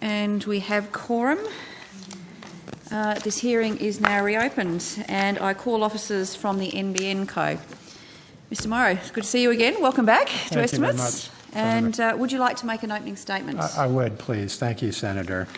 and we have quorum. This hearing is now reopened, and I call officers from the NBN Co. Mr Morrow, it's good to see you again. Welcome back to Estimates. And would you like to make an opening statement? I would, please. Thank you, Senator.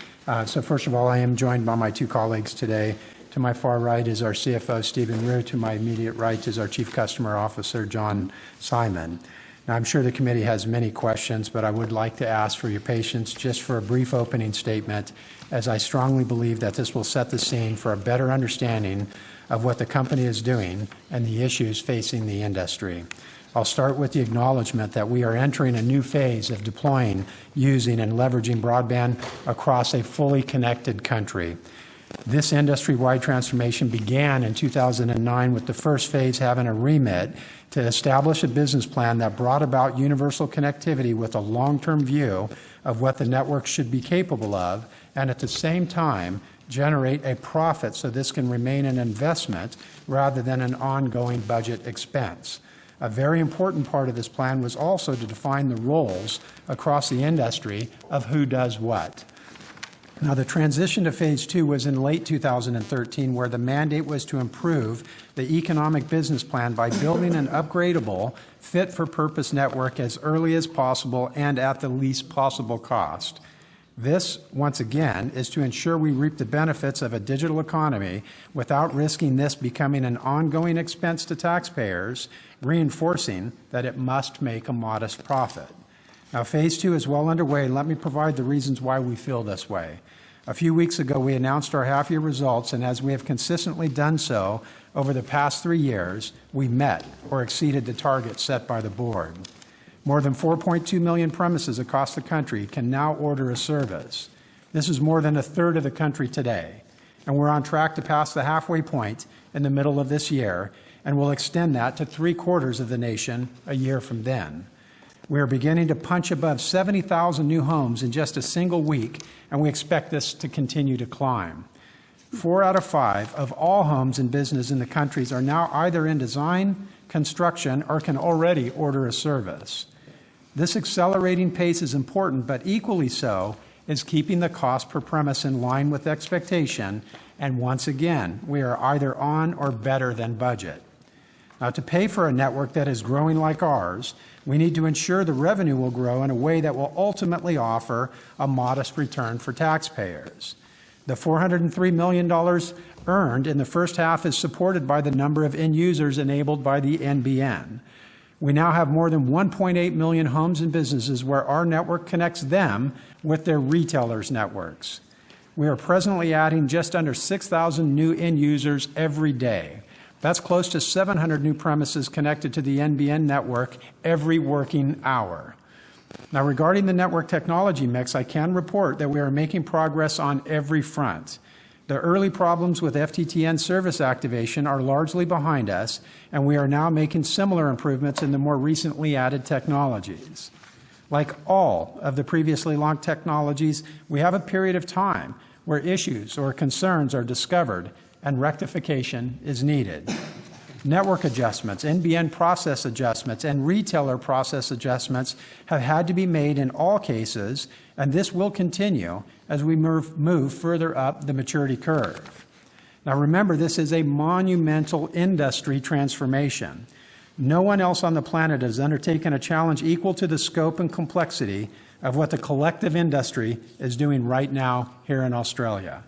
So first of all, I am joined by my two colleagues today. To my far right is our CFO, Stephen Rue. To my immediate right is our Chief Customer Officer, John Simon. Now, I'm sure the committee has many questions, but I would like to ask for your patience just for a brief opening statement, as I strongly believe that this will set the scene for a better understanding of what the company is doing and the issues facing the industry. I'll start with the acknowledgement that we are entering a new phase of deploying, using, and leveraging broadband across a fully connected country. This industry-wide transformation began in 2009 with the first phase having a remit to establish a business plan that brought about universal connectivity with a long-term view of what the network should be capable of, and at the same time generate a profit so this can remain an investment rather than an ongoing budget expense. A very important part of this plan was also to define the roles across the industry of who does what. Now, the transition to Phase 2 was in late 2013, where the mandate was to improve the economic business plan by building an upgradable, fit-for-purpose network as early as possible and at the least possible cost. This, once again, is to ensure we reap the benefits of a digital economy without risking this becoming an ongoing expense to taxpayers, reinforcing that it must make a modest profit. Now, Phase 2 is well underway. Let me provide the reasons why we feel this way. A few weeks ago, we announced our half-year results, and as we have consistently done so over the past 3 years, we met or exceeded the targets set by the board. More than 4.2 million premises across the country can now order a service. This is more than a third of the country today, and we're on track to pass the halfway point in the middle of this year, and we'll extend that to 3/4 of the nation a year from then. We are beginning to punch above 70,000 new homes in just a single week, and we expect this to continue to climb. 4 out of 5 of all homes and businesses in the country are now either in design, construction, or can already order a service. This accelerating pace is important, but equally so is keeping the cost per premise in line with expectation, and once again, we are either on or better than budget. Now, to pay for a network that is growing like ours, we need to ensure the revenue will grow in a way that will ultimately offer a modest return for taxpayers. The $403 million earned in the first half is supported by the number of end users enabled by the NBN. We now have more than 1.8 million homes and businesses where our network connects them with their retailers' networks. We are presently adding just under 6,000 new end users every day. That's close to 700 new premises connected to the NBN network every working hour. Now, regarding the network technology mix, I can report that we are making progress on every front. The early problems with FTTN service activation are largely behind us, and we are now making similar improvements in the more recently added technologies. Like all of the previously launched technologies, we have a period of time where issues or concerns are discovered and rectification is needed. Network adjustments, NBN process adjustments, and retailer process adjustments have had to be made in all cases, and this will continue as we move further up the maturity curve. Now remember, this is a monumental industry transformation. No one else on the planet has undertaken a challenge equal to the scope and complexity of what the collective industry is doing right now here in Australia.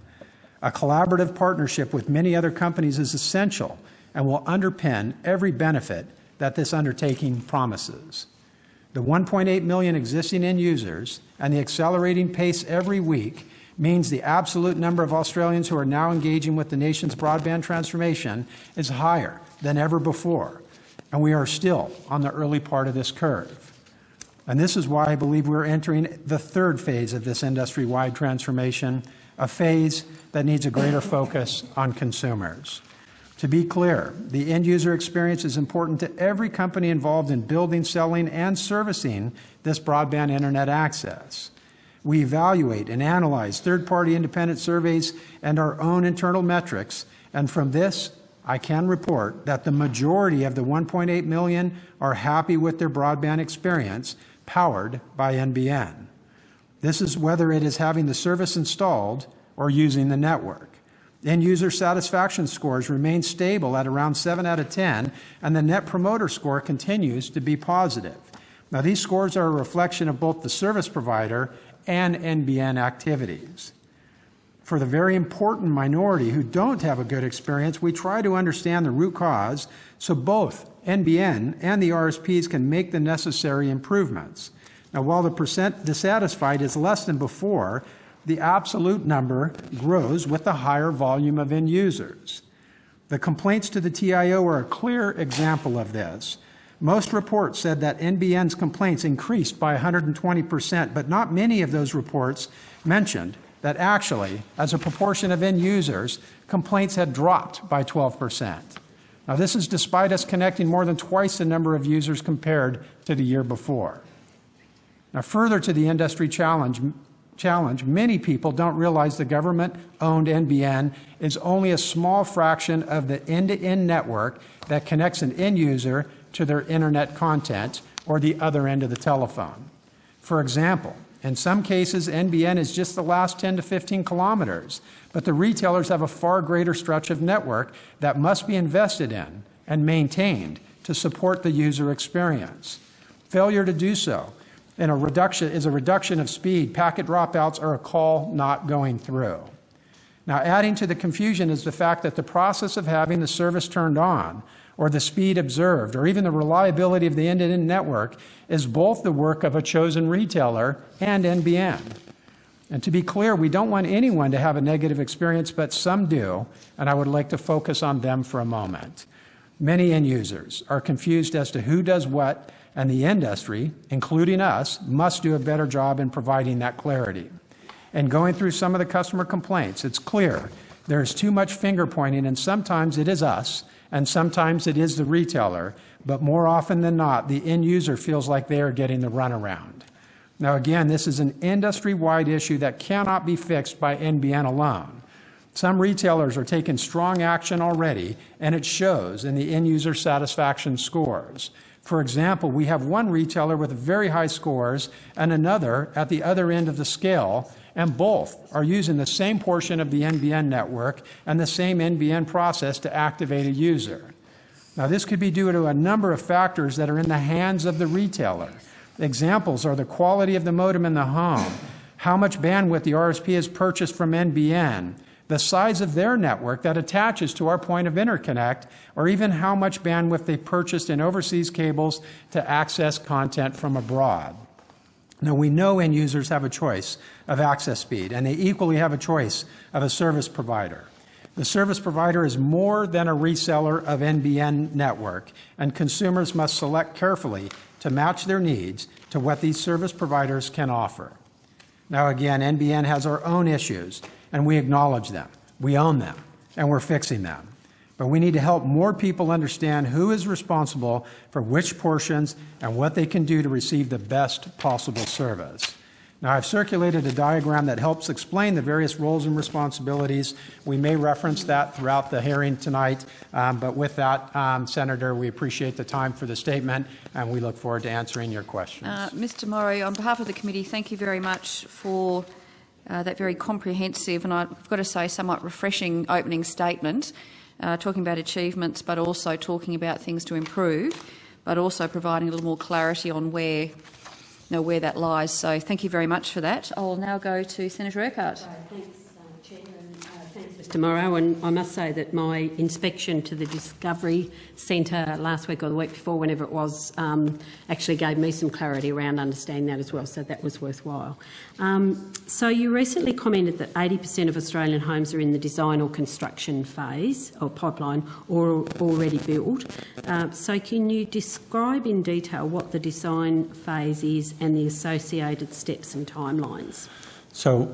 A collaborative partnership with many other companies is essential and will underpin every benefit that this undertaking promises. The 1.8 million existing end users and the accelerating pace every week means the absolute number of Australians who are now engaging with the nation's broadband transformation is higher than ever before, and we are still on the early part of this curve. And this is why I believe we're entering the third phase of this industry-wide transformation, a phase that needs a greater focus on consumers. To be clear, the end-user experience is important to every company involved in building, selling, and servicing this broadband internet access. We evaluate and analyze third-party independent surveys and our own internal metrics, and from this, I can report that the majority of the 1.8 million are happy with their broadband experience powered by NBN. This is whether it is having the service installed or using the network. End user satisfaction scores remain stable at around 7 out of 10, and the Net Promoter Score continues to be positive. Now, these scores are a reflection of both the service provider and NBN activities. For the very important minority who don't have a good experience, we try to understand the root cause so both NBN and the RSPs can make the necessary improvements. Now, while the percent dissatisfied is less than before, the absolute number grows with the higher volume of end users. The complaints to the TIO are a clear example of this. Most reports said that NBN's complaints increased by 120%, but not many of those reports mentioned that actually, as a proportion of end users, complaints had dropped by 12%. Now, this is despite us connecting more than twice the number of users compared to the year before. Now, further to the industry challenge, many people don't realize the government-owned NBN is only a small fraction of the end-to-end network that connects an end user to their internet content or the other end of the telephone. For example, in some cases, NBN is just the last 10 to 15 kilometers, but the retailers have a far greater stretch of network that must be invested in and maintained to support the user experience. Failure to do so is a reduction of speed. Packet dropouts are a call not going through. Now, adding to the confusion is the fact that the process of having the service turned on, or the speed observed, or even the reliability of the end-to-end network is both the work of a chosen retailer and NBN. And to be clear, we don't want anyone to have a negative experience, but some do, and I would like to focus on them for a moment. Many end users are confused as to who does what, and the industry, including us, must do a better job in providing that clarity. And going through some of the customer complaints, it's clear there's too much finger pointing, and sometimes it is us, and sometimes it is the retailer, but more often than not, the end user feels like they are getting the runaround. Now again, this is an industry-wide issue that cannot be fixed by NBN alone. Some retailers are taking strong action already, and it shows in the end user satisfaction scores. For example, we have one retailer with very high scores and another at the other end of the scale, and both are using the same portion of the NBN network and the same NBN process to activate a user. Now, this could be due to a number of factors that are in the hands of the retailer. Examples are the quality of the modem in the home, how much bandwidth the RSP has purchased from NBN, the size of their network that attaches to our point of interconnect, or even how much bandwidth they purchased in overseas cables to access content from abroad. Now, we know end users have a choice of access speed, and they equally have a choice of a service provider. The service provider is more than a reseller of NBN network, and consumers must select carefully to match their needs to what these service providers can offer. Now, again, NBN has our own issues, and we acknowledge them. We own them, and we're fixing them. But we need to help more people understand who is responsible for which portions and what they can do to receive the best possible service. Now, I've circulated a diagram that helps explain the various roles and responsibilities. We may reference that throughout the hearing tonight, but with that, Senator, we appreciate the time for the statement, and we look forward to answering your questions. Mr. Morrow, on behalf of the committee, thank you very much for that very comprehensive and, I've got to say, somewhat refreshing opening statement, talking about achievements, but also talking about things to improve, but also providing a little more clarity on where that lies. So thank you very much for that. I'll now go to Senator Urquhart. Thanks, Chair, and thanks, Mr. Morrow. And I must say that my inspection to the Discovery Centre last week or the week before, whenever it was, actually gave me some clarity around understanding that as well, so that was worthwhile. So you recently commented that 80% of Australian homes are in the design or construction phase or pipeline or already built. So can you describe in detail what the design phase is and the associated steps and timelines? So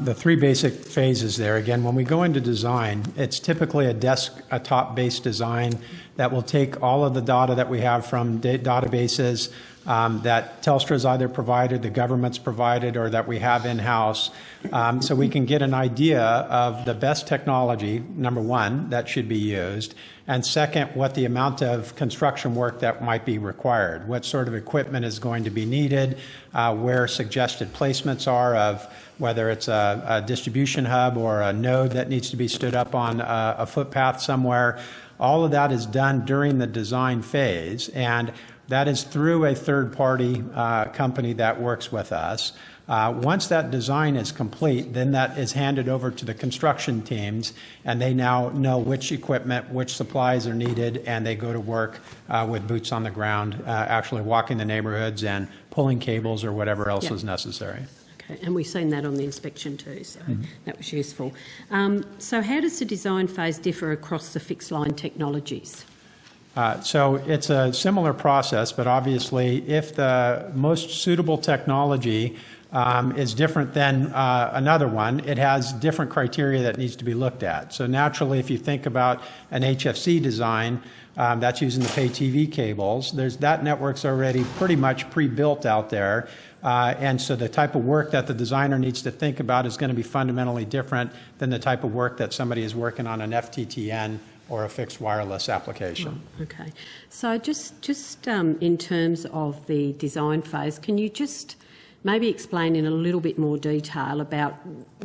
the three basic phases there, again, when we go into design, it's typically a desktop-based design that will take all of the data that we have from databases, that Telstra's either provided, the government's provided, or that we have in-house, so we can get an idea of the best technology, number one, that should be used, and second, what the amount of construction work that might be required, what sort of equipment is going to be needed, where suggested placements are of whether it's a distribution hub or a node that needs to be stood up on a footpath somewhere. All of that is done during the design phase, and that is through a third-party company that works with us. Once that design is complete, then that is handed over to the construction teams, and they now know which equipment, which supplies are needed, and they go to work with boots on the ground, actually walking the neighborhoods and pulling cables or whatever else is necessary. Okay, and we've seen that on the inspection too, so that was useful. So how does the design phase differ across the fixed line technologies? So it's a similar process, but obviously if the most suitable technology is different than another one, it has different criteria that needs to be looked at. So naturally, if you think about an HFC design, that's using the pay TV cables, that network's already pretty much pre-built out there. And so the type of work that the designer needs to think about is going to be fundamentally different than the type of work that somebody is working on an FTTN or a fixed wireless application. Oh, okay. So just in terms of the design phase, can you just maybe explain in a little bit more detail about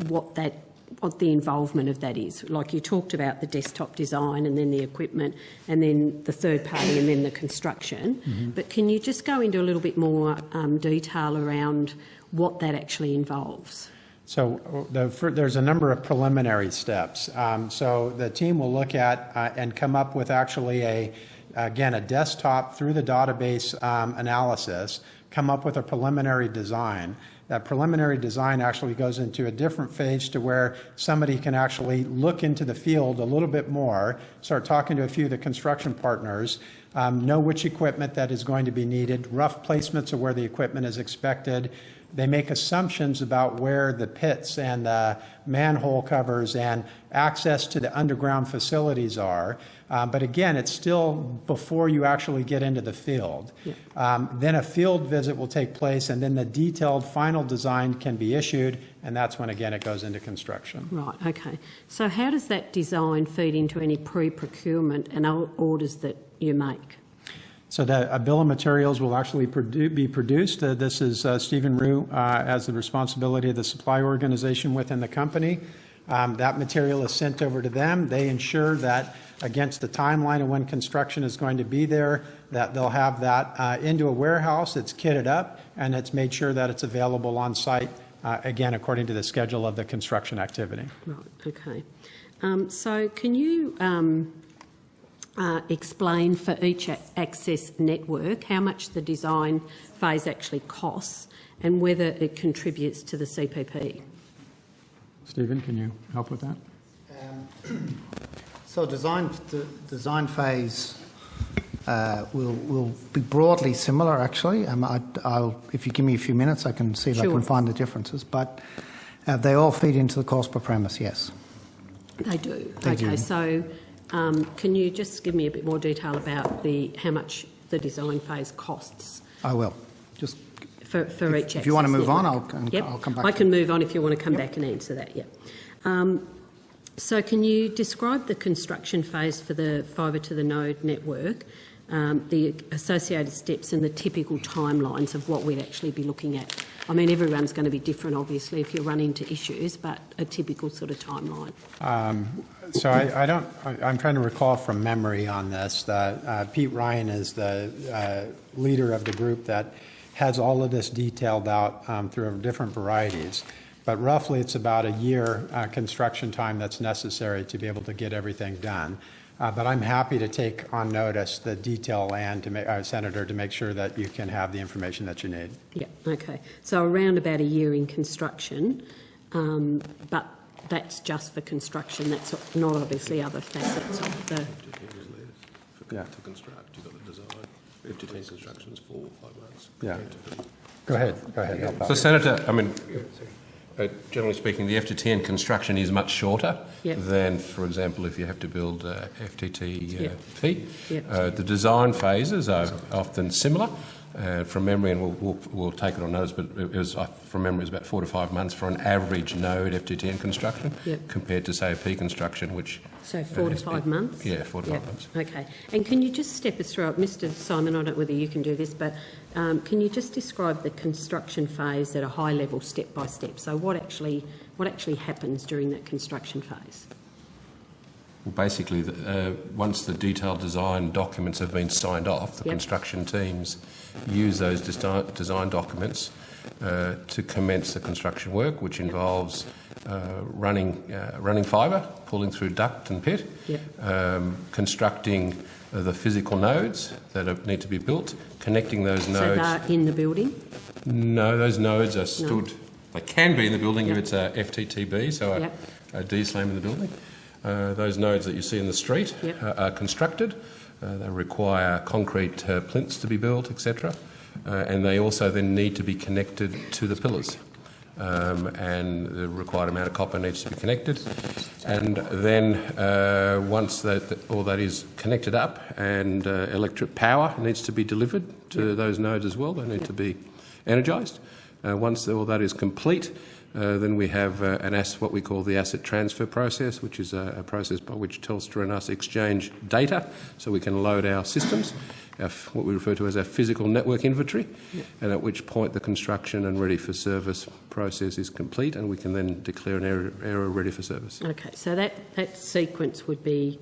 what the involvement of that is? Like you talked about the desktop design and then the equipment and then the third party and then the construction. But can you just go into a little bit more detail around what that actually involves? So there's a number of preliminary steps. So the team will look at and come up with actually a desktop through the database analysis, come up with a preliminary design. That preliminary design actually goes into a different phase to where somebody can actually look into the field a little bit more, start talking to a few of the construction partners, know which equipment that is going to be needed, rough placements of where the equipment is expected. They make assumptions about where the pits and the manhole covers and access to the underground facilities are. But again, it's still before you actually get into the field. Yeah. Then a field visit will take place, and then the detailed final design can be issued, and that's when, again, it goes into construction. Right, okay. So how does that design feed into any pre-procurement and orders that you make? So a bill of materials will actually be produced. This is Stephen Rue has the responsibility of the supply organization within the company. That material is sent over to them. They ensure that against the timeline of when construction is going to be there, that they'll have that into a warehouse. It's kitted up, and it's made sure that it's available on site, again, according to the schedule of the construction activity. Right, okay. So can you explain for each access network how much the design phase actually costs and whether it contributes to the CPP? Stephen, can you help with that? So the design phase will be broadly similar, actually. If you give me a few minutes, I can see if I can find the differences. But they all feed into the cost per premise, yes. They do. Okay, so can you just give me a bit more detail about how much the design phase costs? I will. Just for each access. If you want to move on, Yep. I'll come back. I can move on if you want to come back and answer that, yeah. So can you describe the construction phase for the fibre to the node network, the associated steps and the typical timelines of what we'd actually be looking at? I mean, everyone's going to be different, obviously, if you run into issues, but a typical sort of timeline. So I'm trying to recall from memory on this that Pete Ryan is the leader of the group that has all of this detailed out through different varieties. But roughly it's about a year construction time that's necessary to be able to get everything done. But I'm happy to take on notice the detail and to make, Senator, to make sure that you can have the information that you need. Yeah. Okay. So around about a year in construction, but that's just for construction. That's not obviously other facets of the. To construct, you've got the design. FTTN construction is 4 or 5 months. Yeah. Go ahead. Help out. So, Senator, I mean, generally speaking, the FTTN construction is much shorter than, for example, if you have to build FTTP. The design phases are often similar. From memory, and we'll take it on notice, but it was, from memory, it was about 4 to 5 months for an average node FTTN construction, compared to, say, a P construction, which... So 4 to 5 months? Yeah, 4 to 5 months. Okay. And can you just step us through it? Mr Simon, I don't know whether you can do this, but can you just describe the construction phase at a high level, step by step? So what actually happens during that construction phase? Well, basically, once the detailed design documents have been signed off, the construction teams use those design documents to commence the construction work, which involves running fibre, pulling through duct and pit, constructing the physical nodes that need to be built, connecting those nodes. So they're in the building? No, those nodes are stood. They can be in the building if it's a FTTB, so a DSLAM in the building. Those nodes that you see in the street are constructed. They require concrete plinths to be built, etc. And they also then need to be connected to the pillars. And the required amount of copper needs to be connected. And then once all that is connected up and electric power needs to be delivered to those nodes as well, they need to be energised. Once all that is complete, then we have what we call the asset transfer process, which is a process by which Telstra and us exchange data so we can load our systems, what we refer to as our physical network inventory, and at which point the construction and ready for service process is complete, and we can then declare an area ready for service. Okay, so that sequence would be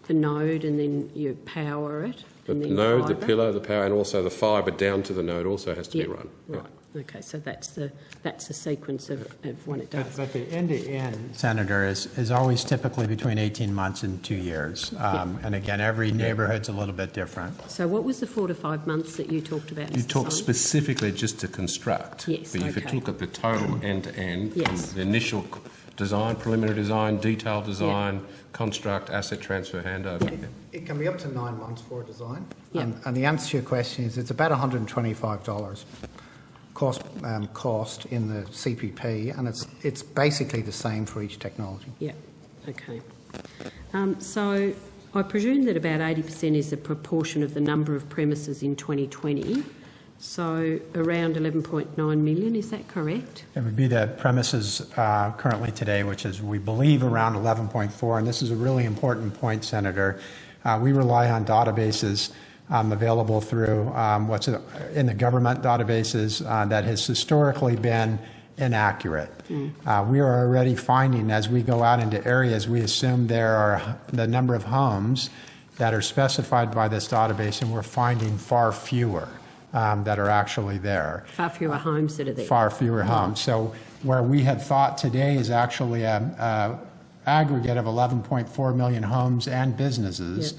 the node, and then you power it. The node, the pillar, the power, and also the fibre down to the node also has to be run. Right. Okay, so that's the sequence of when it does. But the end-to-end, Senator, is always typically between 18 months and 2 years. And again, every neighbourhood's a little bit different. So what was the 4 to 5 months that you talked about? You talked specifically just to construct. Yes, but if you look at the total end-to-end, from the initial design, preliminary design, detailed design, construct, asset transfer, handover. It can be up to 9 months for a design. And the answer to your question is it's about $125 cost in the CPP, and it's basically the same for each technology. Yeah, okay. So I presume that about 80% is the proportion of the number of premises in 2020, so around 11.9 million, is that correct? It would be the premises currently today, which is, we believe, around 11.4, and this is a really important point, Senator. We rely on databases available through what's in the government databases that has historically been inaccurate. We are already finding, as we go out into areas, we assume there are the number of homes that are specified by this database, and we're finding far fewer that are actually there. Far fewer homes that are there. Far fewer homes. So where we had thought today is actually an aggregate of 11.4 million homes and businesses.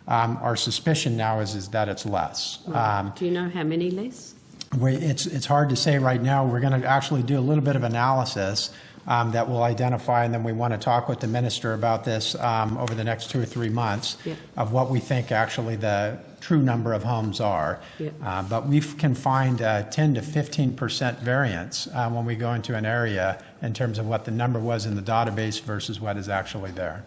Our suspicion now is that it's less. Right. Do you know how many less? It's hard to say right now. We're going to actually do a little bit of analysis that will identify, and then we want to talk with the minister about this over the next 2 or 3 months of what we think actually the true number of homes are. But we can find 10 to 15% variance when we go into an area in terms of what the number was in the database versus what is actually there.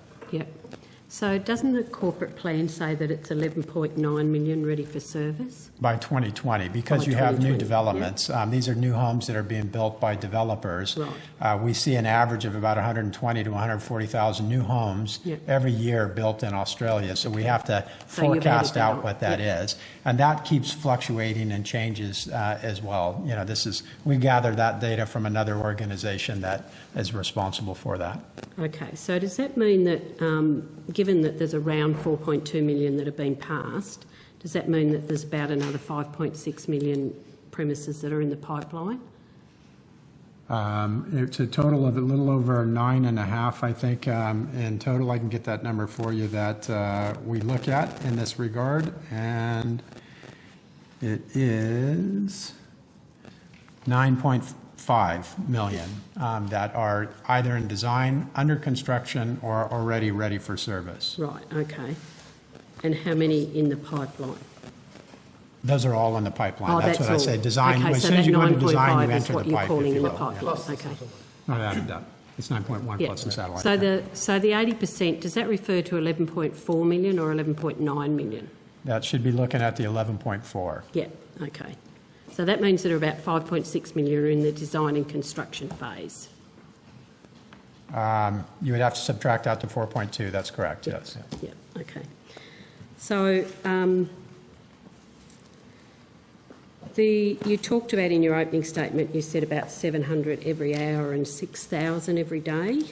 So doesn't the corporate plan say that it's 11.9 million ready for service? By 2020, because you have new developments. These are new homes that are being built by developers. We see an average of about 120 to 140,000 new homes every year built in Australia. So we have to forecast out what that is. And that keeps fluctuating and changes as well. You know, we gather that data from another organization that is responsible for that. Okay, so does that mean that, given that there's around 4.2 million that have been passed, does that mean that there's about another 5.6 million premises that are in the pipeline? It's a total of a little over 9.5, I think, in total. I can get that number for you that we look at in this regard, and it is 9.5 million that are either in design, under construction, or already ready for service. Right, okay. And how many in the pipeline? Those are all in the pipeline. That's what I say. Design. Okay, as so soon as that you go into design, you 9.5 is enter what the you're pipe. calling in the will. pipeline. Okay. Not added up. It's 9.1 plus the satellite. So the 80%, does that refer to 11.4 million or 11.9 million? That should be looking at the 11.4. Yeah, okay. So that means that about 5.6 million are in the design and construction phase. You would have to subtract out the 4.2, that's correct, yes. Yeah, okay. So you talked about in your opening statement, you said about 700 every hour and 6,000 every day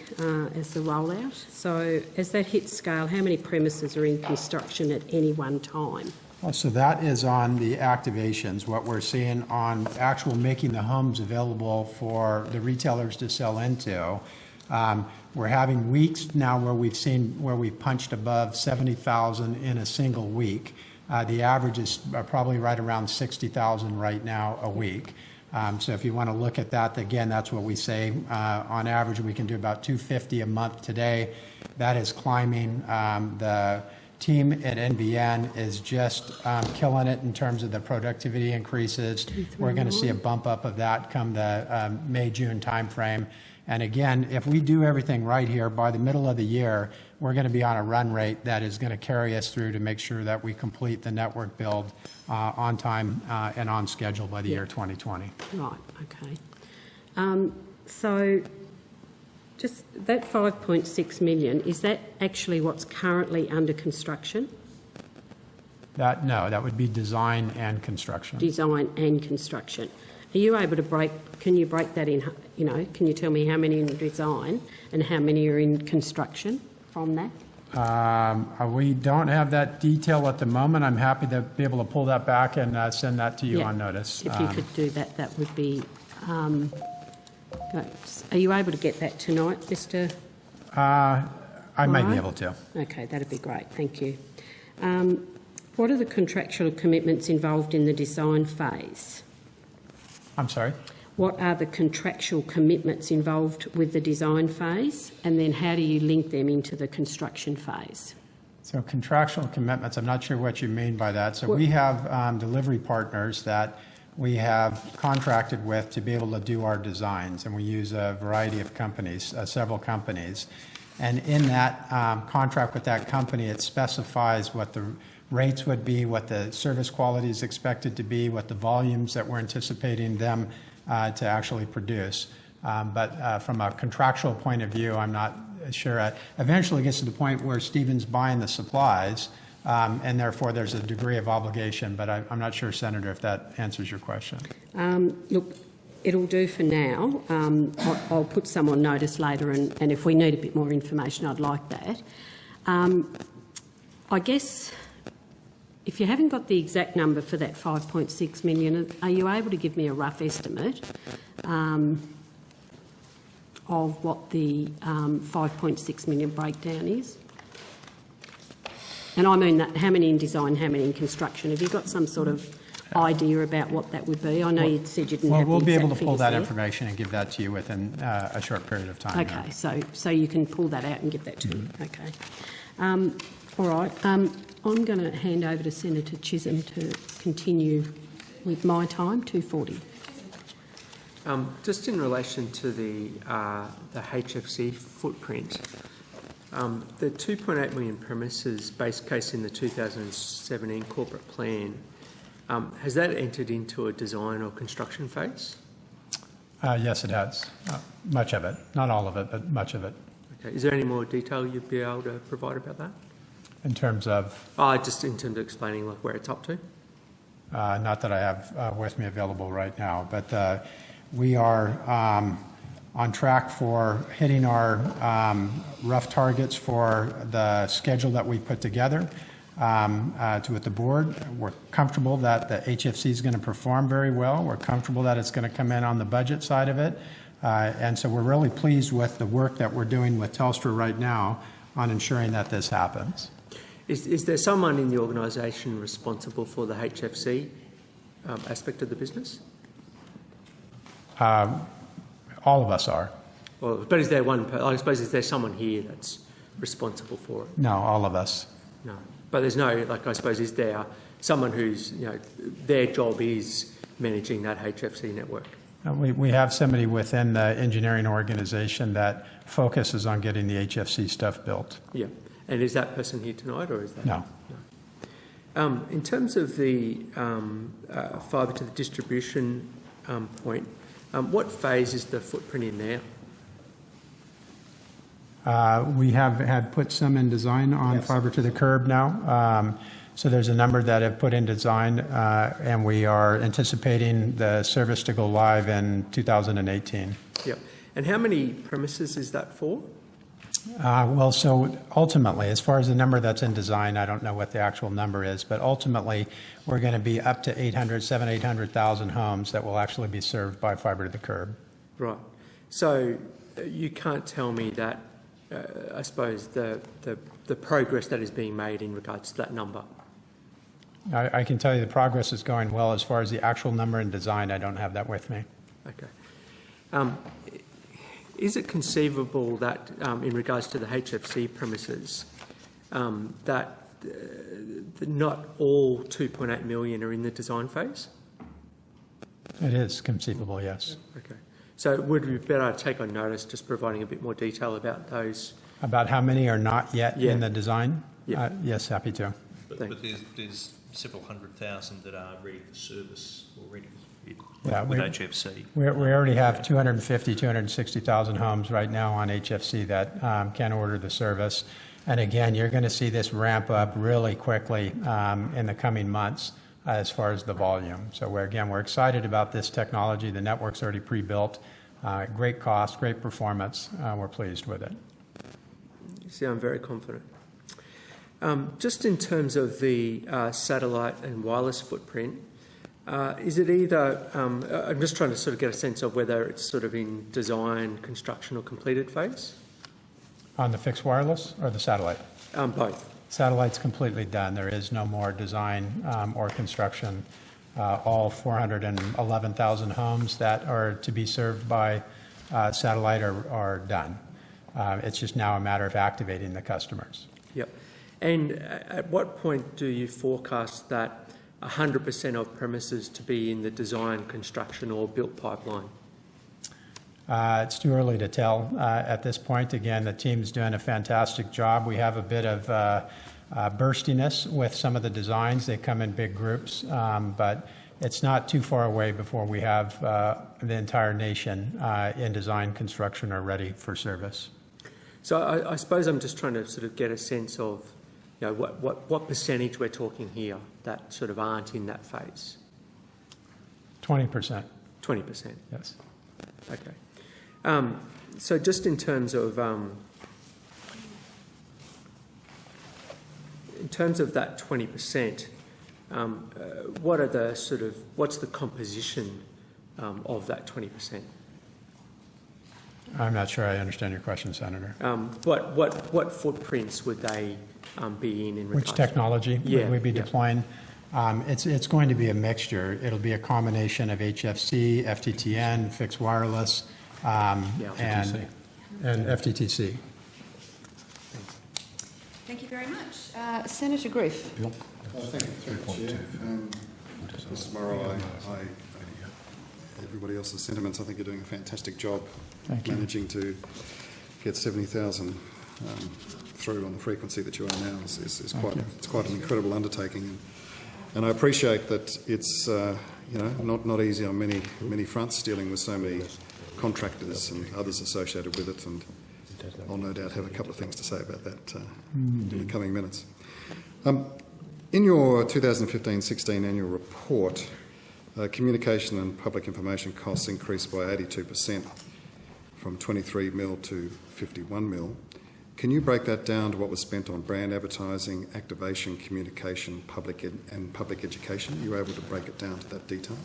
as the rollout. So as that hits scale, how many premises are in construction at any one time? Well, so that is on the activations, what we're seeing on actual making the homes available for the retailers to sell into. We're having weeks now where we've punched above 70,000 in a single week. The average is probably right around 60,000 right now a week. So if you want to look at that, again, that's what we say. On average, we can do about 250 a month today. That is climbing. The team at NBN is just killing it in terms of the productivity increases. We're going to see a bump up of that come the May, June timeframe. And again, if we do everything right here, by the middle of the year, we're going to be on a run rate that is going to carry us through to make sure that we complete the network build on time and on schedule by the year 2020. Right, okay. So just that 5.6 million, is that actually what's currently under construction? No, that would be design and construction. Design and construction. Are you able to can you break that in, can you tell me how many in design and how many are in construction from that? We don't have that detail at the moment. I'm happy to be able to pull that back and send that to you on notice. If you could do that, that would be... are you able to get that tonight, Mr. I might be able to. Okay, that'd be great. Thank you. What are the contractual commitments involved in the design phase? I'm sorry? What are the contractual commitments involved with the design phase, and then how do you link them into the construction phase? So contractual commitments, I'm not sure what you mean by that. So we have delivery partners that we have contracted with to be able to do our designs, and we use a variety of companies, several companies. And in that contract with that company, it specifies what the rates would be, what the service quality is expected to be, what the volumes that we're anticipating them to actually produce. But from a contractual point of view, I'm not sure. Eventually it gets to the point where Stephen's buying the supplies, and therefore there's a degree of obligation, but I'm not sure, Senator, if that answers your question. Look, it'll do for now. I'll put some on notice later, and if we need a bit more information, I'd like that. I guess... if you haven't got the exact number for that 5.6 million, are you able to give me a rough estimate of what the 5.6 million breakdown is? And I mean that, how many in design, how many in construction? Have you got some sort of idea about what that would be? I know you said you didn't have the exact figures. Well, we'll be able to pull that information and give that to you within a short period of time. Okay, so you can pull that out and give that to me. Okay. All right. I'm going to hand over to Senator Chisholm to continue with my time, 2:40. Just in relation to the HFC footprint, the 2.8 million premises base case in the 2017 corporate plan, has that entered into a design or construction phase? Yes, it has. Much of it. Not all of it, but much of it. Okay. Is there any more detail you'd be able to provide about that? In terms of? Just in terms of explaining where it's up to. Not that I have with me available right now, but we are on track for hitting our rough targets for the schedule that we put together with the board. We're comfortable that the HFC is going to perform very well. We're comfortable that it's going to come in on the budget side of it. And so we're really pleased with the work that we're doing with Telstra right now on ensuring that this happens. Is there someone in the organisation responsible for the HFC aspect of the business? All of us are. Well, but is there one? I suppose is there someone here that's responsible for it? No, all of us. No, but there's no. I suppose is there someone who's their job is managing that HFC network? We have somebody within the engineering organisation that focuses on getting the HFC stuff built. Yeah. And is that person here tonight, or is that... No. In terms of the fibre to the distribution point, what phase is the footprint in now? We have had put some in design on fibre to the curb now. So there's a number that have put in design, and we are anticipating the service to go live in 2018. Yep. And how many premises is that for? Well, so ultimately, as far as the number that's in design, I don't know what the actual number is, but ultimately, we're going to be up to 800,000 homes that will actually be served by fibre to the curb. Right. So you can't tell me that, I suppose, the progress that is being made in regards to that number. I can tell you the progress is going well. As far as the actual number in design, I don't have that with me. Okay. Is it conceivable that, in regards to the HFC premises, that not all 2.8 million are in the design phase? It is conceivable, yes. Okay. So would it be better to take on notice, just providing a bit more detail about those? About how many are not yet in the design? Yeah. Yes, happy to. But there's several 100,000 that are ready for service already with HFC. We already have 260,000 homes right now on HFC that can order the service. And again, you're going to see this ramp up really quickly in the coming months as far as the volume. So we're excited about this technology. The network's already pre-built. Great cost, great performance. We're pleased with it. You see, I'm very confident. Just in terms of the satellite and wireless footprint, is it either, I'm just trying to sort of get a sense of whether it's sort of in design, construction or completed phase? On the fixed wireless or the satellite? Both. Satellite's completely done. There is no more design or construction. All 411,000 homes that are to be served by satellite are done. It's just now a matter of activating the customers. Yep. And at what point do you forecast that 100% of premises to be in the design, construction or built pipeline? It's too early to tell at this point. Again, the team's doing a fantastic job. We have a bit of burstiness with some of the designs. They come in big groups, but it's not too far away before we have the entire nation in design, construction, or ready for service. So I suppose I'm just trying to sort of get a sense of, you know, what percentage we're talking here that sort of aren't in that phase. 20%. 20%. Yes. Okay. So just in terms of that 20%, what are the sort of, what's the composition of that 20%? I'm not sure I understand your question, Senator. What footprints would they be in Which technology would we be deploying? It's going to be a mixture. It'll be a combination of HFC, FTTN, fixed wireless, and FTTC. Thank you very much. Senator Griff. Thank you, through the Chair. Mr. Morrow, everybody else's sentiments, I think you're doing a fantastic job managing to get 70,000 through on the frequency that you are now. It's quite an incredible undertaking, and I appreciate that it's not easy on many fronts, dealing with so many contractors and others associated with it, and I'll no doubt have a couple of things to say about that in the coming minutes. In your 2015-16 annual report, communication and public information costs increased by 82%, from 23 mil to 51 mil. Can you break that down to what was spent on brand advertising, activation, communication, public education? Are you able to break it down to that detail?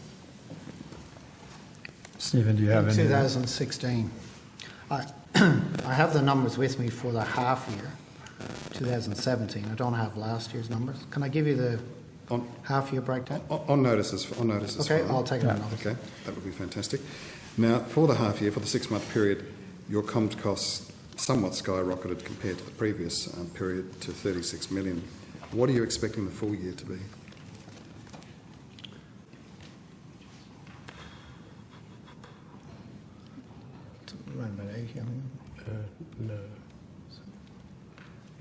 Stephen, do you have any? 2016. I have the numbers with me for the half year, 2017. I don't have last year's numbers. Can I give you the half year breakdown? On notices. Okay, I'll take it on notice. Okay, that would be fantastic. Now, for the half year, for the 6-month period, your comms costs somewhat skyrocketed compared to the previous period to 36 million. What are you expecting the full year to be? Around about 80, I think. No.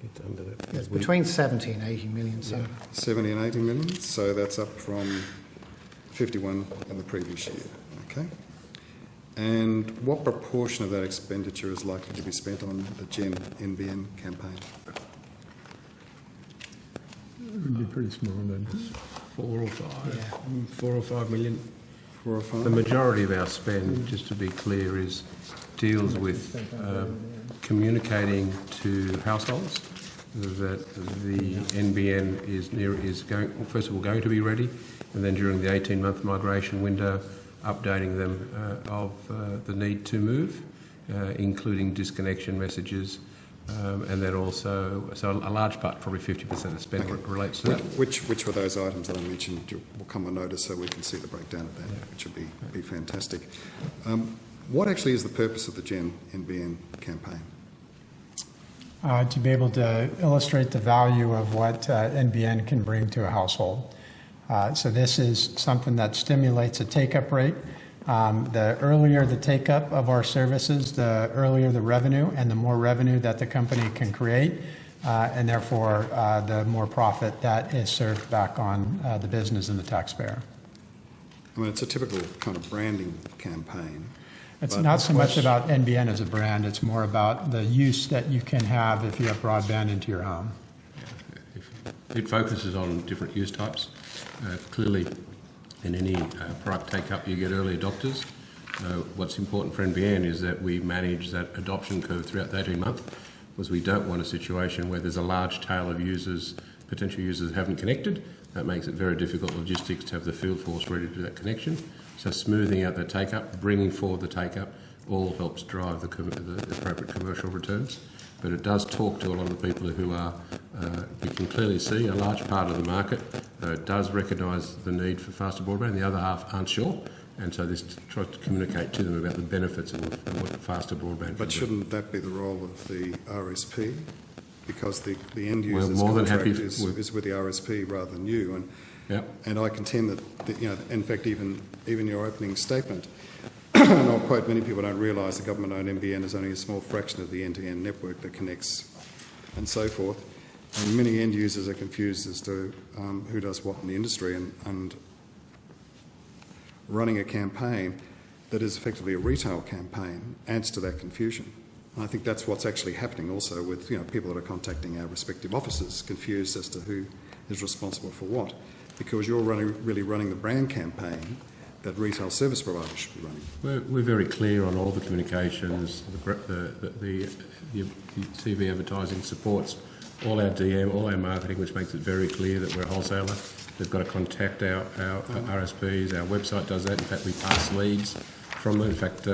It's under that. It's between 70 and 80 million, so 70 and 80 million, so that's up from 51 in the previous year. Okay. And what proportion of that expenditure is likely to be spent on the Gen NBN campaign? It would be pretty small then, 4 or 5. Yeah. 4 or 5 million. 4 or 5? The majority of our spend, just to be clear, deals with communicating to households that the NBN is going to be ready, and then during the 18-month migration window, updating them of the need to move, including disconnection messages, and then also, so a large part, probably 50% of the spend relates to that. Which were those items that I mentioned will come on notice so we can see the breakdown of that, which would be fantastic. What actually is the purpose of the Gen NBN campaign? To be able to illustrate the value of what NBN can bring to a household. So this is something that stimulates a take-up rate. The earlier the take-up of our services, the earlier the revenue, and the more revenue that the company can create, and therefore the more profit that is served back on the business and the taxpayer. I mean, it's a typical kind of branding campaign. It's not so much about NBN as a brand, it's more about the use that you can have if you have broadband into your home. It focuses on different use types. Clearly, in any product take-up, you get early adopters. What's important for NBN is that we manage that adoption curve throughout the 18 months, because we don't want a situation where there's a large tail of users, potential users that haven't connected. That makes it very difficult logistics to have the field force ready to do that connection. So smoothing out the take-up, bringing forward the take-up, all helps drive the appropriate commercial returns. But it does talk to a lot of the people who are, we can clearly see a large part of the market does recognise the need for faster broadband, the other half aren't sure, and so this tries to communicate to them about the benefits of what faster broadband But shouldn't that be the role of the RSP? Because the end user's more than contract happy is with the RSP rather than you. And I contend that, in fact, even your opening statement, and I'll quote, many people don't realise the government-owned NBN is only a small fraction of the end-to-end network that connects and so forth. And many end users are confused as to who does what in the industry, and running a campaign that is effectively a retail campaign adds to that confusion. And I think that's what's actually happening also with people that are contacting our respective offices, confused as to who is responsible for what, because you're really running the brand campaign that retail service providers should be running. We're very clear on all the communications. The TV advertising supports all our DM, all our marketing, which makes it very clear that we're a wholesaler. They've got to contact our RSPs. Our website does that. In fact, we pass leads from them. In fact,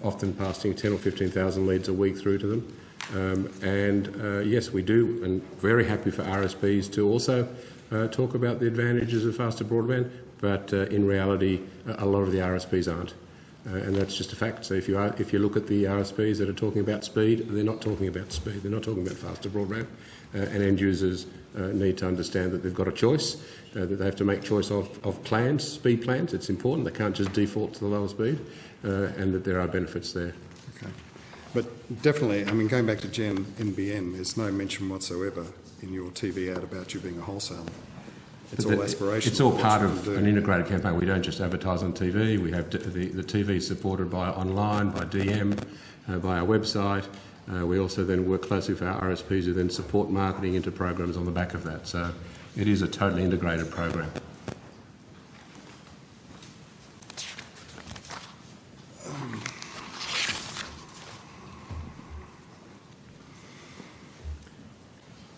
often passing 10 or 15,000 leads a week through to them. Yes, we do, and very happy for RSPs to also talk about the advantages of faster broadband, but in reality, a lot of the RSPs aren't. And that's just a fact. So if you look at the RSPs that are talking about speed, they're not talking about speed. They're not talking about faster broadband. And end users need to understand that they've got a choice, that they have to make choice of plans, speed plans. It's important. They can't just default to the lower speed, and that there are benefits there. Okay. But definitely, I mean, going back to Gen NBN, there's no mention whatsoever in your TV ad about you being a wholesaler. It's all aspirational. It's all part of an integrated campaign. We don't just advertise on TV. We have the TV supported by online, by DM, by our website. We also then work closely with our RSPs who then support marketing into programs on the back of that. So it is a totally integrated program.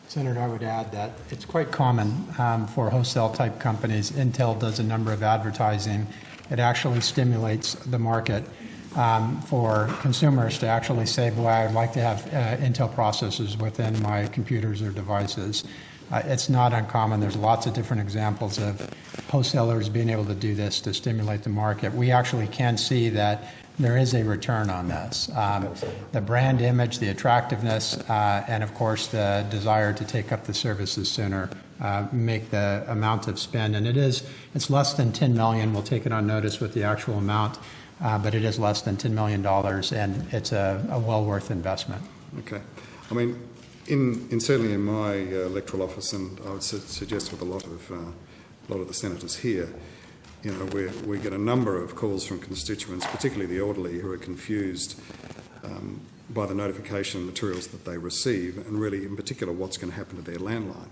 Senator, I would add that it's quite common for wholesale-type companies. Intel does a number of advertising. It actually stimulates the market for consumers to actually say, boy, I'd like to have Intel processors within my computers or devices. It's not uncommon. There's lots of different examples of wholesalers being able to do this to stimulate the market. We actually can see that there is a return on this. The brand image, the attractiveness, and of course the desire to take up the services sooner make the amount of spend. And it's less than $10 million. We'll take it on notice with the actual amount, but it is less than $10 million, and it's a well worth investment. Okay. I mean, certainly in my electoral office, and I would suggest with a lot of the senators here, you know, we get a number of calls from constituents, particularly the elderly, who are confused by the notification materials that they receive, and really, in particular, what's going to happen to their landline.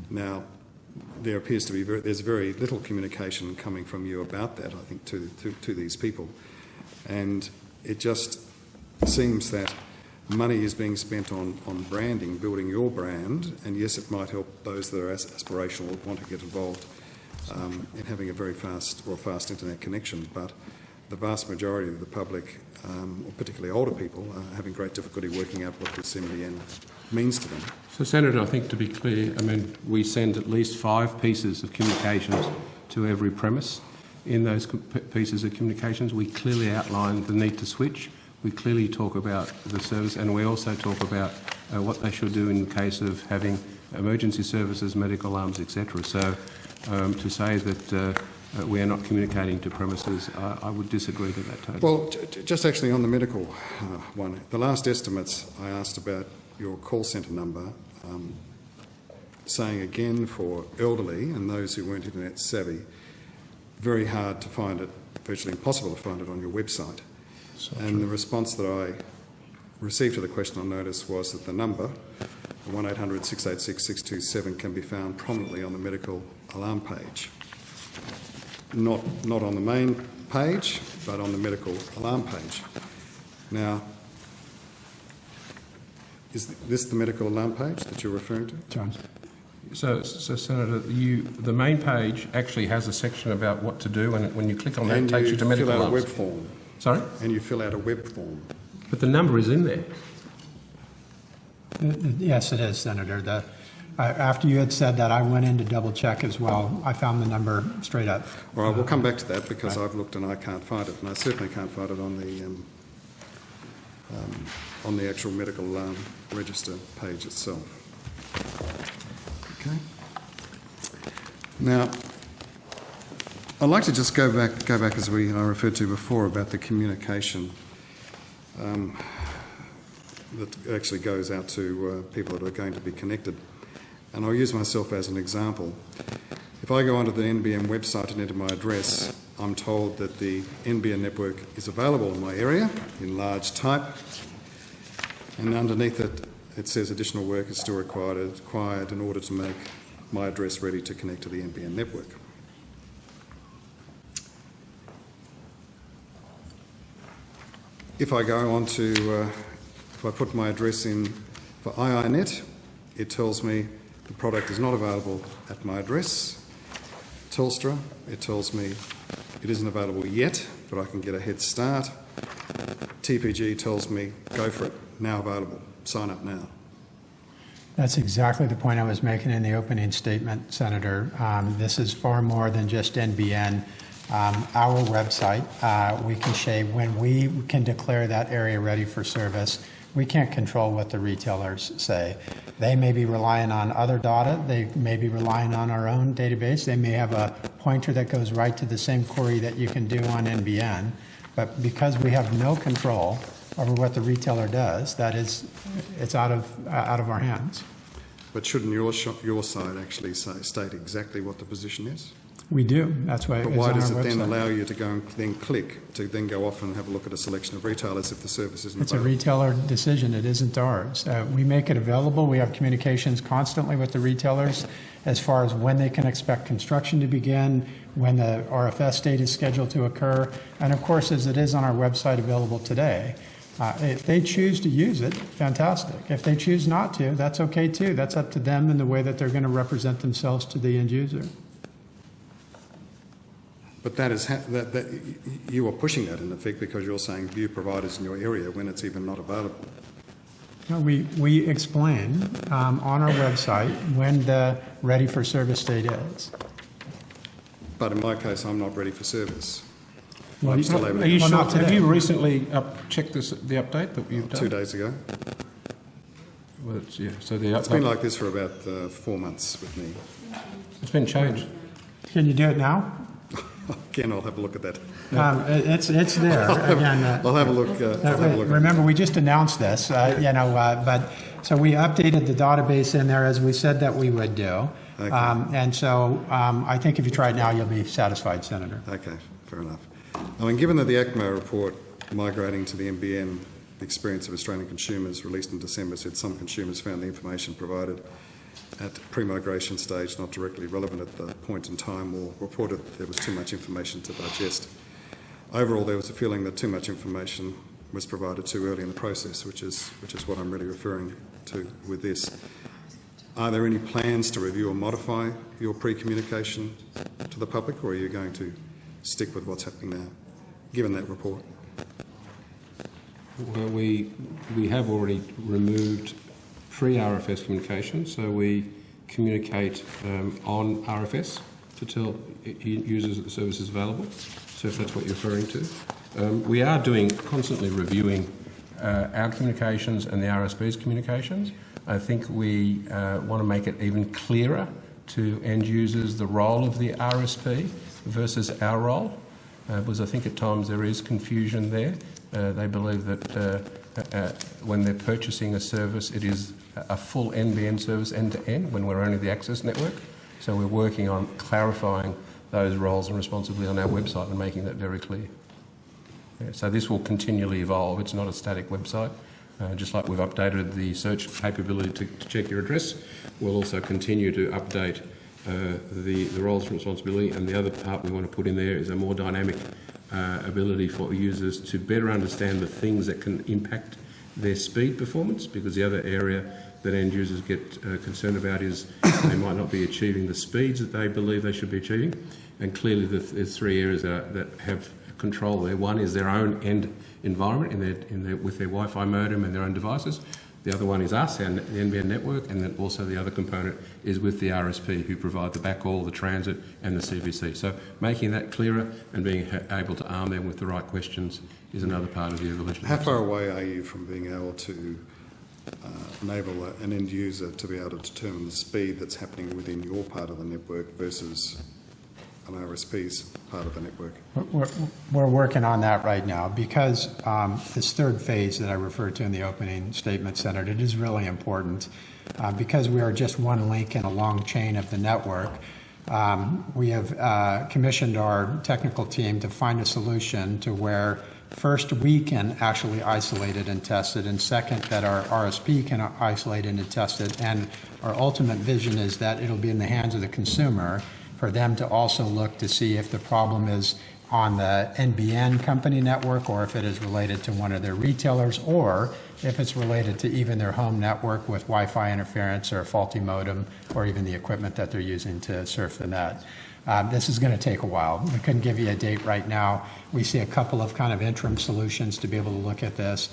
Now, there appears to be there's very little communication coming from you about that, I think, to these people, and it just seems that money is being spent on branding, building your brand, and yes, it might help those that are aspirational, want to get involved in having a very fast internet connection, but the vast majority of the public, or particularly older people, are having great difficulty working out what this NBN means to them. So, Senator, I think to be clear, I mean, we send at least 5 pieces of communications to every premise. In those pieces of communications, we clearly outline the need to switch. We clearly talk about the service, and we also talk about what they should do in case of having emergency services, medical alarms, etc. So, to say that we are not communicating to premises, I would disagree to that totally. Well, just actually on the medical one, the last estimates I asked about your call centre number, saying again for elderly and those who weren't internet savvy, very hard to find it, virtually impossible to find it on your website. And the response that I received to the question on notice was that the number, 1800 686 627, can be found prominently on the medical alarm page. Not on the main page, but on the medical alarm page. Now, is this the medical alarm page that you're referring to? John. So Senator, the main page actually has a section about what to do, and when you click on that, it takes you to medical alarms. And you fill out a web form. Sorry? And you fill out a web form. But the number is in there. Yes, it is, Senator. After you had said that, I went in to double check as well. I found the number straight up. All right, we'll come back to that because I've looked and I can't find it, and I certainly can't find it on the actual medical alarm register page itself. Okay. Now, I'd like to just go back as I referred to before about the communication that actually goes out to people that are going to be connected. And I'll use myself as an example. If I go onto the NBN website and enter my address, I'm told that the NBN network is available in my area in large type, and underneath it, it says additional work is still required in order to make my address ready to connect to the NBN network. If I go on to, if I put my address in for IINet, it tells me the product is not available at my address. Telstra, it tells me it isn't available yet, but I can get a head start. TPG tells me, go for it, now available, sign up now. That's exactly the point I was making in the opening statement, Senator. This is far more than just NBN. Our website, we can say when we can declare that area ready for service, we can't control what the retailers say. They may be relying on other data. They may be relying on our own database. They may have a pointer that goes right to the same query that you can do on NBN. But because we have no control over what the retailer does, it's out of our hands. But shouldn't your site actually state exactly what the position is? We do. That's why. But why does it then allow you to go and then click to then go off and have a look at a selection of retailers if the service isn't It's available? a retailer decision. It isn't ours. We make it available. We have communications constantly with the retailers as far as when they can expect construction to begin, when the RFS date is scheduled to occur, and of course, as it is on our website available today. If they choose to use it, fantastic. If they choose not to, that's okay too. That's up to them and the way that they're going to represent themselves to the end user. But that is that you are pushing that in effect because you're saying view providers in your area when it's even not available. No, we explain on our website when the ready for service date is. But in my case, I'm not ready for service. Well, I'm still able Are you to. sure? Have you recently checked the update that you've done? 2 days ago. Well, so It's been like this for about 4 months with me. It's been changed. Can you do it now? Again, I'll have a look at that. It's there. Again, I'll have a look. remember, we just announced this, but So we updated the database in there as we said that we would do. Okay. And so I think if you try it now, you'll be satisfied, Senator. Okay, fair enough. I mean, given that the ACMO report migrating to the NBN, the experience of Australian consumers, released in December, said some consumers found the information provided at pre-migration stage not directly relevant at the point in time, or reported there was too much information to digest. Overall, there was a feeling that too much information was provided too early in the process, which is what I'm really referring to with this. Are there any plans to review or modify your pre-communication to the public, or are you going to stick with what's happening now, given that report? Well, we have already removed pre-RFS communication, so we communicate on RFS to tell users that the service is available, so if that's what you're referring to. We are constantly reviewing our communications and the RSP's communications. I think we want to make it even clearer to end users the role of the RSP versus our role, because I think at times there is confusion there. They believe that when they're purchasing a service, it is a full NBN service end-to-end when we're only the access network. So we're working on clarifying those roles and responsibility on our website and making that very clear. Yeah, so this will continually evolve. It's not a static website. Just like we've updated the search capability to check your address, we'll also continue to update the roles and responsibility. And the other part we want to put in there is a more dynamic ability for users to better understand the things that can impact their speed performance, because the other area that end users get concerned about is they might not be achieving the speeds that they believe they should be achieving. And clearly there's three areas that have control there. One is their own end environment with their Wi-Fi modem and their own devices. The other one is us, the NBN network, and then also the other component is with the RSP, who provide the backhaul, the transit and the CVC. So making that clearer and being able to arm them with the right questions is another part of the evolution. How far away are you from being able to enable an end user to be able to determine the speed that's happening within your part of the network versus an RSP's part of the network? We're working on that right now, because this third phase that I referred to in the opening statement, Senator, it is really important because we are just one link in a long chain of the network. We have commissioned our technical team to find a solution to where first we can actually isolate it and test it, and second that our RSP can isolate it and test it. And our ultimate vision is that it'll be in the hands of the consumer for them to also look to see if the problem is on the NBN company network, or if it is related to one of their retailers, or if it's related to even their home network with Wi-Fi interference or a faulty modem, or even the equipment that they're using to surf the net. This is going to take a while. We couldn't give you a date right now. We see a couple of kind of interim solutions to be able to look at this.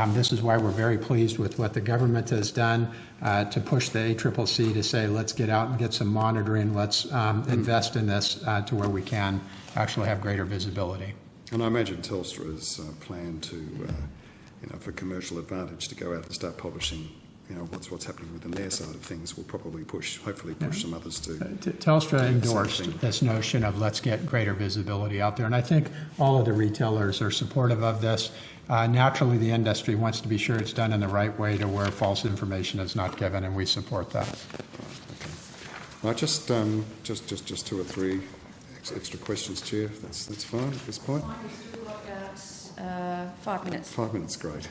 This is why we're very pleased with what the government has done to push the ACCC to say, let's get out and get some monitoring. Let's invest in this to where we can actually have greater visibility. And I imagine Telstra has planned to, for commercial advantage, to go out and start publishing what's happening within their side of things. Will probably hopefully push some others to. Telstra endorsed this notion of let's get greater visibility out there, and I think all of the retailers are supportive of this. Naturally, the industry wants to be sure it's done in the right way to where false information is not given, and we support that. Okay. Right, just two or three extra questions, Chair. That's fine at this point. 5 minutes. 5 minutes, great.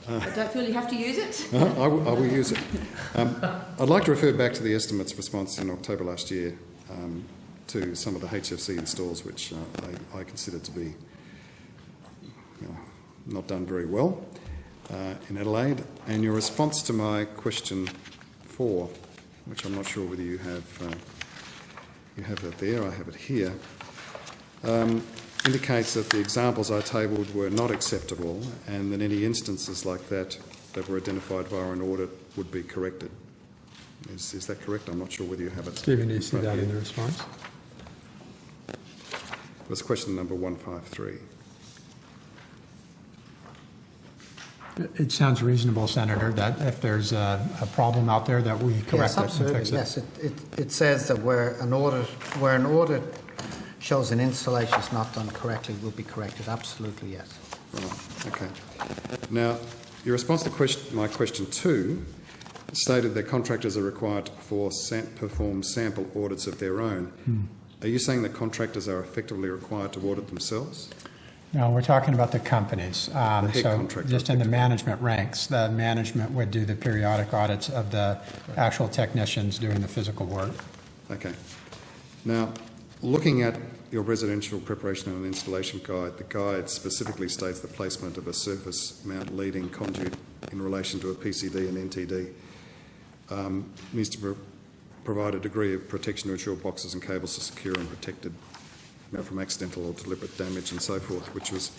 I don't feel you have to use it. I will use it. I'd like to refer back to the estimates response in October last year to some of the HFC installs, which I consider to be not done very well in Adelaide. And your response to my question 4, which I'm not sure whether you have that there, I have it here, indicates that the examples I tabled were not acceptable, and that any instances like that were identified via an audit would be corrected. Is that correct? I'm not sure whether you have it. Stephen, do you see that in the response? That's question number 153. It sounds reasonable, Senator, that if there's a problem out there that we correct it and fix it. Yes, it says that where an audit shows an installation is not done correctly, will be corrected. Absolutely, yes. Right, okay. Now, your response to my question 2 stated that contractors are required to perform sample audits of their own. Are you saying that contractors are effectively required to audit themselves? No, we're talking about the companies. head So contractor, just in the management ranks, the management would do the periodic audits of the actual technicians doing the physical work. Okay. Now, looking at your residential preparation and installation guide, the guide specifically states the placement of a surface mount leading conduit in relation to a PCD and NTD needs to provide a degree of protection to ensure boxes and cables are secure and protected from accidental or deliberate damage and so forth, which was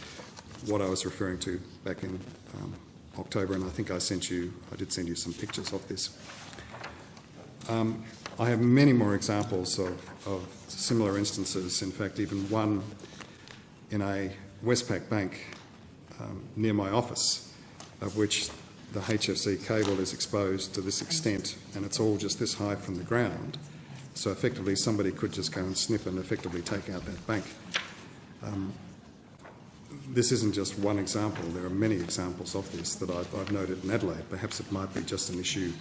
what I was referring to back in October, and I think I did send you some pictures of this. I have many more examples of similar instances, in fact even one in a Westpac bank near my office, of which the HFC cable is exposed to this extent and it's all just this high from the ground. So effectively somebody could just go and snip and effectively take out that bank. This isn't just one example, there are many examples of this that I've noted in Adelaide. Perhaps it might be just an issue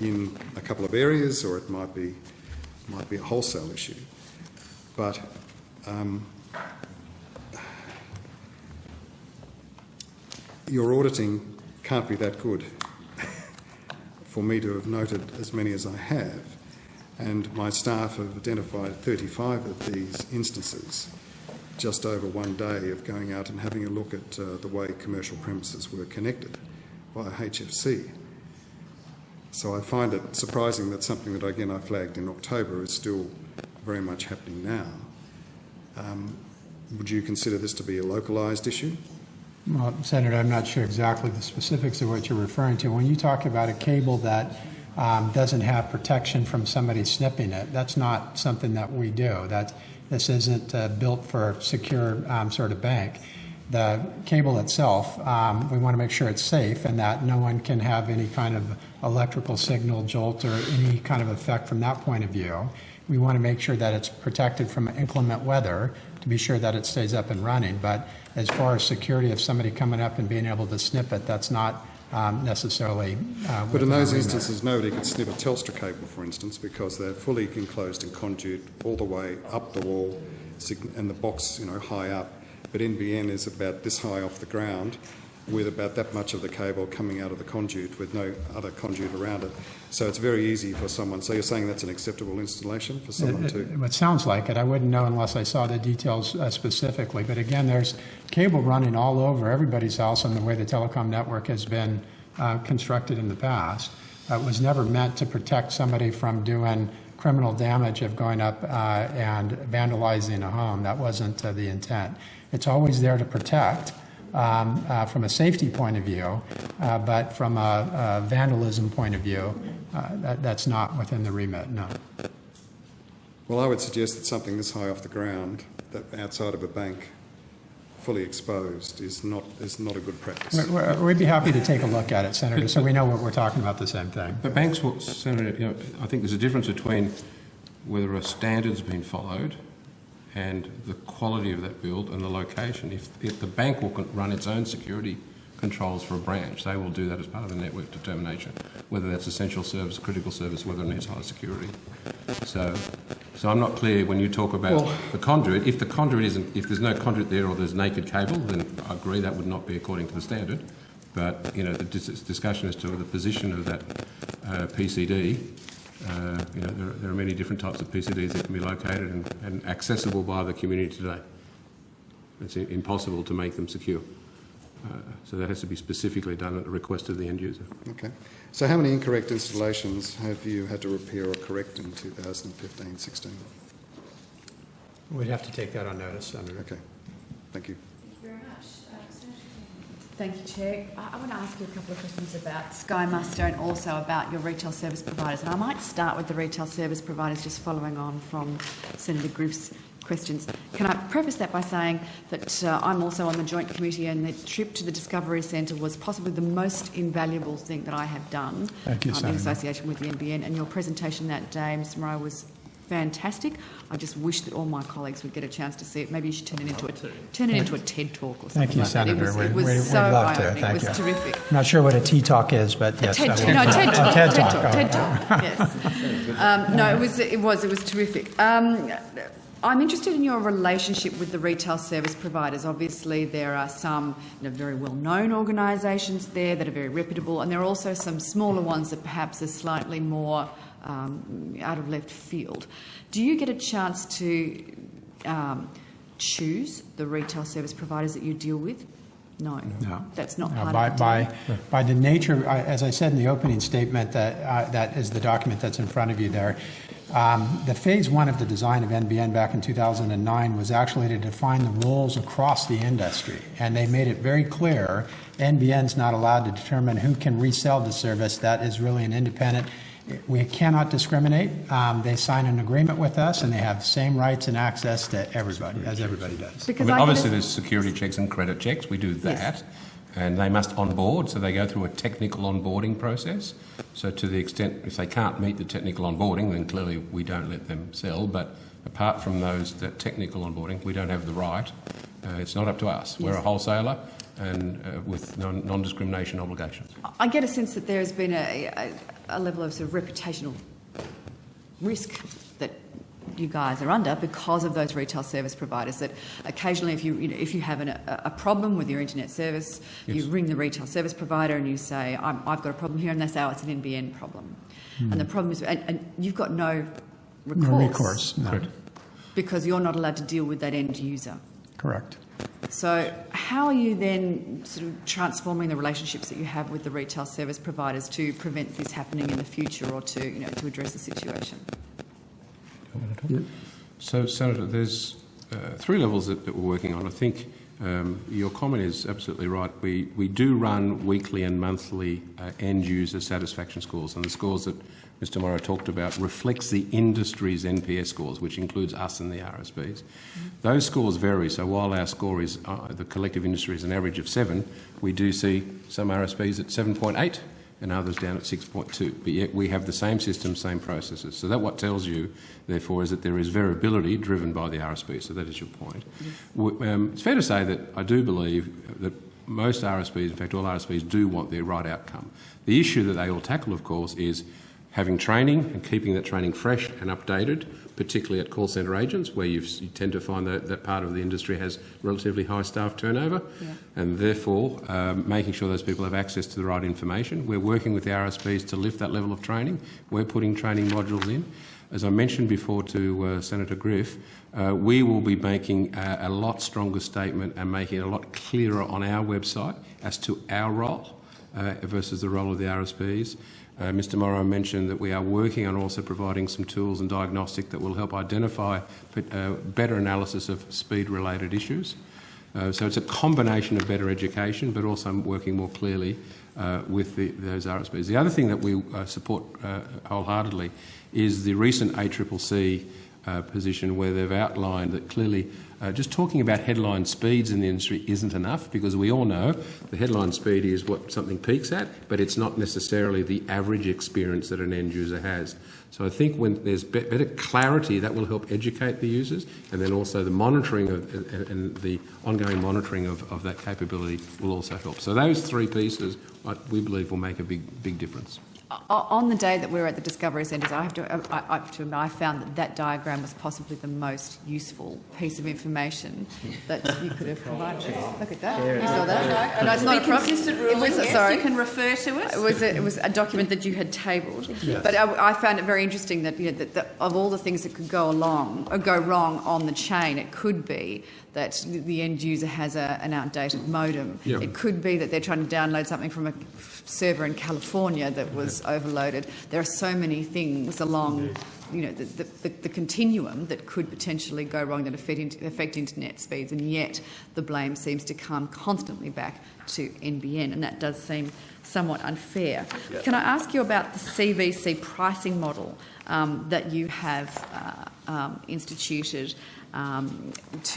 in a couple of areas, or it might be a wholesale issue. But your auditing can't be that good for me to have noted as many as I have, and my staff have identified 35 of these instances just over one day of going out and having a look at the way commercial premises were connected via HFC. So I find it surprising that something that again I flagged in October is still very much happening now. Would you consider this to be a localised issue? Well, Senator, I'm not sure exactly the specifics of what you're referring to. When you talk about a cable that doesn't have protection from somebody snipping it, that's not something that we do. This isn't built for a secure sort of bank. The cable itself, we want to make sure it's safe and that no one can have any kind of electrical signal jolt or any kind of effect from that point of view. We want to make sure that it's protected from inclement weather to be sure that it stays up and running. But as far as security of somebody coming up and being able to snip it, that's not necessarily. But in those instances, nobody could snip a Telstra cable, for instance, because they're fully enclosed in conduit all the way up the wall and the box, high up. But NBN is about this high off the ground with about that much of the cable coming out of the conduit with no other conduit around it. So it's very easy for someone. So you're saying that's an acceptable installation for someone to... It sounds like it. I wouldn't know unless I saw the details specifically. But again, there's cable running all over everybody's house and the way the telecom network has been constructed in the past. It was never meant to protect somebody from doing criminal damage of going up and vandalizing a home. That wasn't the intent. It's always there to protect from a safety point of view, but from a vandalism point of view, that's not within the remit, no. Well, I would suggest that something this high off the ground, that outside of a bank, fully exposed, is not a good practice. We'd be happy to take a look at it, Senator, so we know what we're talking about the same thing. But banks, Senator, I think there's a difference between whether a standard's been followed and the quality of that build and the location. If the bank will run its own security controls for a branch, they will do that as part of the network determination, whether that's essential service, critical service, whether it needs high security. So I'm not clear when you talk about the conduit. If the conduit isn't, if there's no conduit there or there's naked cable, then I agree that would not be according to the standard. But the discussion as to the position of that PCD. There are many different types of PCDs that can be located and accessible by the community today. It's impossible to make them secure. So that has to be specifically done at the request of the end user. Okay. So how many incorrect installations have you had to repair or correct in 2015-16? We'd have to take that on notice, Senator. Okay. Thank you. Thank you very much. Thank you, Chair. I want to ask you a couple of questions about Sky Muster and also about your retail service providers. And I might start with the retail service providers, just following on from Senator Griff's questions. Can I preface that by saying that I'm also on the Joint Committee, and the trip to the Discovery Centre was possibly the most invaluable thing that I have done. Thank you, Senator. In association with the NBN. And your presentation that day, Mr. Morrow, was fantastic. I just wish that all my colleagues would get a chance to see it. Maybe you should turn it into a TED talk or something. Thank you, like Senator. That. It was we'd so love to. eye-opening. Thank It was you. terrific. I'm not sure what a tea talk is, but yes. TED Talk. Yes. No, it was terrific. I'm interested in your relationship with the retail service providers. Obviously, there are some very well-known organisations there that are very reputable, and there are also some smaller ones that perhaps are slightly more out of left field. Do you get a chance to choose the retail service providers that you deal with? No, that's not part of it. By the nature, as I said in the opening statement, that is the document that's in front of you there. The phase one of the design of NBN back in 2009 was actually to define the roles across the industry, and they made it very clear NBN's not allowed to determine who can resell the service. That is really an independent. We cannot discriminate. They sign an agreement with us, and they have the same rights and access to everybody, as everybody does. Because obviously there's security checks and credit checks. We do that. Yes. And they must onboard, so they go through a technical onboarding process. So to the extent, if they can't meet the technical onboarding, then clearly we don't let them sell. But apart from that technical onboarding, we don't have the right. It's not up to us. Yes. We're a wholesaler and with non-discrimination obligations. I get a sense that there has been a level of sort of reputational risk that you guys are under because of those retail service providers, that occasionally if you have a problem with your internet service, yes, you ring the retail service provider and you say, I've got a problem here, and they say, oh, it's an NBN problem. And the problem is, and you've got no recourse. No recourse, no. Because you're not allowed to deal with that end user. Correct. So how are you then sort of transforming the relationships that you have with the retail service providers to prevent this happening in the future, or to address the situation? Yeah. So, Senator, there's three levels that we're working on. I think your comment is absolutely right. We do run weekly and monthly end user satisfaction scores, and the scores that Mr. Morrow talked about reflects the industry's NPS scores, which includes us and the RSPs. Those scores vary, so while our score is, the collective industry is an average of 7, we do see some RSPs at 7.8 and others down at 6.2, but yet we have the same system, same processes. So that what tells you, therefore, is that there is variability driven by the RSP, so that is your point. It's fair to say that I do believe that most RSPs, in fact all RSPs, do want their right outcome. The issue that they all tackle, of course, is having training and keeping that training fresh and updated, particularly at call centre agents, where you tend to find that part of the industry has relatively high staff turnover, and therefore making sure those people have access to the right information. We're working with the RSPs to lift that level of training. We're putting training modules in. As I mentioned before to Senator Griff, we will be making a lot stronger statement and making it a lot clearer on our website as to our role versus the role of the RSPs. Mr. Morrow mentioned that we are working on also providing some tools and diagnostic that will help identify better analysis of speed-related issues. So it's a combination of better education, but also working more clearly with those RSPs. The other thing that we support wholeheartedly is the recent ACCC position, where they've outlined that clearly just talking about headline speeds in the industry isn't enough, because we all know the headline speed is what something peaks at, but it's not necessarily the average experience that an end user has. So I think when there's better clarity, that will help educate the users, and then also the monitoring and the ongoing monitoring of that capability will also help. So those three pieces, we believe, will make a big difference. On the day that we were at the Discovery Centres, I found that diagram was possibly the most useful piece of information that you could have provided. Look at that. You saw that? No, it's not a consistent ruling. Sorry, you can refer to it. It was a document that you had tabled. Yes. But I found it very interesting that, that of all the things that could go wrong on the chain, it could be that the end user has an outdated modem. Yep. It could be that they're trying to download something from a server in California that was overloaded. There are so many things along the continuum that could potentially go wrong that affect internet speeds, and yet the blame seems to come constantly back to NBN, and that does seem somewhat unfair. Yep. Can I ask you about the Cvc pricing model that you have instituted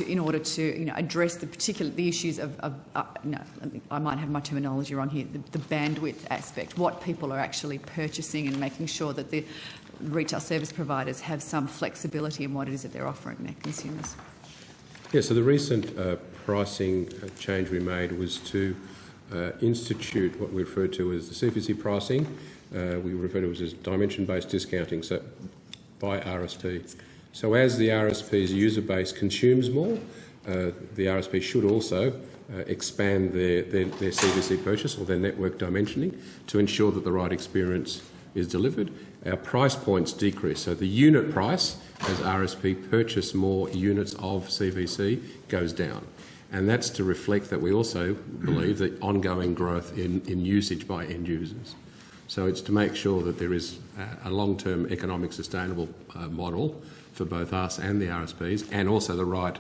in order to address the issues of I might have my terminology wrong here, the bandwidth aspect, what people are actually purchasing, and making sure that the retail service providers have some flexibility in what it is that they're offering their consumers. Yeah, so the recent pricing change we made was to institute what we refer to as the Cvc pricing. We refer to it as dimension-based discounting, so by RSP. So as the RSP's user base consumes more, the RSP should also expand their CVC purchase or their network dimensioning to ensure that the right experience is delivered. Our price points decrease, so the unit price as RSP purchase more units of CVC goes down. And that's to reflect that we also believe that ongoing growth in usage by end users. So it's to make sure that there is a long-term economic sustainable model for both us and the RSPs, and also the right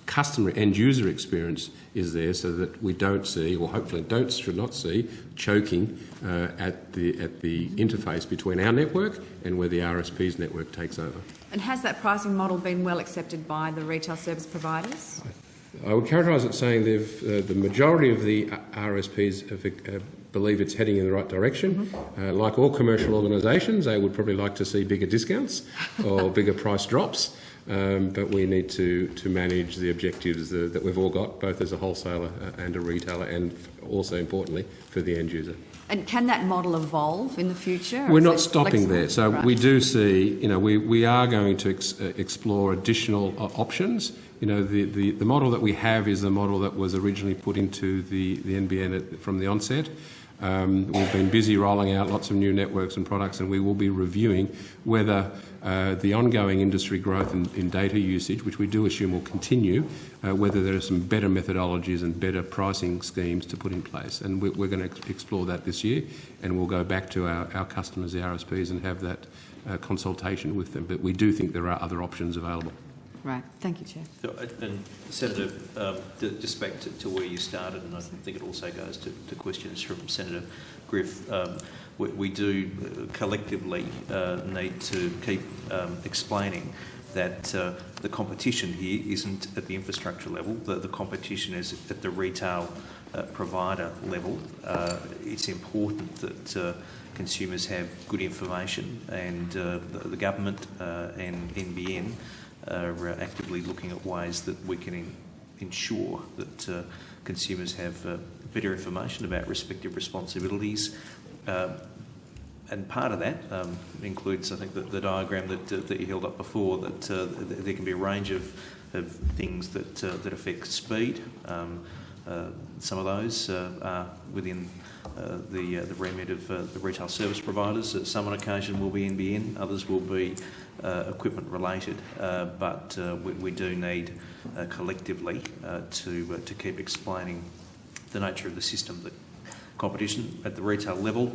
customer end user experience is there, so that we don't see, or hopefully should not see, choking at the interface between our network and where the RSP's network takes over. And has that pricing model been well accepted by the retail service providers? I would characterise it saying the majority of the RSPs believe it's heading in the right direction. Like all commercial organisations, they would probably like to see bigger discounts or bigger price drops, but we need to manage the objectives that we've all got, both as a wholesaler and a retailer, and also importantly for the end user. And can that model evolve in the future? We're not stopping there. So right. We do see, we are going to explore additional options. The model that we have is the model that was originally put into the NBN from the onset. We've been busy rolling out lots of new networks and products, and we will be reviewing whether the ongoing industry growth in data usage, which we do assume will continue, whether there are some better methodologies and better pricing schemes to put in place. And we're going to explore that this year, and we'll go back to our customers, the RSPs, and have that consultation with them. But we do think there are other options available. Right. Thank you, Chair. And Senator, just back to where you started, and I think it also goes to questions from Senator Griff. We do collectively need to keep explaining that the competition here isn't at the infrastructure level. The competition is at the retail provider level. It's important that consumers have good information, and the government and NBN are actively looking at ways that we can ensure that consumers have better information about respective responsibilities. And part of that includes, I think, the diagram that you held up before, that there can be a range of things that affect speed. Some of those are within the remit of the retail service providers. Some on occasion will be NBN, others will be equipment related, but we do need collectively to keep explaining the nature of the system, that competition at the retail level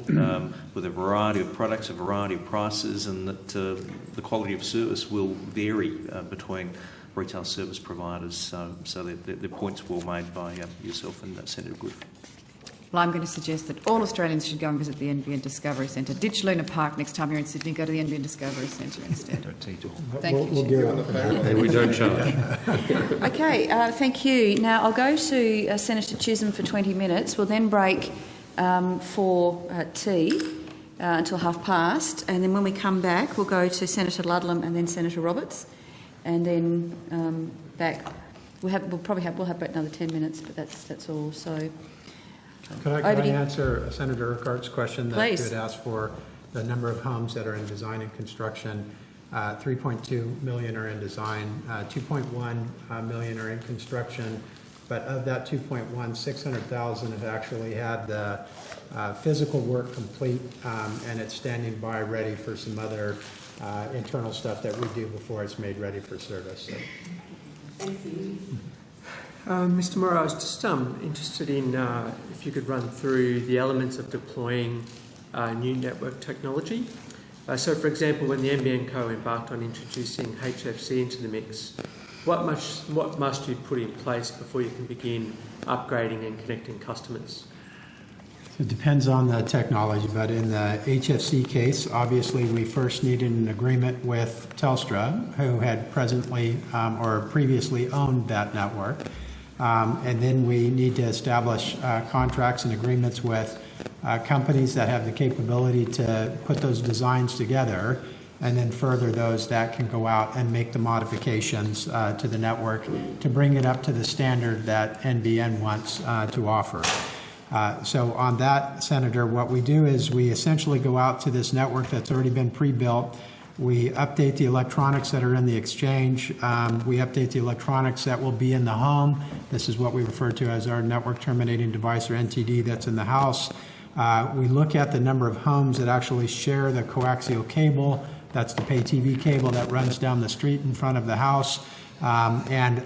with a variety of products, a variety of prices, and that the quality of service will vary between retail service providers. So the points well made by yourself and Senator Griff. Well, I'm going to suggest that all Australians should go and visit the NBN Discovery Centre. Ditch Luna Park next time you're in Sydney. Go to the NBN Discovery Centre instead. Thank you. And we don't charge. Okay, thank you. Now I'll go to Senator Chisholm for 20 minutes. We'll then break for tea until 12:30, and then when we come back, we'll go to Senator Ludlam and then Senator Roberts, and then back. We'll have about another 10 minutes, but that's all. So. Could I answer Senator Urquhart's question that Please. you had asked for the number of homes that are in design and construction? 3.2 million are in design, 2.1 million are in construction, but of that 2.1, 600,000 have actually had the physical work complete, and it's standing by ready for some other internal stuff that we do before it's made ready for service. So. Thank you. Mr. Morrow, I was just interested in if you could run through the elements of deploying new network technology. So, for example, when the NBN Co embarked on introducing HFC into the mix, what must you put in place before you can begin upgrading and connecting customers? It depends on the technology, but in the HFC case, obviously we first needed an agreement with Telstra, who had presently or previously owned that network. And then we need to establish contracts and agreements with companies that have the capability to put those designs together, and then further those that can go out and make the modifications to the network to bring it up to the standard that NBN wants to offer. So on that, Senator, what we do is we essentially go out to this network that's already been pre-built. We update the electronics that are in the exchange. We update the electronics that will be in the home. This is what we refer to as our network terminating device, or NTD, that's in the house. We look at the number of homes that actually share the coaxial cable. That's the pay TV cable that runs down the street in front of the house. And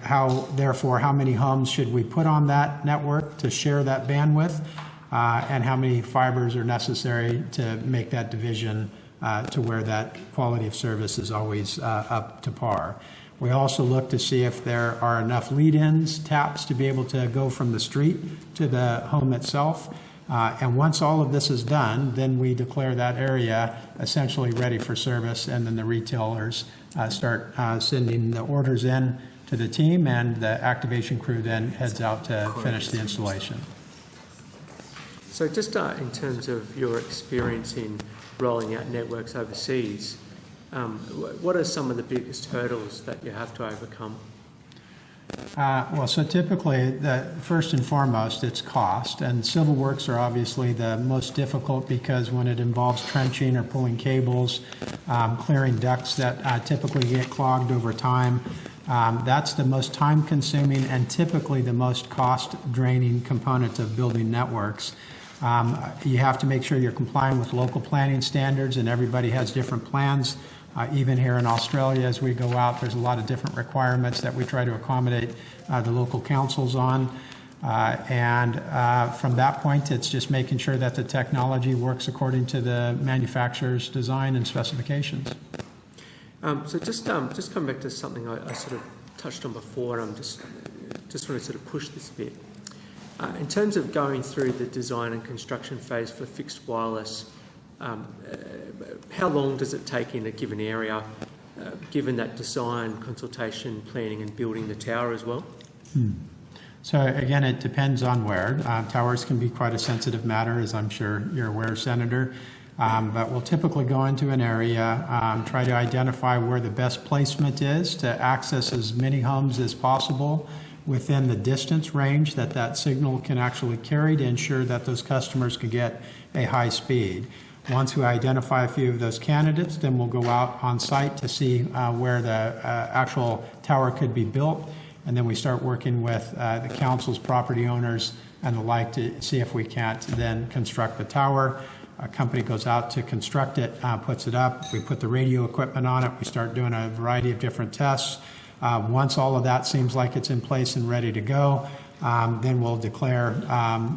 therefore, how many homes should we put on that network to share that bandwidth, and how many fibers are necessary to make that division to where that quality of service is always up to par. We also look to see if there are enough lead-ins, taps, to be able to go from the street to the home itself. And once all of this is done, then we declare that area essentially ready for service, and then the retailers start sending the orders in to the team, and the activation crew then heads out to finish the installation. So just in terms of your experience in rolling out networks overseas, what are some of the biggest hurdles that you have to overcome? Well, so typically, first and foremost, it's cost. And civil works are obviously the most difficult, because when it involves trenching or pulling cables, clearing ducts that typically get clogged over time, that's the most time-consuming and typically the most cost-draining component of building networks. You have to make sure you're complying with local planning standards, and everybody has different plans. Even here in Australia, as we go out, there's a lot of different requirements that we try to accommodate the local councils on. And from that point, it's just making sure that the technology works according to the manufacturer's design and specifications. So just come back to something I sort of touched on before, and I'm just want to sort of push this a bit. In terms of going through the design and construction phase for fixed wireless, how long does it take in a given area, given that design, consultation, planning and building the tower as well? So again, it depends on where. Towers can be quite a sensitive matter, as I'm sure you're aware, Senator. But we'll typically go into an area, try to identify where the best placement is to access as many homes as possible within the distance range that that signal can actually carry, to ensure that those customers can get a high speed. Once we identify a few of those candidates, then we'll go out on site to see where the actual tower could be built, and then we start working with the council's property owners and the like to see if we can't then construct the tower. A company goes out to construct it, puts it up, we put the radio equipment on it, we start doing a variety of different tests. Once all of that seems like it's in place and ready to go, then we'll declare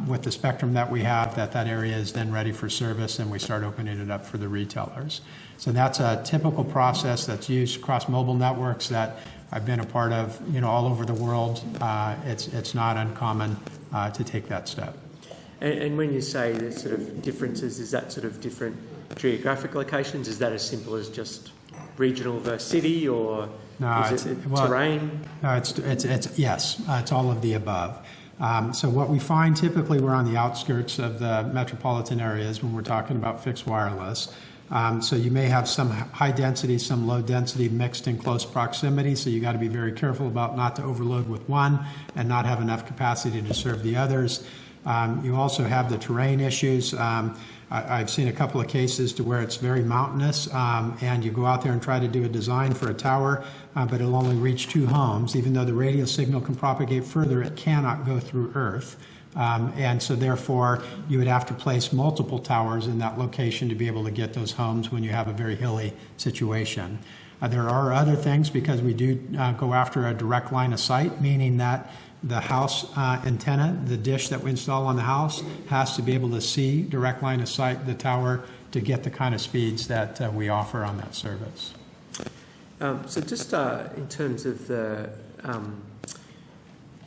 with the spectrum that we have that area is then ready for service, and we start opening it up for the retailers. So that's a typical process that's used across mobile networks that I've been a part of, all over the world. It's not uncommon to take that step. And when you say the sort of differences, is that sort of different geographic locations? Is that as simple as just regional versus city, or is it terrain? No, yes, it's all of the above. So what we find, typically we're on the outskirts of the metropolitan areas when we're talking about fixed wireless. So you may have some high density, some low density mixed in close proximity, so you got to be very careful about not to overload with one and not have enough capacity to serve the others. You also have the terrain issues. I've seen a couple of cases to where it's very mountainous, and you go out there and try to do a design for a tower, but it'll only reach 2 homes. Even though the radio signal can propagate further, it cannot go through Earth. And so therefore, you would have to place multiple towers in that location to be able to get those homes when you have a very hilly situation. There are other things, because we do go after a direct line of sight, meaning that the house antenna, the dish that we install on the house, has to be able to see direct line of sight the tower to get the kind of speeds that we offer on that service. So just in terms of the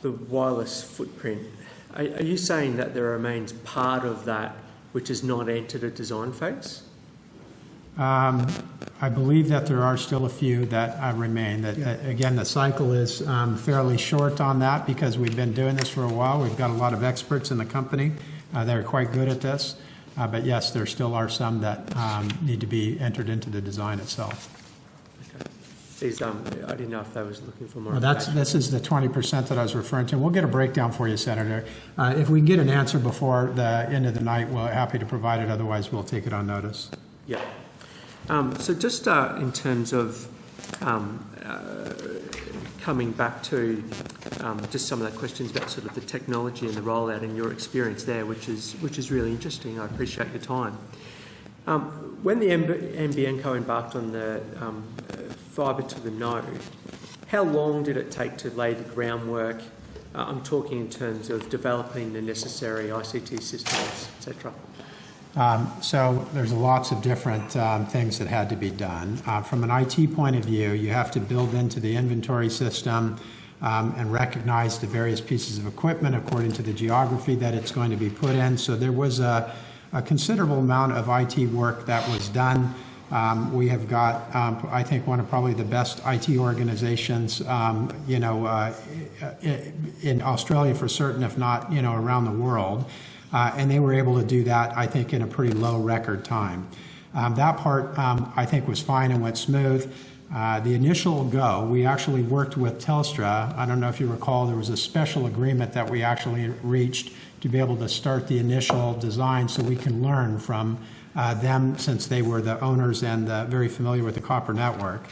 wireless footprint, Are you saying that there remains part of that which is not entered a design phase? I believe that there are still a few that remain. Again, the cycle is fairly short on that because we've been doing this for a while. We've got a lot of experts in the company. They're quite good at this. But yes, there still are some that need to be entered into the design itself. Okay. These, I didn't know if they was looking for more. Well, this is the 20% that I was referring to. We'll get a breakdown for you, Senator. If we can get an answer before the end of the night, we're happy to provide it. Otherwise, we'll take it on notice. Yeah. So just in terms of coming back to just some of the questions about sort of the technology and the rollout and your experience there, which is really interesting. I appreciate your time. When the NBN Co embarked on the fibre to the node, how long did it take to lay the groundwork? I'm talking in terms of developing the necessary ICT systems, etc. So there's lots of different things that had to be done. From an IT point of view, you have to build into the inventory system and recognize the various pieces of equipment according to the geography that it's going to be put in. So there was a considerable amount of IT work that was done. We have got, I think, one of probably the best IT organizations, in Australia for certain, if not, around the world. And they were able to do that, I think, in a pretty low record time. That part, I think, was fine and went smooth. The initial go, we actually worked with Telstra. I don't know if you recall, there was a special agreement that we actually reached to be able to start the initial design so we can learn from them, since they were the owners and very familiar with the copper network.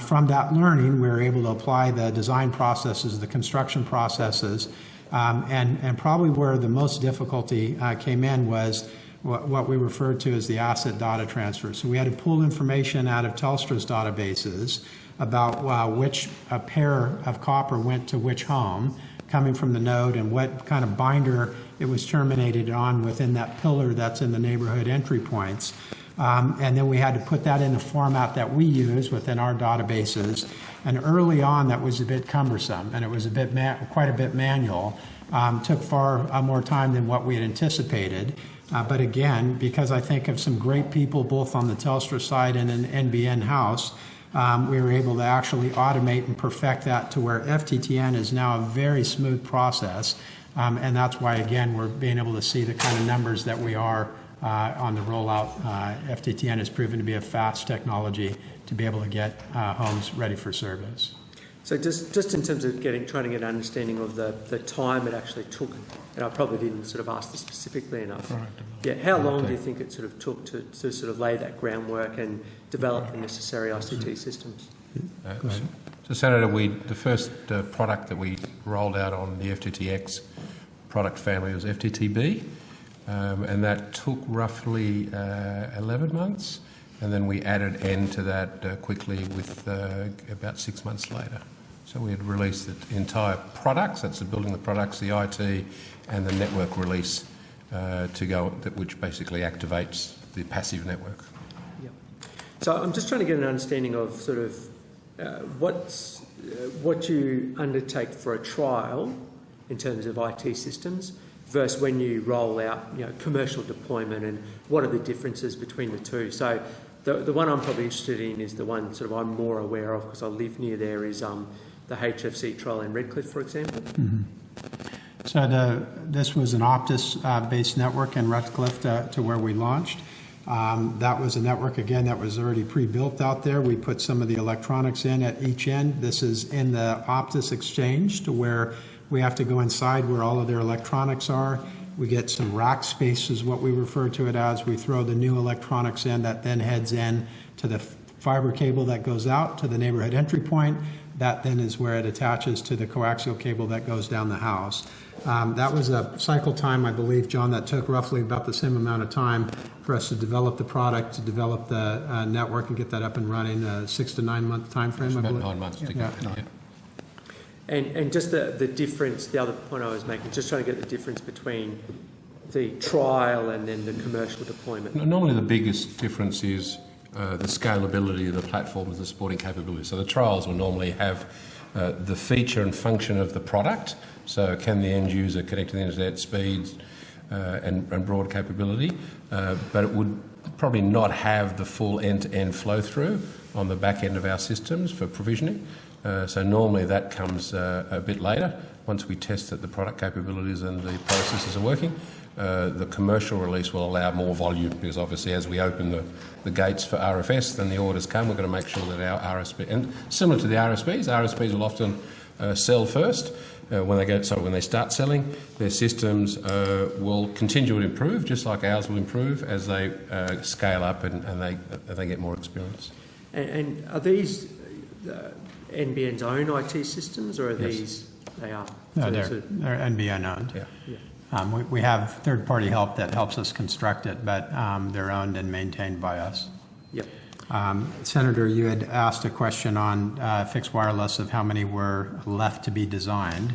From that learning, we were able to apply the design processes, the construction processes, and probably where the most difficulty came in was what we referred to as the asset data transfer. So we had to pull information out of Telstra's databases about which pair of copper went to which home coming from the node and what kind of binder it was terminated on within that pillar that's in the neighborhood entry points. And then we had to put that in the format that we use within our databases. And early on, that was a bit cumbersome, and it was quite a bit manual. Took far more time than what we had anticipated. But again, because I think of some great people both on the Telstra side and in NBN house, we were able to actually automate and perfect that to where FTTN is now a very smooth process. And that's why, again, we're being able to see the kind of numbers that we are on the rollout. FTTN has proven to be a fast technology to be able to get homes ready for service. So just in terms of trying to get an understanding of the time it actually took, and I probably didn't sort of ask this specifically enough. Right. Yeah, how long do you think it sort of took to sort of lay that groundwork and develop the necessary ICT systems? So Senator, the first product that we rolled out on the FTTX product family was FTTB, and that took roughly 11 months. And then we added N to that quickly with about 6 months later. So we had released the entire products, that's the building the products, the IT, and the network release to go, which basically activates the passive network. Yep. So I'm just trying to get an understanding of sort of what you undertake for a trial in terms of IT systems versus when you roll out, commercial deployment, and what are the differences between the two. So the one I'm probably interested in is the one sort of I'm more aware of because I live near there is the HFC trial in Redcliffe, for example. Mm-hmm. So this was an Optus-based network in Redcliffe to where we launched. That was a network, again, that was already pre-built out there. We put some of the electronics in at each end. This is in the Optus exchange to where we have to go inside where all of their electronics are. We get some rack space is what we refer to it as. We throw the new electronics in that then heads in to the fiber cable that goes out to the neighborhood entry point. That then is where it attaches to the coaxial cable that goes down the house. That was a cycle time, I believe, John, that took roughly about the same amount of time for us to develop the product, to develop the network and get that up and running, 6 to 9 month time frame, I believe. About 9 months to go. Yeah. And just the difference, the other point I was making, just trying to get the difference between the trial and then the commercial deployment. Normally the biggest difference is the scalability of the platforms, the supporting capability. So the trials will normally have the feature and function of the product So can the end user connect to the internet speeds and broad capability? But it would probably not have the full end-to-end flow through on the back end of our systems for provisioning. So normally that comes a bit later, once we test that the product capabilities and the processes are working. The commercial release will allow more volume, because obviously as we open the gates for RFS, then the orders come. We're going to make sure that our RSP, and similar to the RSPs will often sell first. When they start selling, their systems will continue to improve, just like ours will improve as they scale up and they get more experience. And are these NBN's own IT systems, or are these? They are. No, they're NBN owned. Yeah. We have third-party help that helps us construct it, but they're owned and maintained by us. Yep. Senator, you had asked a question on fixed wireless of how many were left to be designed.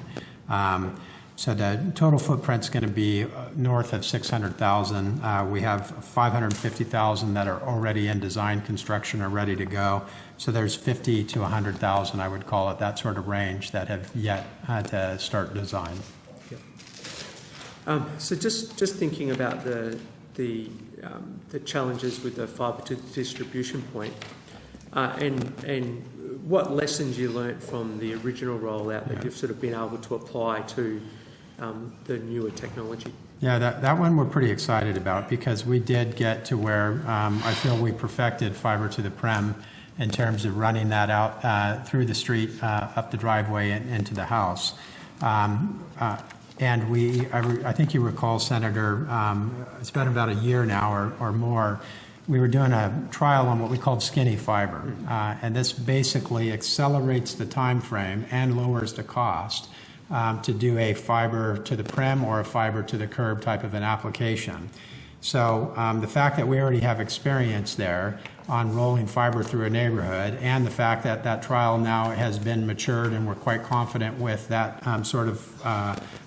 So the total footprint's going to be north of 600,000. We have 550,000 that are already in design construction or ready to go. So there's 50 to 100,000, I would call it, that sort of range, that have yet to start design. So just thinking about the challenges with the fibre to the distribution point, and what lessons you learnt from the original rollout that you've sort of been able to apply to the newer technology. Yeah, that one we're pretty excited about, because we did get to where I feel we perfected fibre to the prem in terms of running that out through the street, up the driveway and into the house. And I think you recall, Senator, it's been about a year now or more, we were doing a trial on what we called skinny fiber. And this basically accelerates the time frame and lowers the cost to do a fiber to the prem or a fiber to the curb type of an application. So the fact that we already have experience there on rolling fiber through a neighborhood, and the fact that that trial now has been matured and we're quite confident with that sort of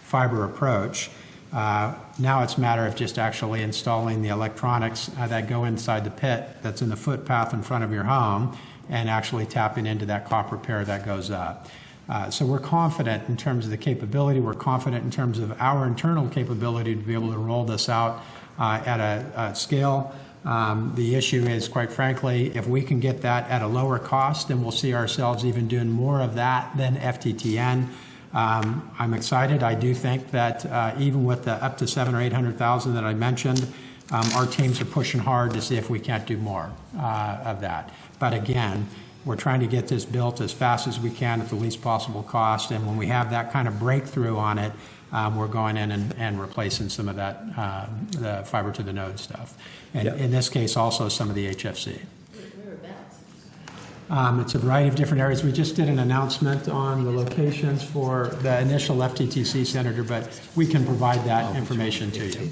fiber approach, now it's a matter of just actually installing the electronics that go inside the pit that's in the footpath in front of your home, and actually tapping into that copper pair that goes up. So we're confident in terms of the capability. We're confident in terms of our internal capability to be able to roll this out at a scale. The issue is, quite frankly, if we can get that at a lower cost, then we'll see ourselves even doing more of that than FTTN. I'm excited. I do think that even with the up to 700,000 or 800,000 that I mentioned, our teams are pushing hard to see if we can't do more of that. But again, we're trying to get this built as fast as we can at the least possible cost. And when we have that kind of breakthrough on it, we're going in and replacing some of that the fiber to the node stuff. And in this case, also some of the HFC. It's a variety of different areas. We just did an announcement on the locations for the initial FTTC, Senator, but we can provide that information to you.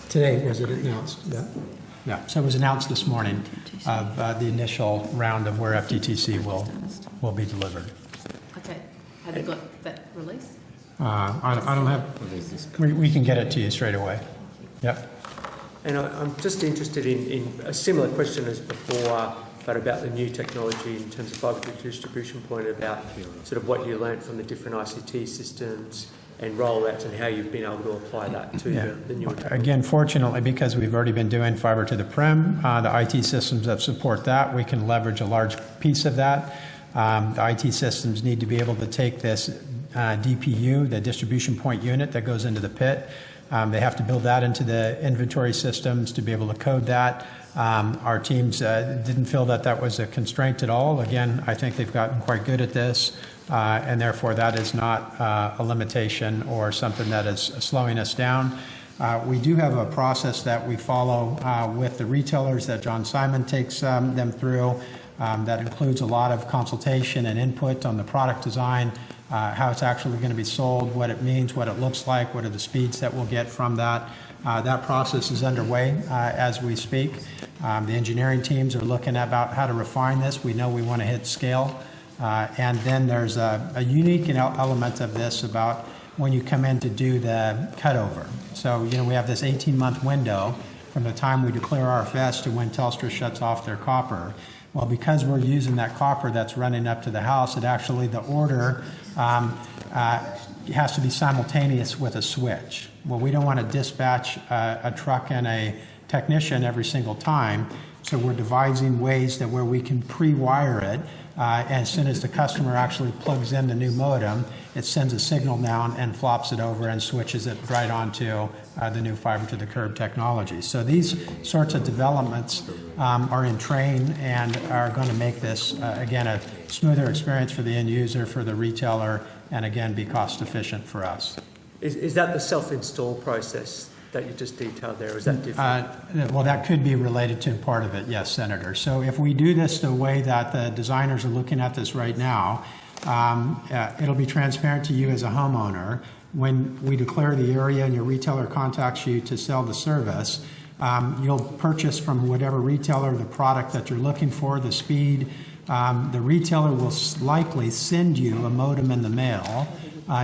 Today, was it announced? Yeah. So it was announced this morning of the initial round of where FTTC will be delivered. Okay. Have you got that release? I don't have. We can get it to you straight away. Yep. And I'm just interested in a similar question as before, but about the new technology in terms of fibre to distribution point, about sort of what you learnt from the different ICT systems and rollouts, and how you've been able to apply that to the newer technology. Again, fortunately, because we've already been doing fibre to the prem, the IT systems that support that, we can leverage a large piece of that. The IT systems need to be able to take this DPU, the distribution point unit that goes into the pit. They have to build that into the inventory systems to be able to code that. Our teams didn't feel that was a constraint at all. Again, I think they've gotten quite good at this, and therefore that is not a limitation or something that is slowing us down. We do have a process that we follow with the retailers that John Simon takes them through that includes a lot of consultation and input on the product design, how it's actually going to be sold, what it means, what it looks like, what are the speeds that we'll get from that. That process is underway as we speak. The engineering teams are looking about how to refine this. We know we want to hit scale. And then there's a unique element of this about when you come in to do the cutover. So, we have this 18-month window from the time we declare RFS to when Telstra shuts off their copper. Well, because we're using that copper that's running up to the house, the order has to be simultaneous with a switch. Well, we don't want to dispatch a truck and a technician every single time, so we're devising ways that where we can pre-wire it. As soon as the customer actually plugs in the new modem, it sends a signal down and flops it over and switches it right onto the new fiber to the curb technology. So these sorts of developments are in train and are going to make this, again, a smoother experience for the end user, for the retailer, and again, be cost efficient for us. Is that the self-install process that you just detailed there, or is that different? Well, that could be related to part of it, yes, Senator. So if we do this the way that the designers are looking at this right now, it'll be transparent to you as a homeowner. When we declare the area and your retailer contacts you to sell the service, you'll purchase from whatever retailer the product that you're looking for, the speed. The retailer will likely send you a modem in the mail.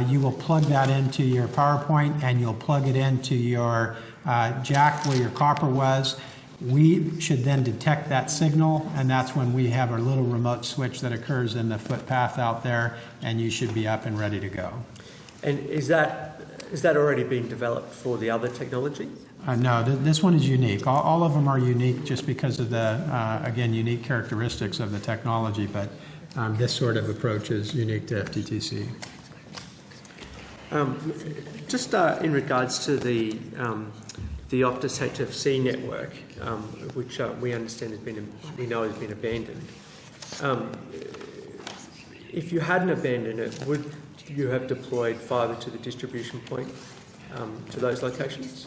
You will plug that into your PowerPoint and you'll plug it into your jack where your copper was. We should then detect that signal, and that's when we have our little remote switch that occurs in the footpath out there, and you should be up and ready to go. And is that already being developed for the other technology? No, this one is unique. All of them are unique just because of the, again, unique characteristics of the technology, but this sort of approach is unique to FTTC. Just in regards to the Optus HFC network, which we understand we know has been abandoned. If you hadn't abandoned it, would you have deployed fibre to the distribution point to those locations?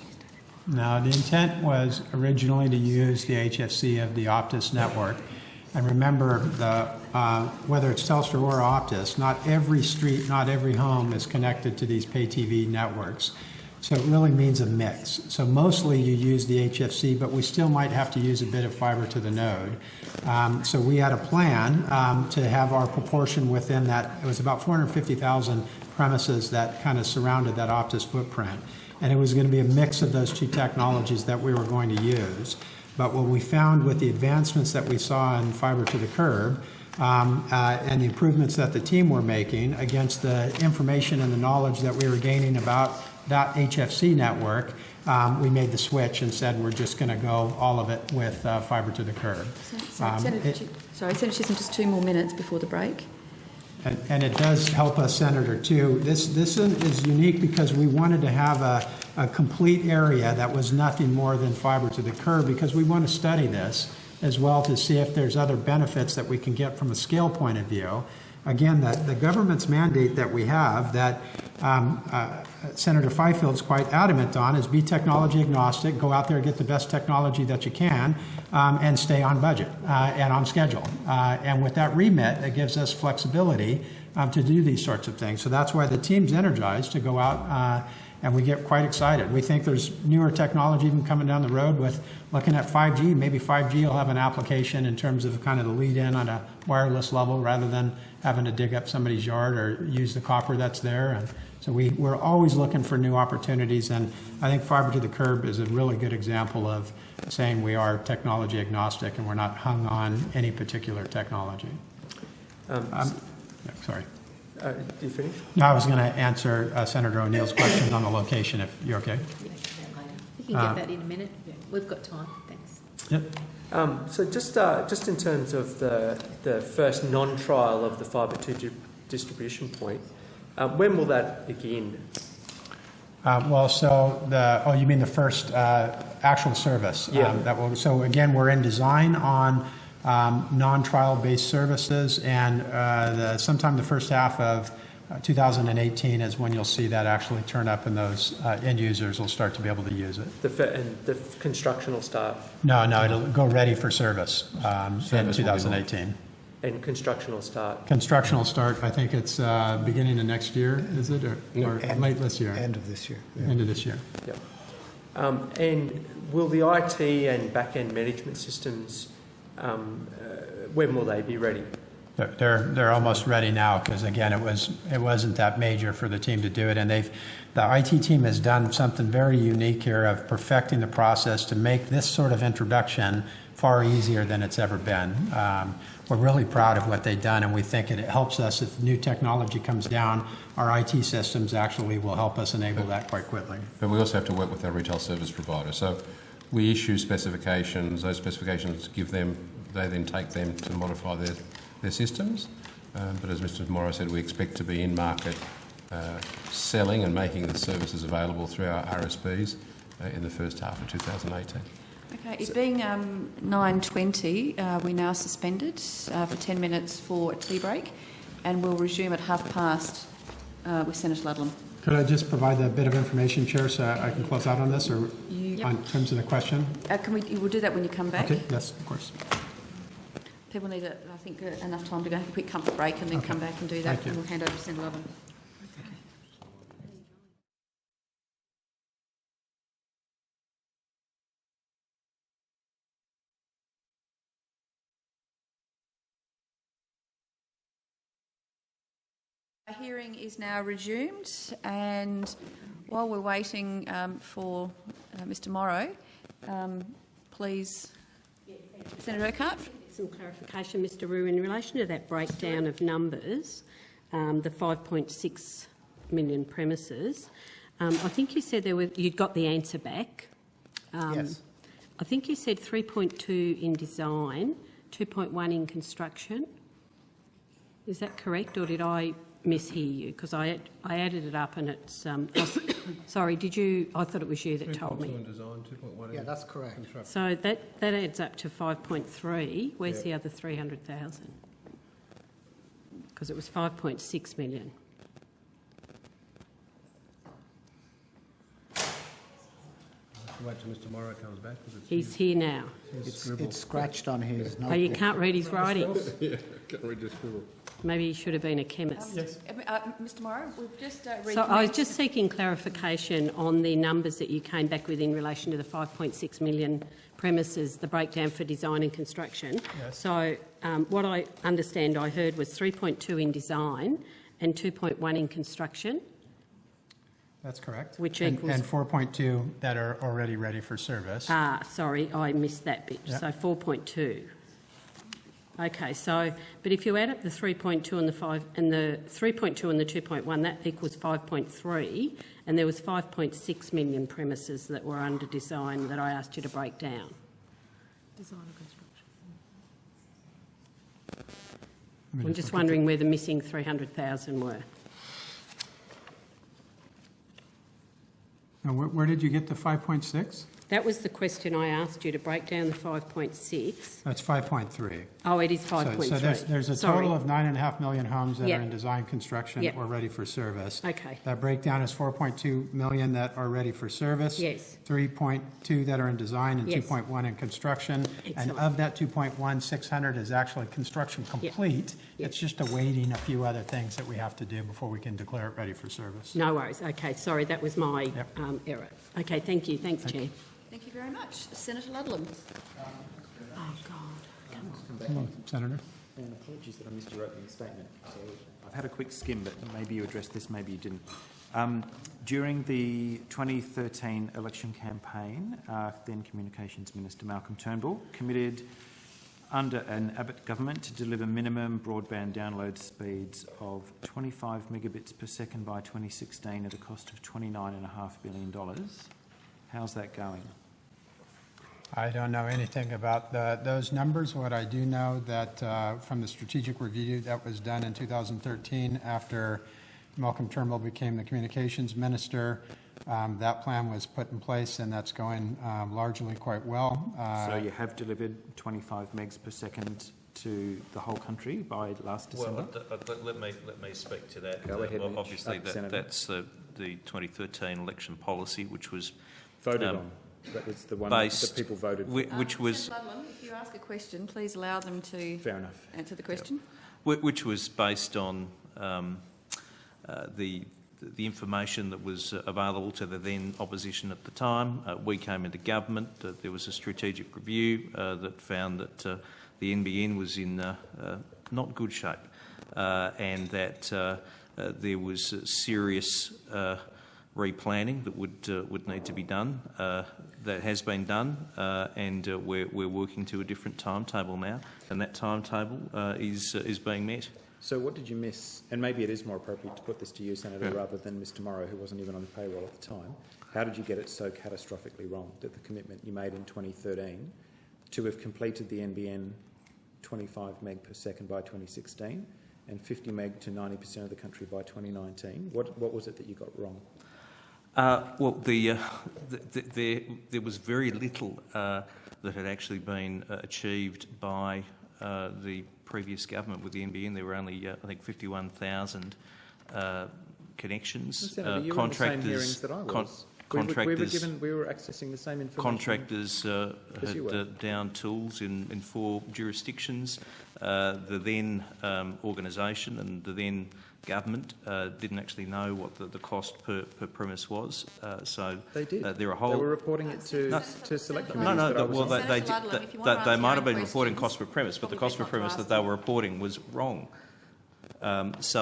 No, the intent was originally to use the HFC of the Optus network. And remember, whether it's Telstra or Optus, not every street, not every home is connected to these pay TV networks. So it really means a mix. So mostly you use the HFC, but we still might have to use a bit of fiber to the node. So we had a plan to have our proportion within that. It was about 450,000 premises that kind of surrounded that Optus footprint. And it was going to be a mix of those two technologies that we were going to use. But what we found with the advancements that we saw in fiber to the curb and the improvements that the team were making against the information and the knowledge that we were gaining about that HFC network, we made the switch and said we're just going to go all of it with fiber to the curb. Senator Chisholm, just 2 more minutes before the break. And it does help us, Senator, too. This is unique because we wanted to have a complete area that was nothing more than fiber to the curb, because we want to study this as well to see if there's other benefits that we can get from a scale point of view. Again, the government's mandate that we have that Senator Fifield's quite adamant on is be technology agnostic, go out there and get the best technology that you can, and stay on budget and on schedule. And with that remit, it gives us flexibility to do these sorts of things. So that's why the team's energized to go out and we get quite excited. We think there's newer technology even coming down the road with looking at 5G. Maybe 5G will have an application in terms of kind of the lead in on a wireless level rather than having to dig up somebody's yard or use the copper that's there. And so we're always looking for new opportunities, and I think fiber to the curb is a really good example of saying we are technology agnostic and we're not hung on any particular technology. Sorry. Did you finish? No, I was going to answer Senator O'Neill's question on the location, if you're okay. You can get that in a minute. We've got time. Thanks. Yep. So just in terms of the first non-trial of the fibre to distribution point, when will that begin? You mean the first actual service? Yeah. So again, we're in design on non-trial based services, and sometime the first half of 2018 is when you'll see that actually turn up, and those end users will start to be able to use it. And the construction will start? No, it'll go ready for service in 2018. And construction will start? Construction will start, I think it's beginning of next year, is it? Or late this year? End of this year. Yeah. End of this year. Yeah. And will the IT and back-end management systems, when will they be ready? They're almost ready now, because again, it wasn't that major for the team to do it, and the IT team has done something very unique here of perfecting the process to make this sort of introduction far easier than it's ever been. We're really proud of what they've done, and we think it helps us if new technology comes down. Our IT systems actually will help us enable that quite quickly. But we also have to work with our retail service provider. So we issue specifications. Those specifications give them, they then take them to modify their systems. But as Mr. Morrow said, we expect to be in market selling and making the services available through our RSPs in the first half of 2018. Okay, it being 9:20, we now suspended for 10 minutes for a tea break, and we'll resume at past with Senator Ludlam. Could I just provide a bit of information, Chair, so I can close out on this, or on terms of the question? We'll do that when you come back. Okay, yes, of course. People need, I think, enough time to go have a quick comfort break and then come back and do that. Thank you. And we'll hand over to Senator Ludlam. Our hearing is now resumed, and while we're waiting for Mr. Morrow, please, Senator Urquhart. Some clarification, Mr. Rue, in relation to that breakdown of numbers, the 5.6 million premises. I think you said you'd got the answer back. Yes. I think you said 3.2 in design, 2.1 in construction. Is that correct, or did I mishear you? Because I added it up and it's... sorry, did you... I thought it was you that told me. 3.2 in design, 2.1 Yeah, that's correct. So that adds up to 5.3. Where's the other 300,000? Because it was 5.6 million. Wait till Mr. Morrow comes back. He's here now. It's scratched on his notebook. Oh, you can't read his writing. Yeah, can't read your scribble. Maybe he should have been a chemist. Yes. Mr. Morrow, we've just So I was just seeking clarification on the numbers that you came back with in relation to the 5.6 million premises, the breakdown for design and construction. Yes. So what I understand I heard was 3.2 in design and 2.1 in construction. That's correct. Which and, equals... And 4.2 that are already ready for service. Ah, sorry, I missed that bit. Yep. So 4.2. Okay, so, but if you add up the 3.2 and the 5 and the 3.2 and the 2.1, that equals 5.3, and there was 5.6 million premises that were under design that I asked you to break down. Design and construction. I'm just wondering where the missing 300,000 were. Now, where did you get the 5.6? That was the question I asked you, to break down the 5.6. That's 5.3. Oh, it is 5.3. So there's a total of 9.5 million homes that Yep. are in design construction Yep. or ready for service. Okay. That breakdown is 4.2 million that are ready for service. Yes. 3.2 that are in design and Yes. 2.1 in construction. Excellent. And of that 2.1, 600 is actually construction complete. Yep. It's just awaiting a few other things that we have to do before we can declare it ready for service. No worries. Okay, sorry, that was my Yep. error. Okay, thank you. Thanks, Chair. Thank you very much. Senator Ludlam. Oh, God. Come on, Senator. And apologies that I missed your opening statement. So I've had a quick skim, but maybe you addressed this, maybe you didn't. During the 2013 election campaign, then Communications Minister Malcolm Turnbull committed under an Abbott government to deliver minimum broadband download speeds of 25 megabits per second by 2016 at a cost of $29.5 billion. How's that going? I don't know anything about those numbers. What I do know that from the strategic review that was done in 2013 after Malcolm Turnbull became the communications minister, that plan was put in place, and that's going largely quite well. So you have delivered 25 megs per second to the whole country by last December? Well, let me speak to that. Go ahead, Mitch. Obviously, Senator. that's the 2013 election policy, which was Voted on. That was the one that people voted for. which was Senator Ludlam, if you ask a question, please allow them to Fair enough. answer the question. which was based on the information that was available to the then opposition at the time. We came into government. There was a strategic review that found that the NBN was in not good shape, and that there was serious replanning that would need to be done. that has been done, and we're working to a different timetable now, and that timetable is being met. So what did you miss? And maybe it is more appropriate to put this to you, Senator, rather than Mr Morrow, who wasn't even on the payroll at the time. How did you get it so catastrophically wrong that the commitment you made in 2013 to have completed the NBN 25 meg per second by 2016 and 50 meg to 90% of the country by 2019? What was it that you got wrong? Well, there was very little that had actually been achieved by the previous government with the NBN. There were only, I think, 51,000 connections. Senator, you were in the same hearings that I was. We were accessing the same information. Contractors had down tools in 4 jurisdictions. The then organisation and the then government didn't actually know what the cost per premise was. So they did. There are a whole. They were reporting it to select committees. They might have been reporting cost per premise, but the cost per premise that they were reporting was wrong. It's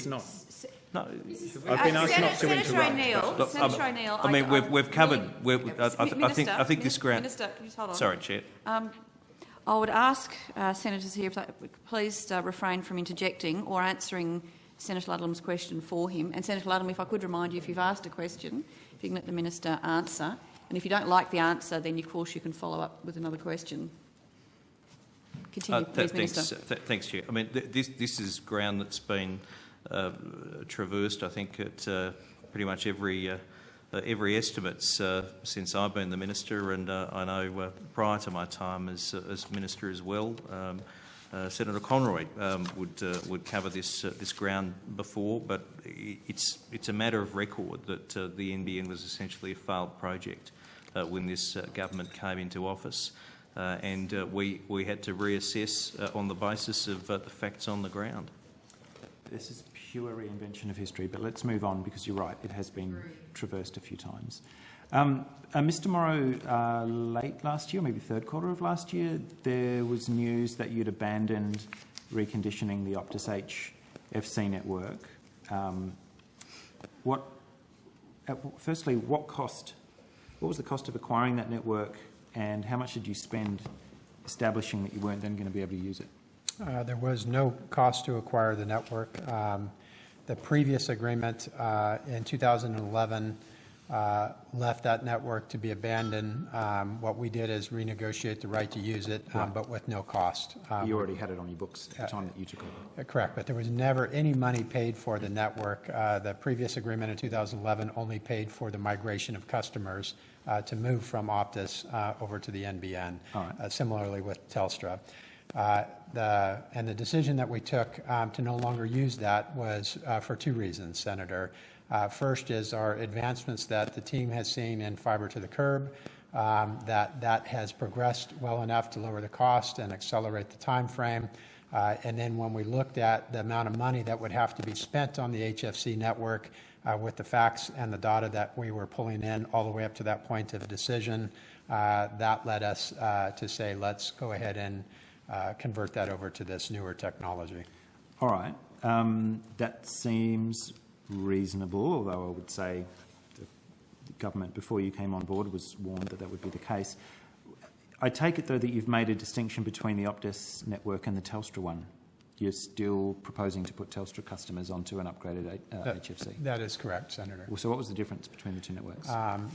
not. No, I've been asked not to Senator interrupt. O'Neill, I mean, we've covered. I think this ground. Minister, can you just hold on? Sorry, Chair. I would ask senators here if they would please refrain from interjecting or answering Senator Ludlam's question for him. And Senator Ludlam, if I could remind you, if you've asked a question, if you can let the minister answer, and if you don't like the answer, then of course you can follow up with another question. Continue, please, Minister. Thanks, Chair. I mean, this is ground that's been traversed, I think, at pretty much every estimate since I've been the minister, and I know prior to my time as minister as well, Senator Conroy would cover this ground before, but it's a matter of record that the NBN was essentially a failed project when this government came into office. And we had to reassess on the basis of the facts on the ground. This is pure reinvention of history, but let's move on because you're right, it has been traversed a few times. Mr Morrow, late last year, maybe third quarter of last year, there was news that you'd abandoned reconditioning the Optus HFC network. Firstly, what was the cost of acquiring that network, and how much did you spend establishing that you weren't then going to be able to use it? There was no cost to acquire the network. The previous agreement in 2011 left that network to be abandoned. What we did is renegotiate the right to use it, but with no cost. You already had it on your books at the time that you took over. Correct, but there was never any money paid for the network. The previous agreement in 2011 only paid for the migration of customers to move from Optus over to the NBN, similarly with Telstra. And the decision that we took to no longer use that was for 2 reasons, Senator. First is our advancements that the team has seen in fibre to the curb, that has progressed well enough to lower the cost and accelerate the time frame. And then when we looked at the amount of money that would have to be spent on the HFC network with the facts and the data that we were pulling in all the way up to that point of decision, that led us to say, let's go ahead and convert that over to this newer technology. All right. That seems reasonable, although I would say the government before you came on board was warned that that would be the case. I take it, though, that you've made a distinction between the Optus network and the Telstra one. You're still proposing to put Telstra customers onto an upgraded HFC? That is correct, Senator. Well, so what was the difference between the 2 networks?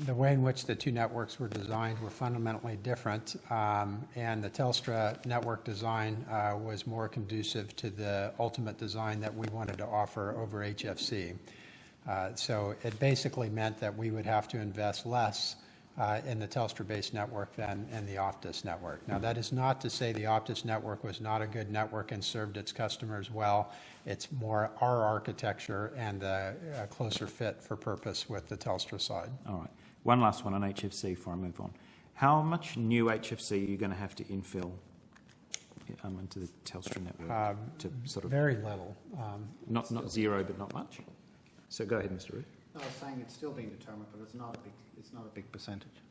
The way in which the 2 networks were designed were fundamentally different, and the Telstra network design was more conducive to the ultimate design that we wanted to offer over HFC. So it basically meant that we would have to invest less in the Telstra-based network than in the Optus network. Now, that is not to say the Optus network was not a good network and served its customers well. It's more our architecture and a closer fit for purpose with the Telstra side. All right. One last one on HFC before I move on. How much new HFC are you going to have to infill into the Telstra network? To sort of very little. Not zero, but not much? So go ahead, Mr. Reid. I was saying it's still being determined, but it's not a big percentage.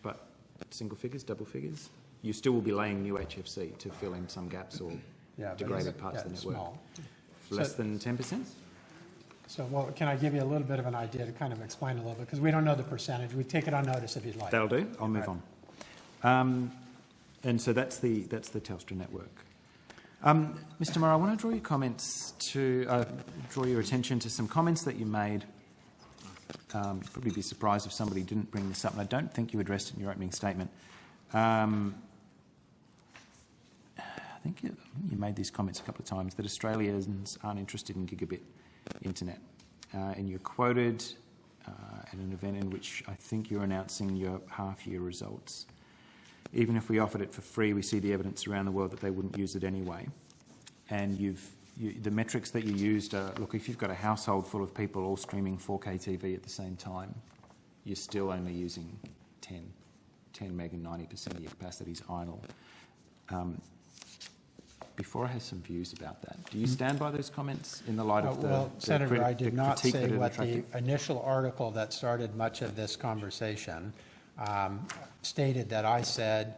But single figures, double figures? You still will be laying new HFC to fill in some gaps or degraded parts of the network. Small. Less than 10%? So, well, can I give you a little bit of an idea to kind of explain a little bit? Because we don't know the percentage. We take it on notice if you'd like. That'll do. I'll move on. And so that's the Telstra network. Mr. Morrow, I want to draw your comments to draw your attention to some comments that you made. You'd probably be surprised if somebody didn't bring this up, and I don't think you addressed it in your opening statement. I think you made these comments a couple of times, that Australians aren't interested in gigabit internet. And you're quoted at an event in which I think you're announcing your half-year results. Even if we offered it for free, we see the evidence around the world that they wouldn't use it anyway. And the metrics that you used are, look, if you've got a household full of people all streaming 4K TV at the same time, you're still only using 10 meg and 90% of your capacity is idle. Before I have some views about that, do you stand by those comments in the light of the Well, Senator, I did not critique say that it what the attracted? initial article that started much of this conversation stated that I said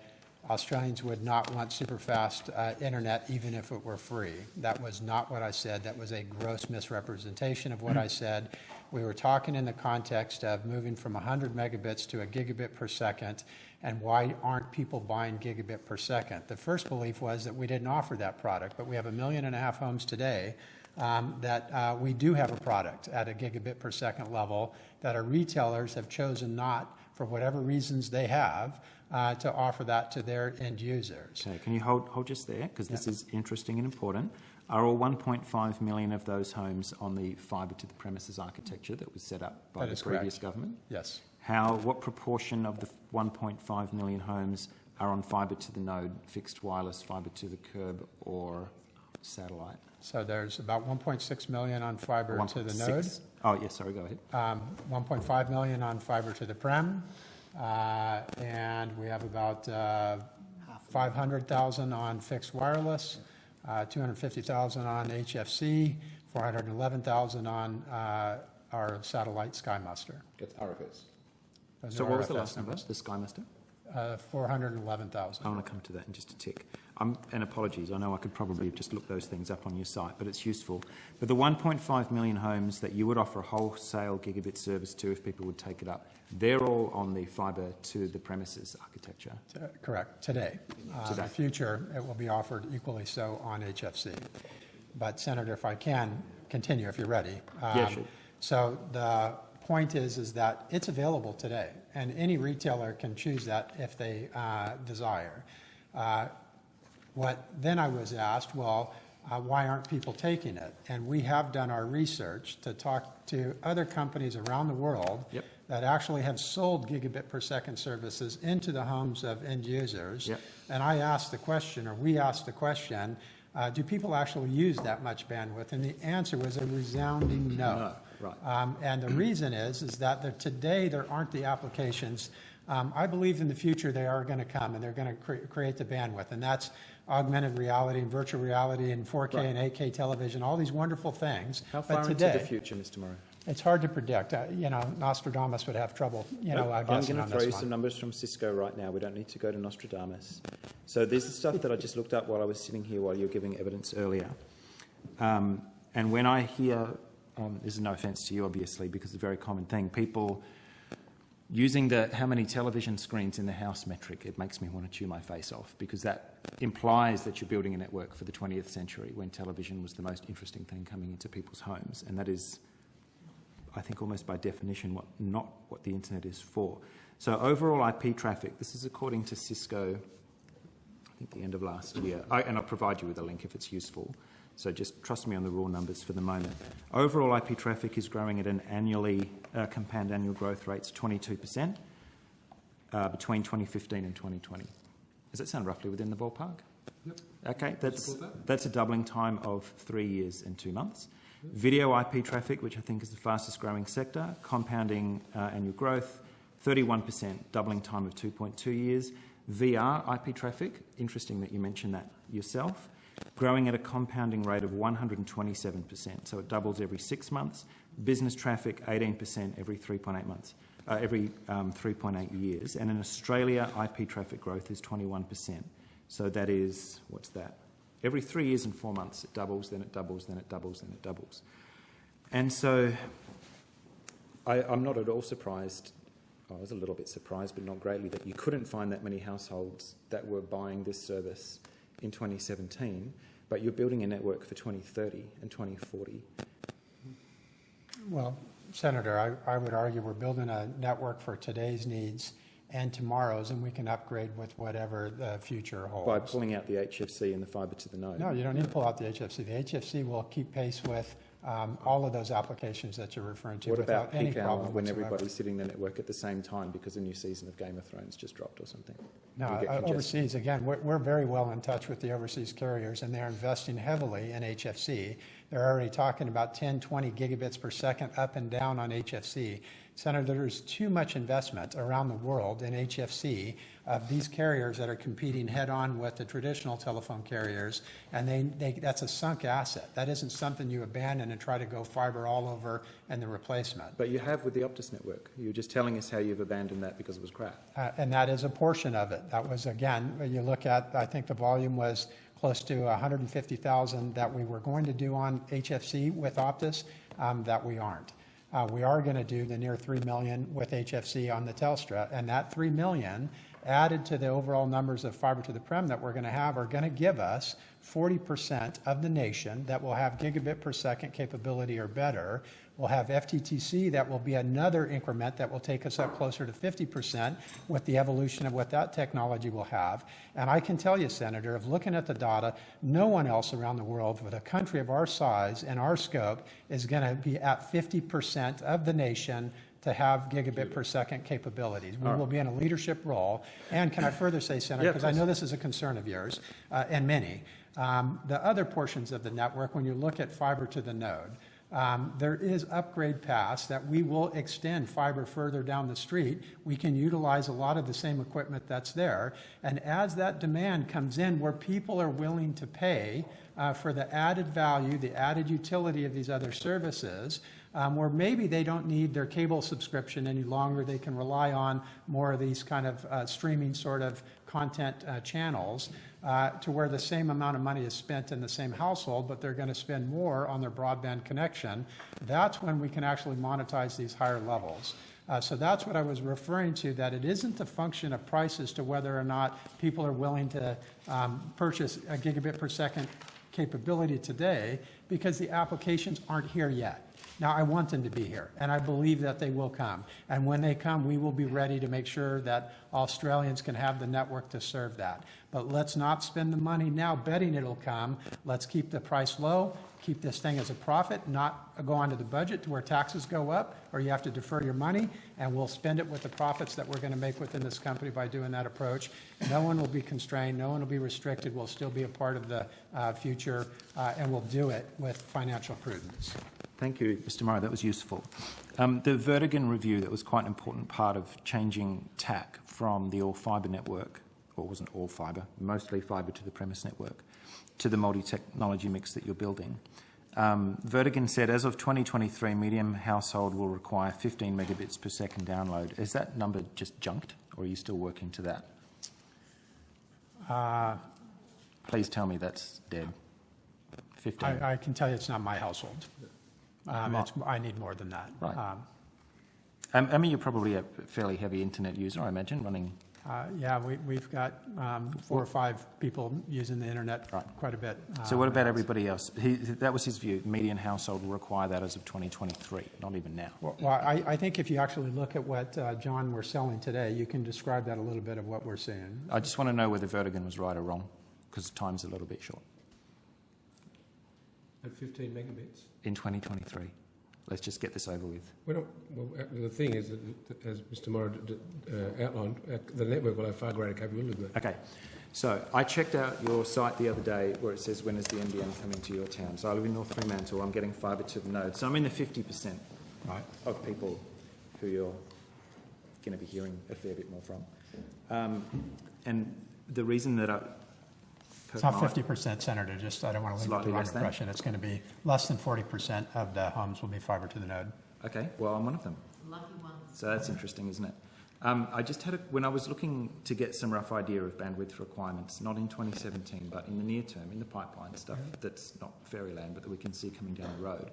Australians would not want super-fast internet even if it were free. That was not what I said. That was a gross misrepresentation of what I said. We were talking in the context of moving from 100 megabits to a gigabit per second, and why aren't people buying gigabit per second? The first belief was that we didn't offer that product, but we have 1.5 million homes today that we do have a product at a gigabit per second level that our retailers have chosen not, for whatever reasons they have, to offer that to their end users. Okay, can you hold just there, because this is interesting and important. Are all 1.5 million of those homes on the fibre to the premises architecture that was set up by the previous government? Yes. What proportion of the 1.5 million homes are on fibre to the node, fixed wireless, fibre to the curb, or satellite? So there's about 1.6 million on fibre to the node. Oh, yes, sorry, go ahead. 1.5 million on fibre to the prem. And we have about 500,000 on fixed wireless, 250,000 on HFC, 411,000 on our satellite SkyMuster. That's RFS. So what was the last number, the SkyMuster? 411,000. I want to come to that in just a tick. And apologies, I know I could probably just look those things up on your site, but it's useful. But the 1.5 million homes that you would offer a wholesale gigabit service to if people would take it up, they're all on the fibre to the premises architecture? Correct, today. In the future, it will be offered equally so on HFC. But Senator, if I can continue, if you're ready. Yeah, sure. So the point is that it's available today, and any retailer can choose that if they desire. Then I was asked, well, why aren't people taking it? And we have done our research to talk to other companies around the world that actually have sold gigabit per second services into the homes of end users. And I asked the question, or we asked the question, do people actually use that much bandwidth? And the answer was a resounding no. Right. And the reason is that today there aren't the applications. I believe in the future they are going to come, and they're going to create the bandwidth, and that's augmented reality and virtual reality and 4K and 8K television, all these wonderful things. How far into the future, Mr. Morrow? It's hard to predict. Nostradamus would have trouble, I'm going to throw you some numbers from Cisco right now. We don't need to go to Nostradamus. So there's the stuff that I just looked up while I was sitting here while you were giving evidence earlier. And when I hear, this is no offence to you, obviously, because it's a very common thing, people using the how many television screens in the house metric, it makes me want to chew my face off, because that implies that you're building a network for the 20th century when television was the most interesting thing coming into people's homes. And that is, I think, almost by definition, not what the internet is for. So overall IP traffic, this is according to Cisco, I think the end of last year, and I'll provide you with a link if it's useful. So just trust me on the raw numbers for the moment. Overall IP traffic is growing at an annually, compound annual growth rates 22% between 2015 and 2020. Does that sound roughly within the ballpark? Yep. Okay, that's a doubling time of 3 years and 2 months. Video IP traffic, which I think is the fastest growing sector, compounding annual growth, 31%, doubling time of 2.2 years. VR IP traffic, interesting that you mentioned that yourself, growing at a compounding rate of 127%, so it doubles every 6 months. Business traffic, 18% every 3.8 months, every 3.8 years. And in Australia, IP traffic growth is 21%. So that is, what's that? Every 3 years and 4 months, it doubles, then it doubles, then it doubles, then it doubles. And so I'm not at all surprised. I was a little bit surprised, but not greatly, that you couldn't find that many households that were buying this service in 2017, but you're building a network for 2030 and 2040. Well, Senator, I would argue we're building a network for today's needs and tomorrow's, and we can upgrade with whatever the future holds. By pulling out the HFC and the fibre to the node. No, you don't need to pull out the HFC. The HFC will keep pace with all of those applications that you're referring to What without about any peak hour problem when whatsoever. everybody's hitting the network at the same time because a new season of Game of Thrones just dropped or something? No, You get congested. overseas, again, we're very well in touch with the overseas carriers, and they're investing heavily in HFC. They're already talking about 10, 20 gigabits per second up and down on HFC. Senator, there's too much investment around the world in HFC of these carriers that are competing head-on with the traditional telephone carriers, and that's a sunk asset. That isn't something you abandon and try to go fibre all over and the replacement. But you have with the Optus network. You were just telling us how you've abandoned that because it was crap. And that is a portion of it. That was, again, you look at, I think the volume was close to 150,000 that we were going to do on HFC with Optus, that we aren't. We are going to do the near 3 million with HFC on the Telstra, and that 3 million added to the overall numbers of fibre to the prem that we're going to have are going to give us 40% of the nation that will have gigabit per second capability or better. We'll have FTTC that will be another increment that will take us up closer to 50% with the evolution of what that technology will have. And I can tell you, Senator, of looking at the data, no one else around the world with a country of our size and our scope is going to be at 50% of the nation to have gigabit per second capabilities. We will be in a leadership role. And can I further say, Senator, because I know this is a concern of yours and many, the other portions of the network, when you look at fibre to the node, there is upgrade paths that we will extend fibre further down the street. We can utilize a lot of the same equipment that's there. And as that demand comes in where people are willing to pay for the added value, the added utility of these other services, where maybe they don't need their cable subscription any longer, they can rely on more of these kind of streaming sort of content channels, to where the same amount of money is spent in the same household, but they're going to spend more on their broadband connection. That's when we can actually monetize these higher levels. So that's what I was referring to, that it isn't a function of price as to whether or not people are willing to purchase a gigabit per second capability today, because the applications aren't here yet. Now, I want them to be here, and I believe that they will come. And when they come, we will be ready to make sure that Australians can have the network to serve that. But let's not spend the money now betting it'll come. Let's keep the price low, keep this thing as a profit, not go onto the budget to where taxes go up, or you have to defer your money, and we'll spend it with the profits that we're going to make within this company by doing that approach. No one will be constrained. No one will be restricted. We'll still be a part of the future, and we'll do it with financial prudence. Thank you, Mr. Morrow. That was useful. The Vertigan review, that was quite an important part of changing tack from the all-fibre network, or it wasn't all fibre, mostly fibre to the premise network, to the multi-technology mix that you're building. Vertigan said as of 2023, medium household will require 15 megabits per second download. Is that number just junked, or are you still working to that? Please tell me that's dead. 15. I can tell you it's not my household. I need more than that. Right. I mean, you're probably a fairly heavy internet user, I imagine, running... Yeah, we've got 4 or 5 people using the internet quite a bit. So what about everybody else? That was his view. Median household will require that as of 2023, not even now. Well, I think if you actually look at what John we're selling today, you can describe that a little bit of what we're seeing. I just want to know whether Vertigan was right or wrong, because time's a little bit short. At 15 megabits? In 2023. Let's just get this over with. Well, the thing is that, as Mr. Morrow outlined, the network will have far greater capability than that. Okay. So I checked out your site the other day where it says when is the NBN coming to your town. So I live in North Fremantle. I'm getting fibre to the node. So I'm in the 50% of people who you're going to be hearing a fair bit more from. And the reason that it's not 50%, Senator, just I don't want to leave the wrong impression. It's going to be less than 40% of the homes will be fibre to the node. Okay, well, I'm one of them. Lucky one. So that's interesting, isn't it? I just had when I was looking to get some rough idea of bandwidth requirements, not in 2017, but in the near term, in the pipeline stuff that's not fairyland, but that we can see coming down the road.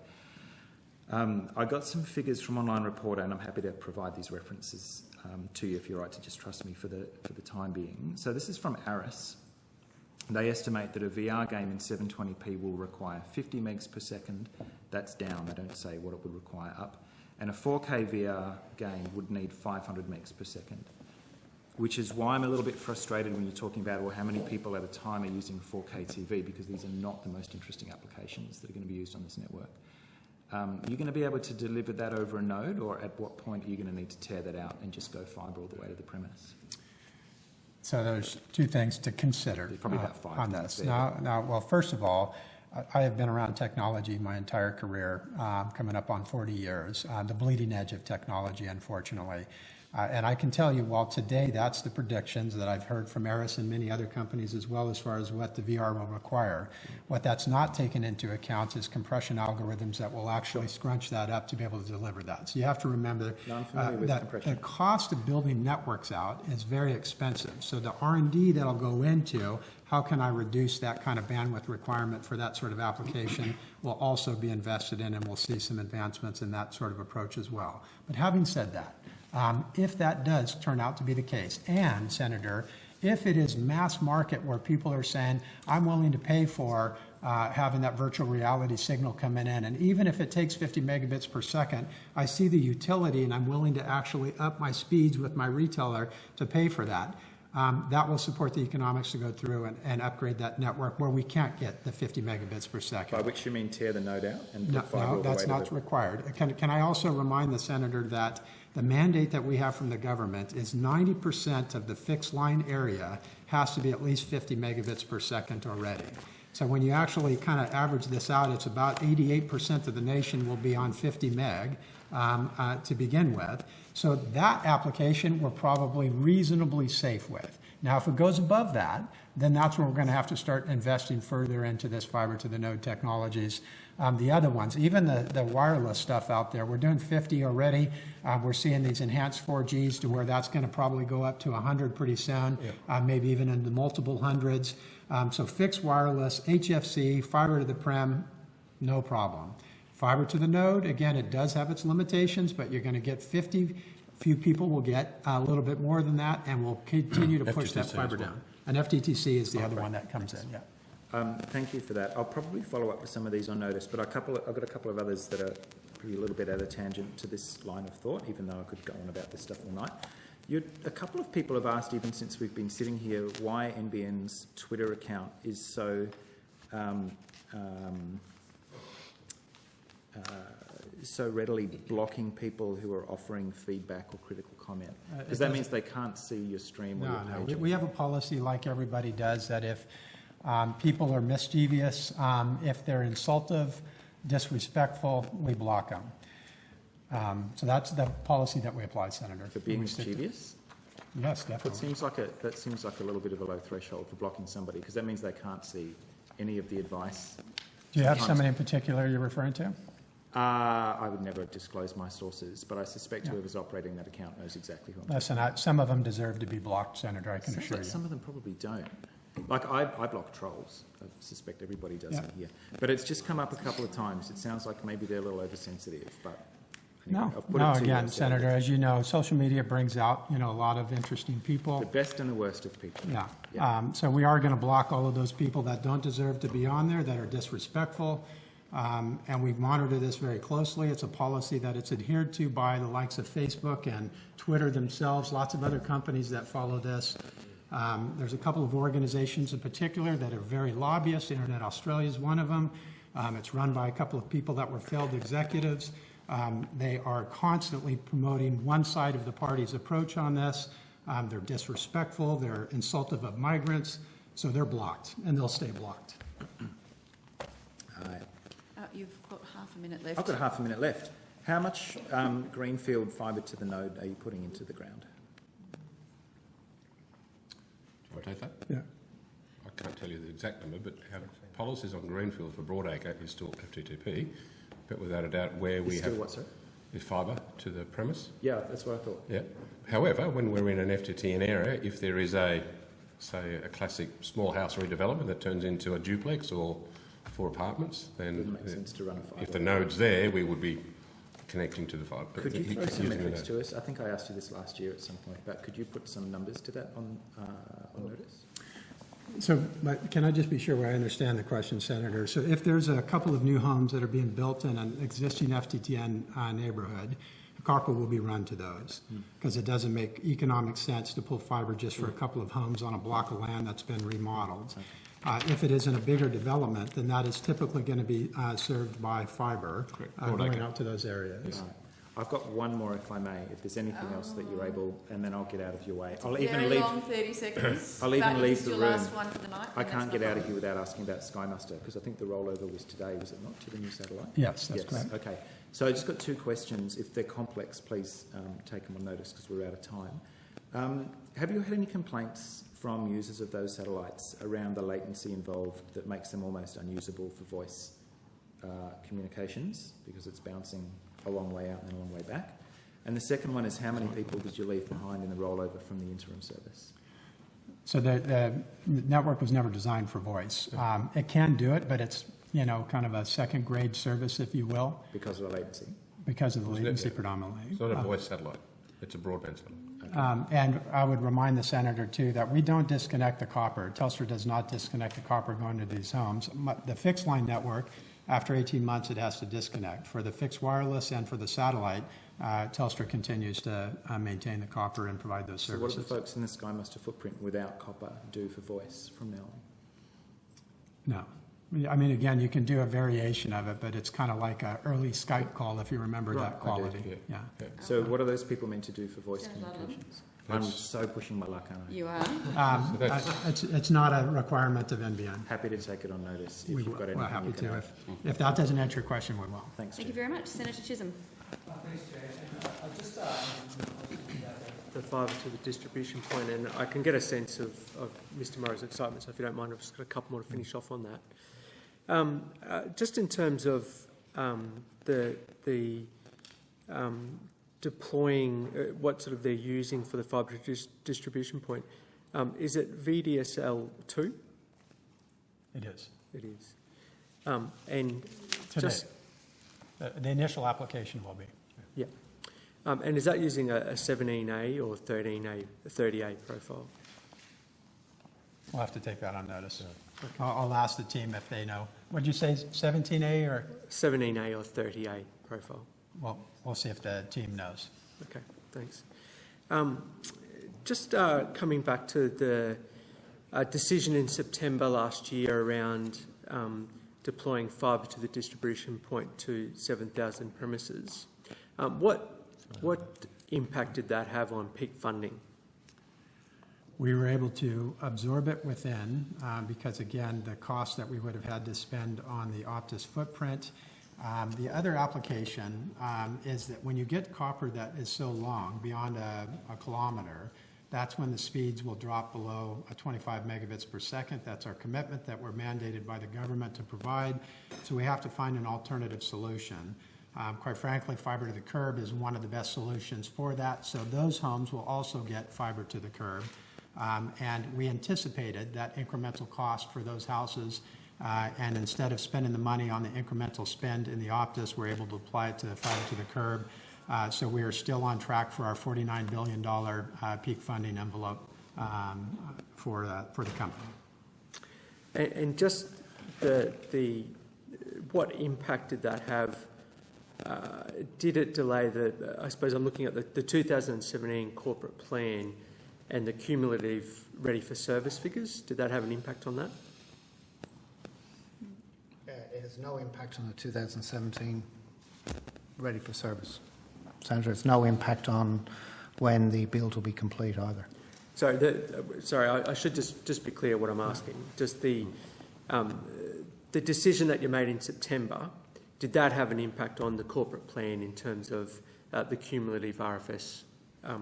I got some figures from Online Reporter, and I'm happy to provide these references to you if you're right to just trust me for the time being. So this is from ARIS. They estimate that a VR game in 720p will require 50 megs per second. That's down. They don't say what it would require up. And a 4K VR game would need 500 megs per second, which is why I'm a little bit frustrated when you're talking about, well, how many people at a time are using 4K TV, because these are not the most interesting applications that are going to be used on this network. You're going to be able to deliver that over a node, or at what point are you going to need to tear that out and just go fibre all the way to the premise? So there's two things to consider probably about five on this. Well, first of all, I have been around technology my entire career, coming up on 40 years, the bleeding edge of technology, unfortunately. And I can tell you, while today that's the predictions that I've heard from ARIS and many other companies as well, as far as what the VR will require, what that's not taken into account is compression algorithms that will actually scrunch that up to be able to deliver that. So you have to remember that the cost of building networks out is very expensive. So the R&D that'll go into how can I reduce that kind of bandwidth requirement for that sort of application will also be invested in, and we'll see some advancements in that sort of approach as well. But having said that, if that does turn out to be the case, and Senator, if it is mass market where people are saying, I'm willing to pay for having that virtual reality signal coming in, and even if it takes 50 megabits per second, I see the utility and I'm willing to actually up my speeds with my retailer to pay for that. That will support the economics to go through and upgrade that network where we can't get the 50 megabits per second. By which you mean tear the node out and No, put fibre all the way that's not required. Can I also remind the Senator that the mandate that we have from the government is 90% of the fixed line area has to be at least 50 megabits per second already. So when you actually kind of average this out, it's about 88% of the nation will be on 50 meg to begin with. So that application we're probably reasonably safe with. Now, if it goes above that, then that's where we're going to have to start investing further into this fiber to the node technologies. The other ones, even the wireless stuff out there, we're doing 50 already. We're seeing these enhanced 4Gs to where that's going to probably go up to 100 pretty soon, maybe even into multiple hundreds. So fixed wireless, HFC, fiber to the prem, no problem. Fiber to the node, again, it does have its limitations, but you're going to get 50. Few people will get a little bit more than that, and we'll continue to push that fiber down. And FTTC is the other one that comes in, Thank you for that. I'll probably follow up with some of these on notice, but I've got a couple of others that are probably a little bit out of tangent to this line of thought, even though I could go on about this stuff all night. A couple of people have asked, even since we've been sitting here, why NBN's Twitter account is so so readily blocking people who are offering feedback or critical comment, because that means they can't see your stream or your page. We have a policy like everybody does that if people are mischievous, if they're insultive, disrespectful, we block them. So that's the policy that we apply, Senator. For being mischievous? Yes, definitely. That seems like a little bit of a low threshold for blocking somebody, because that means they can't see any of the advice. Do you have somebody in particular you're referring to? I would never disclose my sources, but I suspect whoever's operating that account knows exactly who I'm talking about. Some of them deserve to be blocked, Senator, I can assure you. Some of them probably don't. Like, I block trolls. I suspect everybody does in here. But it's just come up a couple of times. It sounds like maybe they're a little oversensitive, but... Anyway, no, again, Senator, as you know, social media brings out, a lot of interesting people. The best and the worst of people. So we are going to block all of those people that don't deserve to be on there, that are disrespectful. And we monitor this very closely. It's a policy that it's adhered to by the likes of Facebook and Twitter themselves, lots of other companies that follow this. There's a couple of organizations in particular that are very lobbyist. Internet Australia is one of them. It's run by a couple of people that were failed executives. They are constantly promoting one side of the party's approach on this. They're disrespectful. They're insultive of migrants. So they're blocked, and they'll stay blocked. You've got half a minute left. I've got half a minute left. How much greenfield fibre to the node are you putting into the ground? Do I take that? Yeah. I can't tell you the exact number, but our policies on greenfield for broadacre is still FTTP, but without a doubt where we have... what, sir? Is fibre to the premise. Yeah, that's what I thought. Yeah. However, when we're in an FTTN area, if there is say a classic small house redevelopment that turns into a duplex or 4 apartments, then sense to run a fibre. if the node's there, we would be connecting to the fibre. Could you throw some metrics to us? I think I asked you this last year at some point, but could you put some numbers to that on notice? So can I just be sure I understand the question, Senator? So if there's a couple of new homes that are being built in an existing FTTN neighborhood, copper will be run to those because it doesn't make economic sense to pull fibre just for a couple of homes on a block of land that's been remodeled. If it is in a bigger development, then that is typically going to be served by fibre going out to those areas. Right. I've got one more, if I may, if there's anything else that you're able, and then I'll get out of your way. I'll even leave. Long 30 seconds. I'll even leave the your room. Last one for the night, I can't get out of here without asking about Sky Muster, because I think the rollover was today, was it not, to the new satellite? Yes, that's correct. Okay. So I just got two questions. If they're complex, please take them on notice because we're out of time. Have you had any complaints from users of those satellites around the latency involved that makes them almost unusable for voice communications because it's bouncing a long way out and then a long way back? And the second one is, how many people did you leave behind in the rollover from the interim service? So the network was never designed for voice. It can do it, but it's kind of a second grade service, if you will. Because of the latency? Because of the latency predominantly. It's not a voice satellite. It's a broadband satellite. And I would remind the Senator, too, that we don't disconnect the copper. Telstra does not disconnect the copper going to these homes. The fixed line network, after 18 months, it has to disconnect. For the fixed wireless and for the satellite, Telstra continues to maintain the copper and provide those services. So what do the folks in the Sky Muster footprint without copper do for voice from now on? No. I mean, again, you can do a variation of it, but it's kind of like an early Skype call, if you remember that quality. Yeah. So what are those people meant to do for voice communications? I'm so pushing my luck, aren't I? You are. It's not a requirement of NBN. Happy to take it on notice if you've got anything. We're happy you can to. add. If that doesn't answer your question, we will. Thanks, Thank you very much. Senator Chisholm. Thanks, Chair. The fibre to the distribution point, and I can get a sense of Mr. Murray's excitement, so if you don't mind, I've just got a couple more to finish off on that. Just in terms of the deploying, what sort of they're using for the fibre distribution point, is it VDSL2? It is. It is. And Today. just The initial application will be. yeah. And is that using a 17A or 13A, a 30A profile? We'll have to take that on notice. Okay. I'll ask the team if they know. What did you say, 17A or? 17A or 30A profile. Well, we'll see if the team knows. Okay, thanks. Just coming back to the decision in September last year around deploying fibre to the distribution point to 7,000 premises. What impact did that have on peak funding? We were able to absorb it within because, again, the cost that we would have had to spend on the Optus footprint. The other application is that when you get copper that is so long, beyond a kilometre, that's when the speeds will drop below 25 megabits per second. That's our commitment that we're mandated by the government to provide. So we have to find an alternative solution. Quite frankly, fibre to the curb is one of the best solutions for that. So those homes will also get fibre to the curb. And we anticipated that incremental cost for those houses. And instead of spending the money on the incremental spend in the Optus, we're able to apply it to the fibre to the curb. So we are still on track for our $49 billion peak funding envelope for the company. And just what impact did that have? Did it delay I suppose I'm looking at the 2017 corporate plan and the cumulative ready for service figures. Did that have an impact on that? It has no impact on the 2017 ready for service. Sandra, it's no impact on when the build will be complete either. Sorry, I should just be clear what I'm asking. Just the decision that you made in September, did that have an impact on the corporate plan in terms of the cumulative RFS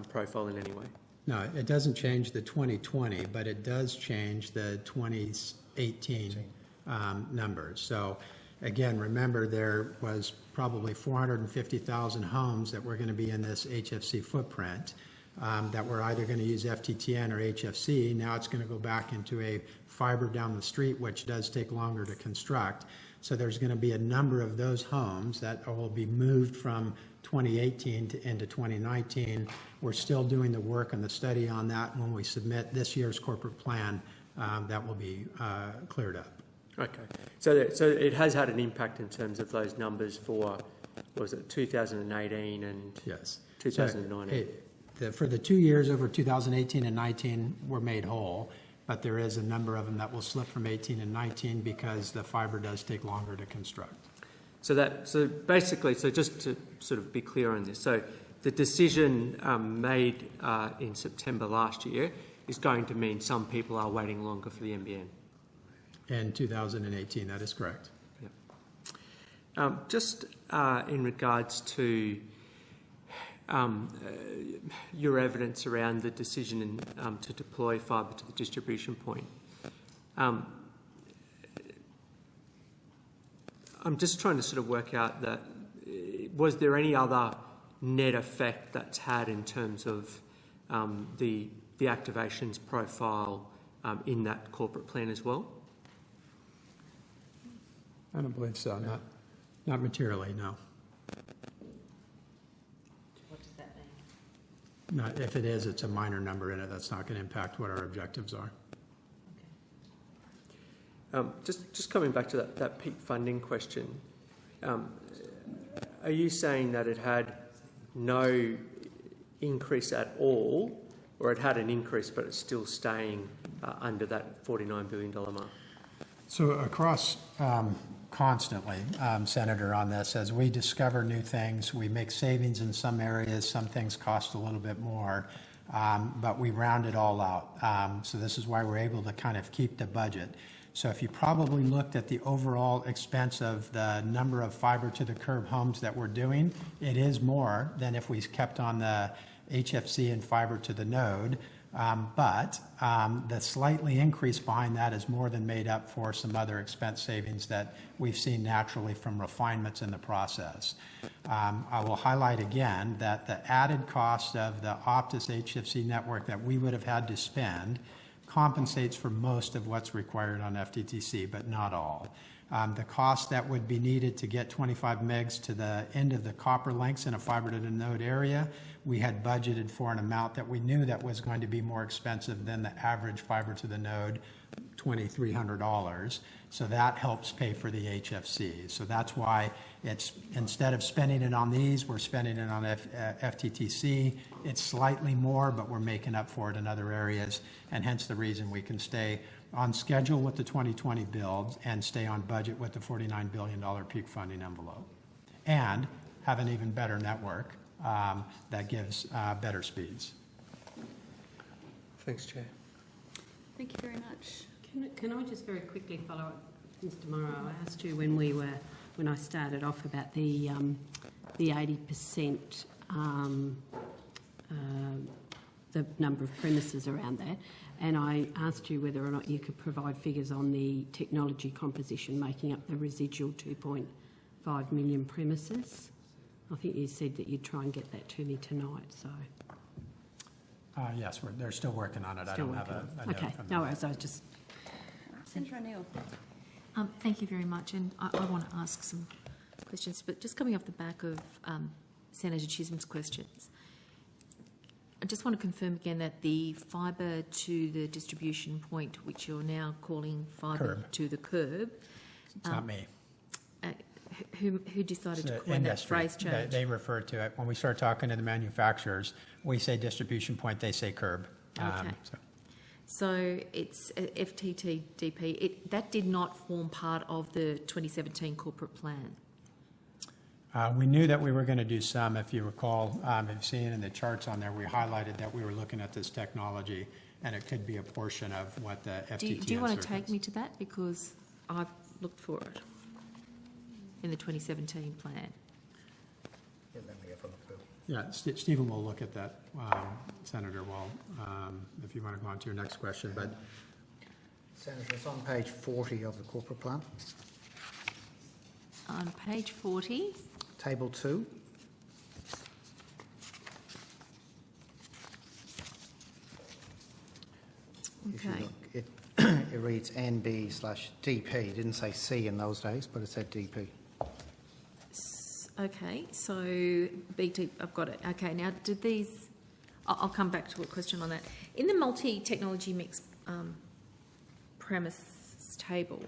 profile in any way? No, it doesn't change the 2020, but it does change the 2018 numbers. So, again, remember there was probably 450,000 homes that were going to be in this HFC footprint that were either going to use FTTN or HFC. Now it's going to go back into a fibre down the street, which does take longer to construct. So there's going to be a number of those homes that will be moved from 2018 to into 2019. We're still doing the work and the study on that. When we submit this year's corporate plan, that will be cleared up. Okay. So it has had an impact in terms of those numbers for, what was it, 2018 and yes. 2019? So for the 2 years over 2018 and 19 were made whole, but there is a number of them that will slip from 18 and 19 because the fibre does take longer to construct. So basically, just to sort of be clear on this, so the decision made in September last year is going to mean some people are waiting longer for the NBN. In 2018, that is correct. Yep. Just in regards to your evidence around the decision to deploy fibre to the distribution point, I'm just trying to sort of work out that was there any other net effect that's had in terms of the activations profile in that corporate plan as well? I don't believe so. Not materially, no. What does that mean? If it is, it's a minor number in it. That's not going to impact what our objectives are. Just coming back to that peak funding question, are you saying that it had no increase at all, or it had an increase but it's still staying under that $49 billion mark? So across constantly, Senator, on this, as we discover new things, we make savings in some areas, some things cost a little bit more, but we round it all out. So this is why we're able to kind of keep the budget. So if you probably looked at the overall expense of the number of fibre to the curb homes that we're doing, it is more than if we kept on the HFC and fibre to the node. But the slightly increase behind that is more than made up for some other expense savings that we've seen naturally from refinements in the process. I will highlight again that the added cost of the Optus HFC network that we would have had to spend compensates for most of what's required on FTTC, but not all. The cost that would be needed to get 25 megs to the end of the copper links in a fibre to the node area, we had budgeted for an amount that we knew that was going to be more expensive than the average fibre to the node, $2,300. So that helps pay for the HFC. So that's why it's, instead of spending it on these, we're spending it on FTTC. It's slightly more, but we're making up for it in other areas, and hence the reason we can stay on schedule with the 2020 builds and stay on budget with the $49 billion peak funding envelope, and have an even better network that gives better speeds. Thanks, Chair. Thank you very much. Can I just very quickly follow up, Mr. Morrow? I asked you when I started off about the 80%, the number of premises around that, and I asked you whether or not you could provide figures on the technology composition making up the residual 2.5 million premises. I think you said that you'd try and get that to me tonight. So. Yes, they're still working on it. I don't have a note okay. from No them. worries. I was just. Senator O'Neill. Thank you very much, and I want to ask some questions, but just coming off the back of Senator Chisholm's questions, I just want to confirm again that the fibre to the distribution point, which you're now calling fibre to the curb, it's not me. Who decided to coin that Industry. phrase change? They refer to it. When we start talking to the manufacturers, we say distribution point, they say curb. Okay. So it's FTTDP. That did not form part of the 2017 corporate plan. We knew that we were going to do some. If you recall, if you've seen in the charts on there, we highlighted that we were looking at this technology, and it could be a portion of what the FTTN Do you want to take me to that? Because I've looked for it in the 2017 plan. Yeah, Stephen will look at that, Senator, while, if you want to go on to your next question. But Senator, it's on page 40 of the corporate plan. On page 40. Table 2. If you Okay. look, it reads NB/DP. It didn't say C in those days, but it said DP. Okay, so BT, I've got it. Okay, now did these, I'll come back to a question on that. In the multi-technology mix premise table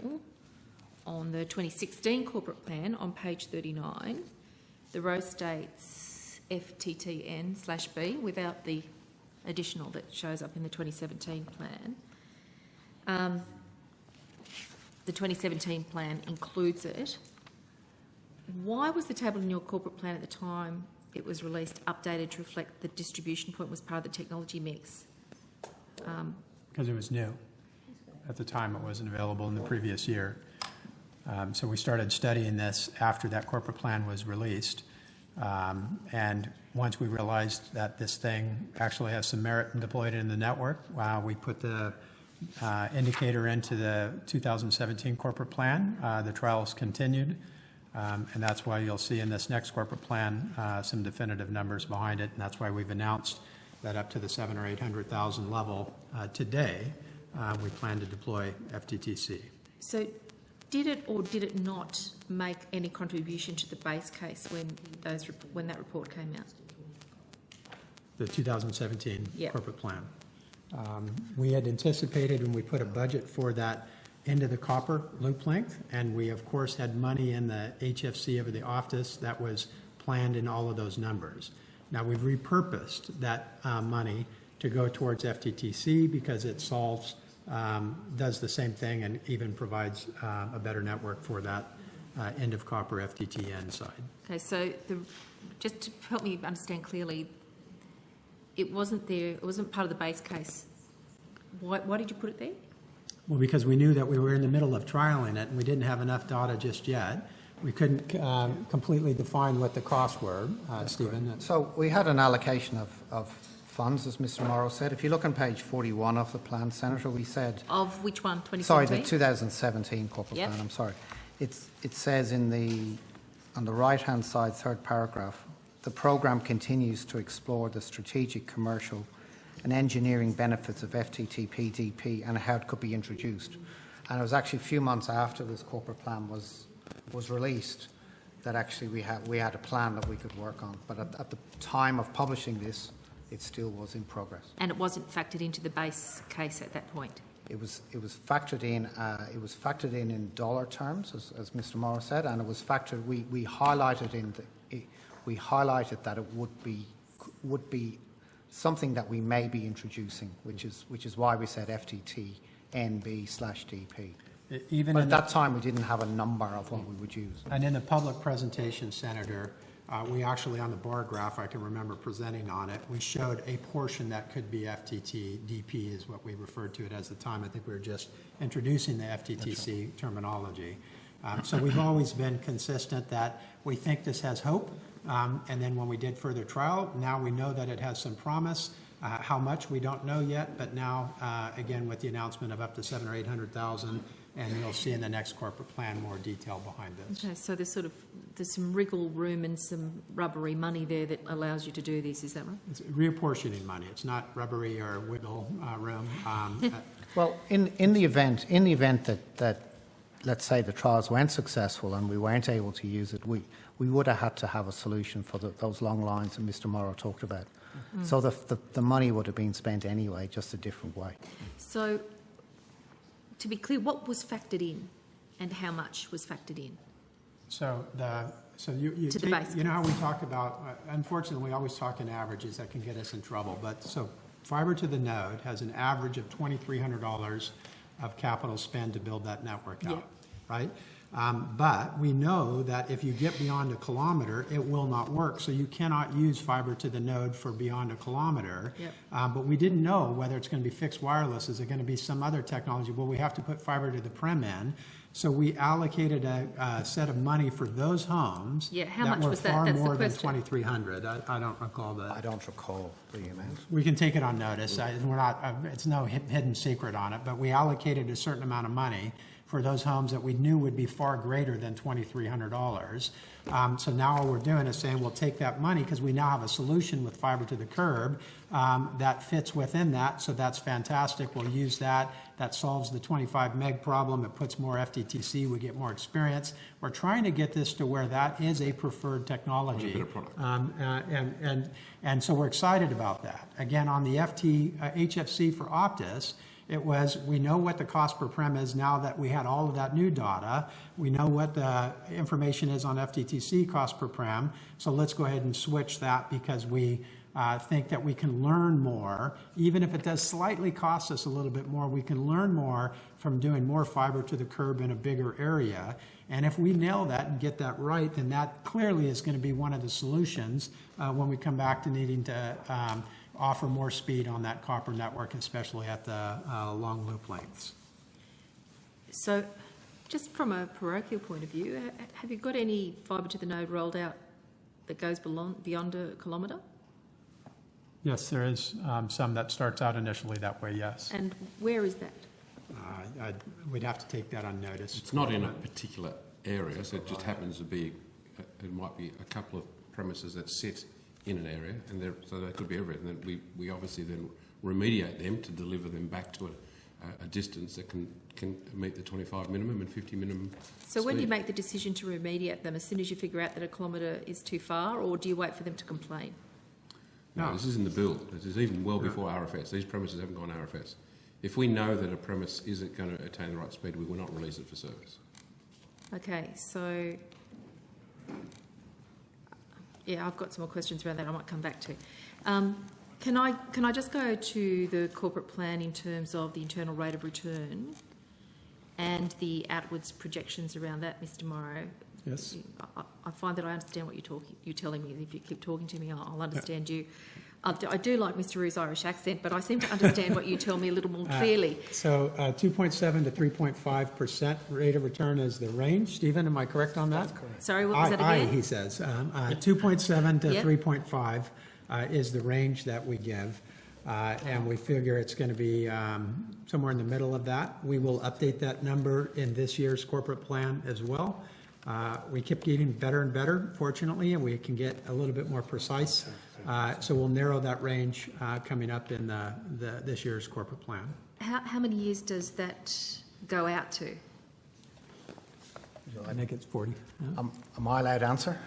on the 2016 corporate plan on page 39, the row states FTTN/B without the additional that shows up in the 2017 plan. The 2017 plan includes it. Why was the table in your corporate plan at the time it was released updated to reflect the distribution point was part of the technology mix? Because it was new. At the time, it wasn't available in the previous year. So we started studying this after that corporate plan was released. And once we realized that this thing actually has some merit and deployed it in the network, we put the indicator into the 2017 corporate plan. The trials continued. And that's why you'll see in this next corporate plan some definitive numbers behind it, and that's why we've announced that up to the 700,000 or 800,000 level today, we plan to deploy FTTC. So did it or did it not make any contribution to the base case when that report came out? The 2017 Yep. corporate plan. We had anticipated when we put a budget for that into the copper loop length, and we of course had money in the HFC over the office that was planned in all of those numbers. Now we've repurposed that money to go towards FTTC because it solves, does the same thing and even provides a better network for that end of copper FTTN side. Okay, so just to help me understand clearly, it wasn't there, it wasn't part of the base case. Why did you put it there? Well, because we knew that we were in the middle of trialing it and we didn't have enough data just yet. We couldn't completely define what the costs were, Stephen. So we had an allocation of funds, as Mr. Morrow said. If you look on page 41 of the plan, Senator, we said... Of which one, 2017? Sorry, the 2017 corporate plan, I'm sorry. It says on the right-hand side, third paragraph, the programme continues to explore the strategic, commercial and engineering benefits of FTTP-DP and how it could be introduced. And it was actually a few months after this corporate plan was released that actually we had a plan that we could work on. But at the time of publishing this, it still was in progress. And it wasn't factored into the base case at that point? It was factored in. It was factored in dollar terms, as Mr. Morrow said, and it was factored. We highlighted we highlighted that it would be something that we may be introducing, which is why we said FTTNB/DP. But at that time, we didn't have a number of what we would use. And in the public presentation, Senator, we actually, on the bar graph, I can remember presenting on it, we showed a portion that could be FTTDP is what we referred to it as at the time. I think we were just introducing the FTTC terminology. So we've always been consistent that we think this has hope. And then when we did further trial, now we know that it has some promise. How much, we don't know yet, but now, again, with the announcement of up to 700,000 or 800,000, and you'll see in the next corporate plan more detail behind this. Okay, so there's some wriggle room and some rubbery money there that allows you to do this, is that right? It's reapportioning money. It's not rubbery or wiggle room. Well, in the event that let's say the trials weren't successful and we weren't able to use it, we would have had to have a solution for those long lines that Mr. Morrow talked about. Mm. So the money would have been spent anyway, just a different way. So, to be clear, what was factored in and how much was factored in? So you to the base. You know how we talk about, unfortunately, we always talk in averages that can get us in trouble. But so fibre to the node has an average of $2,300 of capital spend to build that network out, right? But we know that if you get beyond a kilometre, it will not work. So you cannot use fibre to the node for beyond a kilometre. Yep. But we didn't know whether it's going to be fixed wireless. Is it going to be some other technology? Well, we have to put fibre to the prem in. So we allocated a set of money for those homes how that much were was that? far That's more the than $2,300. I don't recall that. I don't recall the amount. We can take it on notice. We're not. It's no hidden secret on it. But we allocated a certain amount of money for those homes that we knew would be far greater than $2,300. So now what we're doing is saying we'll take that money, because we now have a solution with fiber to the curb that fits within that, so that's fantastic. We'll use that. That solves the 25 meg problem. It puts more FTTC. We get more experience. We're trying to get this to where that is a preferred technology. A better product. And so we're excited about that. Again, on the HFC for Optus, it was, we know what the cost per prem is now that we had all of that new data. We know what the information is on FTTC cost per prem. So let's go ahead and switch that, because we think that we can learn more. Even if it does slightly cost us a little bit more, we can learn more from doing more fiber to the curb in a bigger area. And if we nail that and get that right, then that clearly is going to be one of the solutions when we come back to needing to offer more speed on that copper network, especially at the long loop lengths. So, just from a parochial point of view, have you got any fibre to the node rolled out that goes beyond a kilometre? Yes, there is some that starts out initially that way, yes. And where is that? We'd have to take that on notice. It's not in a particular area, so it just happens to be, it might be a couple of premises that sit in an area, and so they could be everywhere. And then we obviously then remediate them to deliver them back to a distance that can meet the 25 minimum and 50 minimum So when do you speed. make the decision to remediate them? As soon as you figure out that a kilometre is too far, or do you wait for them to complain? No, this is in the build. This is even well before RFS. These premises haven't gone RFS. If we know that a premise isn't going to attain the right speed, we will not release it for service. Okay, so yeah, I've got some more questions around that I might come back to. Can I just go to the corporate plan in terms of the internal rate of return and the outwards projections around that, Mr. Morrow? Yes. I find that I understand what you're telling me. If you keep talking to me, I'll understand you. I do like Mr. Roo's Irish accent, but I seem to understand what you tell me a little more clearly. So 2.7 to 3.5% rate of return is the range. Stephen, am I correct on that? That's correct. Sorry, what was that again? He says. 2.7 to Yep. 3.5 is the range that we give. And we figure it's going to be somewhere in the middle of that. We will update that number in this year's corporate plan as well. We keep getting better and better, fortunately, and we can get a little bit more precise. So we'll narrow that range coming up in this year's corporate plan. How many years does that go out to? I think it's 40. Am I allowed to answer?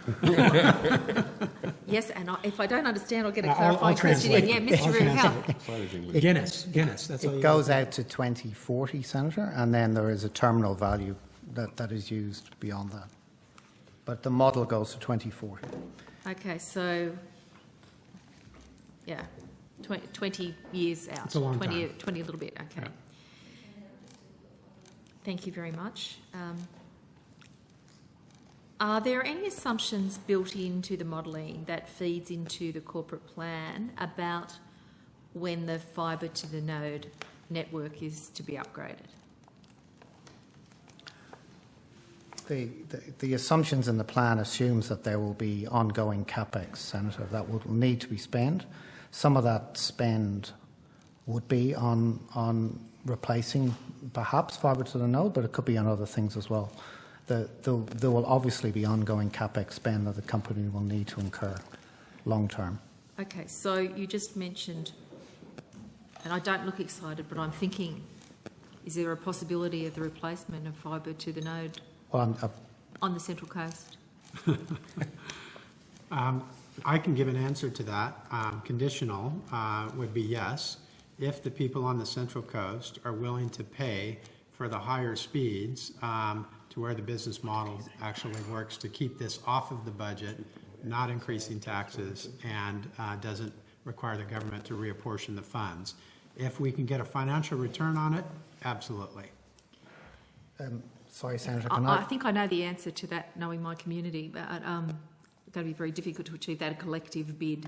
Yes, and if I don't understand, I'll get a I'll clarifying question in. translate. Yeah, Mr. Roo, help. Guinness. That's all It you goes gotta out to 2040, Senator, and then there is a terminal value that is used beyond that. But the model goes to 2040. Okay, so, yeah, 20 years out. It's a long 20, time. 20 a little bit, okay. Yeah. Thank you very much. Are there any assumptions built into the modelling that feeds into the corporate plan about when the fibre to the node network is to be upgraded? The assumptions in the plan assumes that there will be ongoing capex, Senator, that will need to be spent. Some of that spend would be on replacing perhaps fibre to the node, but it could be on other things as well. There will obviously be ongoing capex spend that the company will need to incur long term. Okay, so you just mentioned, and I don't look excited, but I'm thinking, is there a possibility of the replacement of fibre to the node Well, on the Central Coast? I can give an answer to that. Conditional would be yes, if the people on the Central Coast are willing to pay for the higher speeds to where the business model actually works to keep this off of the budget, not increasing taxes, and doesn't require the government to reapportion the funds. If we can get a financial return on it, absolutely. sorry, Senator, I think I know the answer to that, knowing my community, but it's going to be very difficult to achieve that, a collective bid.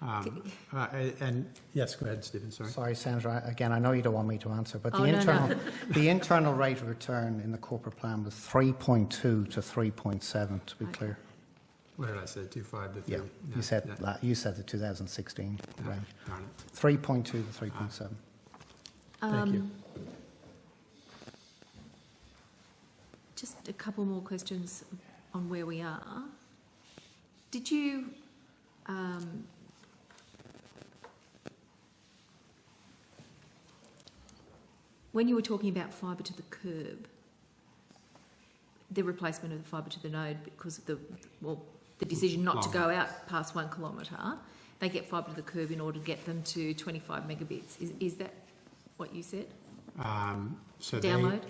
And yes, go ahead, Stephen, sorry. Sorry, Senator. Again, I know you don't want me to answer, but Oh, no. the internal rate of return in the corporate plan was 3.2 to 3.7, to be clear. What did I say, 2.5 to 3? Yeah, you said the 2016 range. Darn it. 3.2 to 3.7. Thank you. Just a couple more questions on where we are. Did you when you were talking about fibre to the curb, the replacement of the fibre to the node because of the decision not to go out past 1 kilometre, they get fibre to the curb in order to get them to 25 megabits. Is that what you said? Download?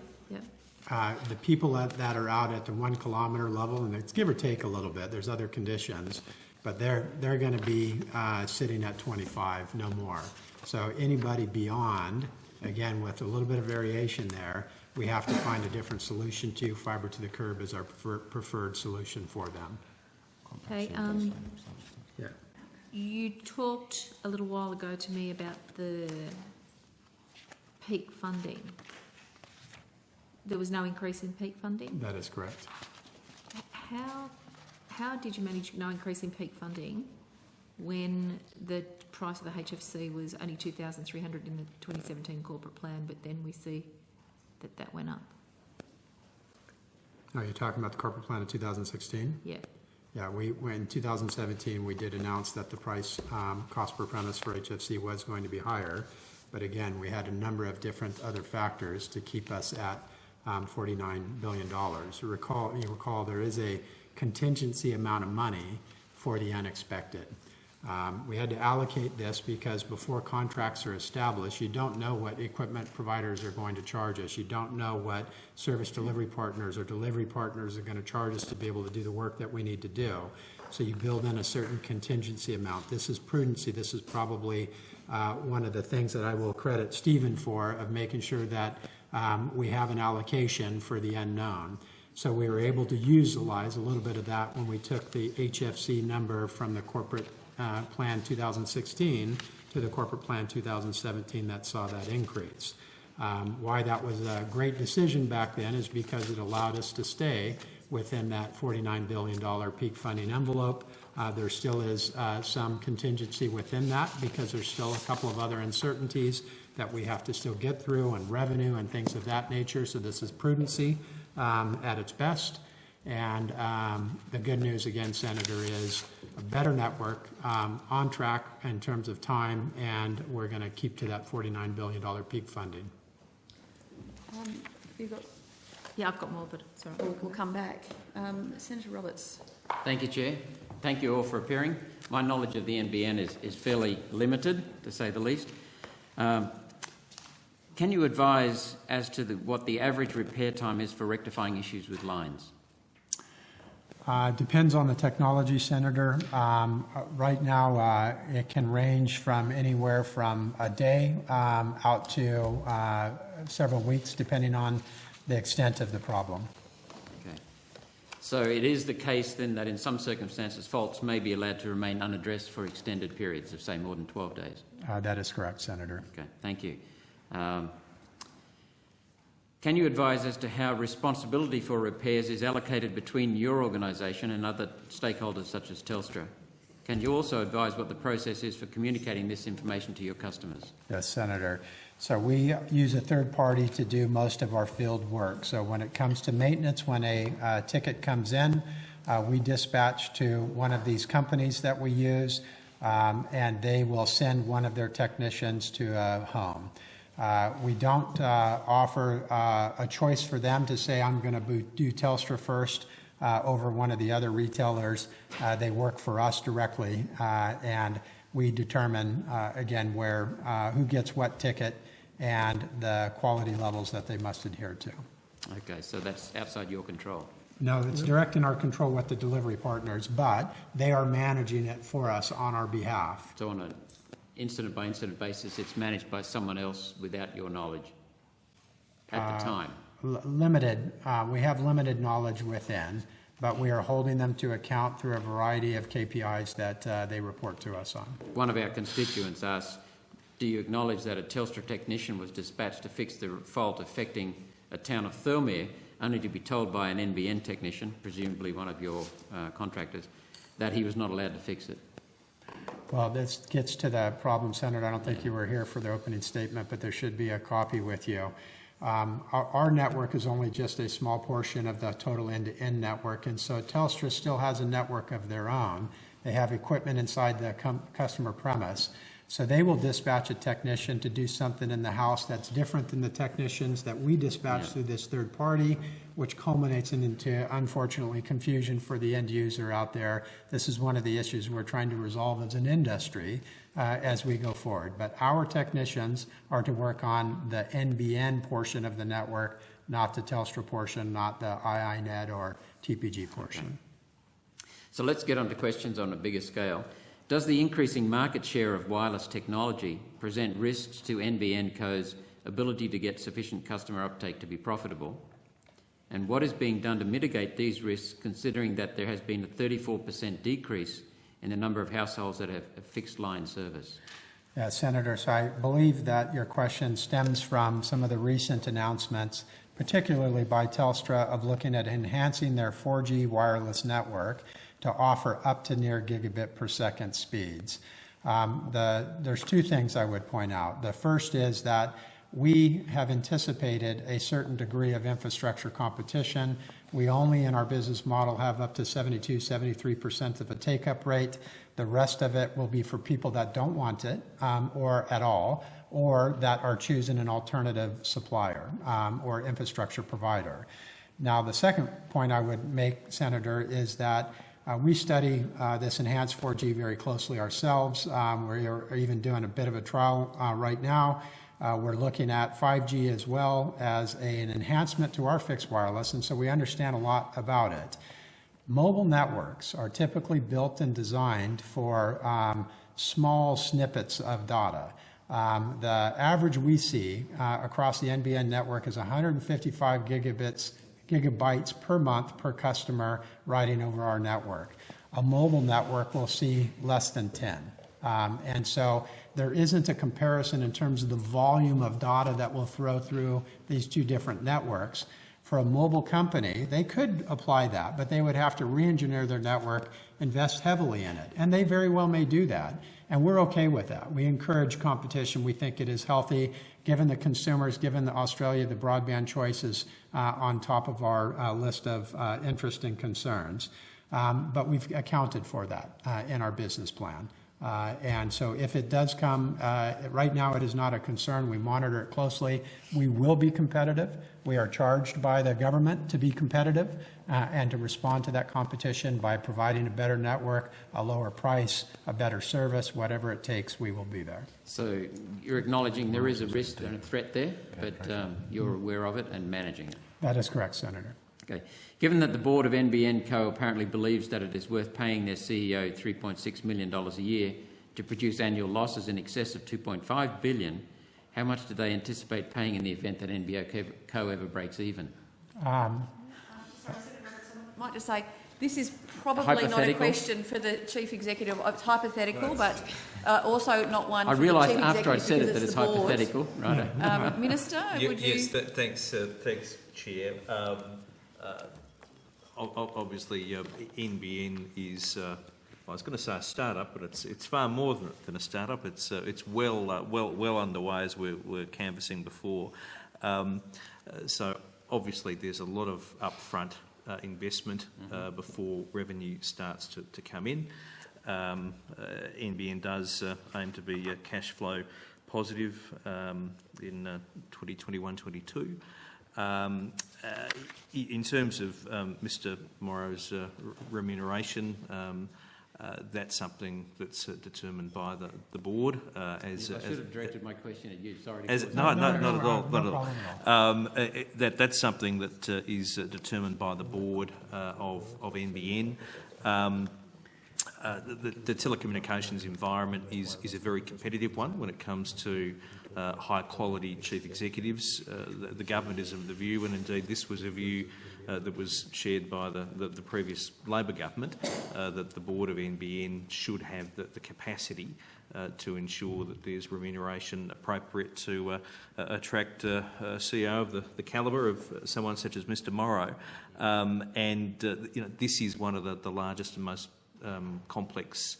The people that are out at the 1 kilometre level, and it's give or take a little bit, there's other conditions, but they're going to be sitting at 25, no more. So anybody beyond, again, with a little bit of variation there, we have to find a different solution to. Fibre to the curb is our preferred solution for them. Okay. Yeah. You talked a little while ago to me about the peak funding. There was no increase in peak funding? That is correct. How did you manage no increase in peak funding when the price of the HFC was only $2,300 in the 2017 corporate plan, but then we see that went up? Are you talking about the corporate plan of 2016? Yeah. Yeah, in 2017, we did announce that the price cost per premise for HFC was going to be higher. But again, we had a number of different other factors to keep us at $49 billion. You recall there is a contingency amount of money for the unexpected. We had to allocate this because before contracts are established, you don't know what equipment providers are going to charge us. You don't know what service delivery partners or delivery partners are going to charge us to be able to do the work that we need to do. So you build in a certain contingency amount. This is prudency. This is probably one of the things that I will credit Stephen for, of making sure that we have an allocation for the unknown. So we were able to utilize a little bit of that when we took the HFC number from the corporate plan 2016 to the corporate plan 2017 that saw that increase. Why that was a great decision back then is because it allowed us to stay within that $49 billion peak funding envelope. There still is some contingency within that because there's still a couple of other uncertainties that we have to still get through, and revenue and things of that nature. So this is prudency at its best. And the good news, again, Senator, is a better network, on track in terms of time, and we're going to keep to that $49 billion peak funding. Yeah, I've got more, but sorry. We'll come back. Senator Roberts. Thank you, Chair. Thank you all for appearing. My knowledge of the NBN is fairly limited, to say the least. Can you advise as to what the average repair time is for rectifying issues with lines? Depends on the technology, Senator. Right now, it can range from anywhere from a day out to several weeks, depending on the extent of the problem. Okay. So it is the case then that in some circumstances faults may be allowed to remain unaddressed for extended periods of, say, more than 12 days? That is correct, Senator. Okay, thank you. Can you advise as to how responsibility for repairs is allocated between your organisation and other stakeholders such as Telstra? Can you also advise what the process is for communicating this information to your customers? Yes, Senator. So we use a third party to do most of our field work. So when it comes to maintenance, when a ticket comes in, we dispatch to one of these companies that we use, and they will send one of their technicians to a home. We don't offer a choice for them to say, I'm going to do Telstra first over one of the other retailers. They work for us directly, and we determine, again, who gets what ticket and the quality levels that they must adhere to. Okay, so that's outside your control? No, it's direct in our control with the delivery partners, but they are managing it for us on our behalf. So on an incident-by-incident basis, it's managed by someone else without your knowledge at the time? Limited. We have limited knowledge within, but we are holding them to account through a variety of KPIs that they report to us on. One of our constituents asked, do you acknowledge that a Telstra technician was dispatched to fix the fault affecting a town of Thirlmere, only to be told by an NBN technician, presumably one of your contractors, that he was not allowed to fix it? Well, this gets to the problem, Senator. I don't think you were here for the opening statement, but there should be a copy with you. Our network is only just a small portion of the total end-to-end network, and so Telstra still has a network of their own. They have equipment inside the customer premise. So they will dispatch a technician to do something in the house that's different than the technicians that we dispatch through this third party, which culminates into, unfortunately, confusion for the end user out there. This is one of the issues we're trying to resolve as an industry as we go forward. But our technicians are to work on the NBN portion of the network, not the Telstra portion, not the IINet or TPG portion. Okay. So let's get on to questions on a bigger scale. Does the increasing market share of wireless technology present risks to NBN Co's ability to get sufficient customer uptake to be profitable? And what is being done to mitigate these risks, considering that there has been a 34% decrease in the number of households that have a fixed line service? Yeah, Senator, so I believe that your question stems from some of the recent announcements, particularly by Telstra, of looking at enhancing their 4G wireless network to offer up to near gigabit per second speeds. There's two things I would point out. The first is that we have anticipated a certain degree of infrastructure competition. We only in our business model have up to 72, 73% of a take-up rate. The rest of it will be for people that don't want it or at all, or that are choosing an alternative supplier or infrastructure provider. Now, the second point I would make, Senator, is that we study this enhanced 4G very closely ourselves. We're even doing a bit of a trial right now. We're looking at 5G as well as an enhancement to our fixed wireless, and so we understand a lot about it. Mobile networks are typically built and designed for small snippets of data. The average we see across the NBN network is 155 gigabytes per month per customer riding over our network. A mobile network will see less than 10. And so there isn't a comparison in terms of the volume of data that will throw through these two different networks. For a mobile company, they could apply that, but they would have to re-engineer their network, invest heavily in it, and they very well may do that. And we're okay with that. We encourage competition. We think it is healthy, given the consumers, given Australia, the broadband choices on top of our list of interest and concerns. But we've accounted for that in our business plan. And so if it does come, right now it is not a concern. We monitor it closely. We will be competitive. We are charged by the government to be competitive and to respond to that competition by providing a better network, a lower price, a better service, whatever it takes, we will be there. So you're acknowledging there is a risk and a threat there, but you're aware of it and managing it? That is correct, Senator. Okay. Given that the board of NBN Co apparently believes that it is worth paying their CEO $3.6 million a year to produce annual losses in excess of $2.5 billion, how much do they anticipate paying in the event that NBN Co ever breaks even? Sorry, Senator, I might just say this is probably not a question for the Chief Executive. It's hypothetical, but also not one for the Chief Executive. I realised after I said it that it's hypothetical. Right. Minister, would you... Yes, thanks, Chair. Obviously, NBN is, I was going to say a start-up, but it's far more than a start-up. It's well underway, as we're canvassing before. So obviously, there's a lot of upfront investment before revenue starts to come in. NBN does aim to be cash flow positive in 2021-22. In terms of Mr Morrow's remuneration, that's something that's determined by the board. I should have directed my question at you. Sorry. Not at all. That's something that is determined by the board of NBN. The telecommunications environment is a very competitive one when it comes to high-quality chief executives. The government is of the view, and indeed this was a view that was shared by the previous Labor government, that the board of NBN should have the capacity to ensure that there's remuneration appropriate to attract a CEO of the calibre of someone such as Mr Morrow. This is one of the largest and most complex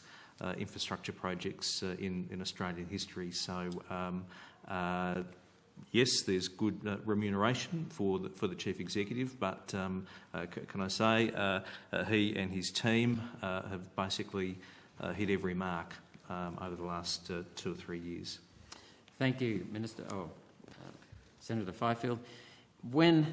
infrastructure projects in Australian history. So yes, there's good remuneration for the chief executive, but can I say he and his team have basically hit every mark over the last 2 or 3 years. Thank you, Minister. Senator Fifield. When,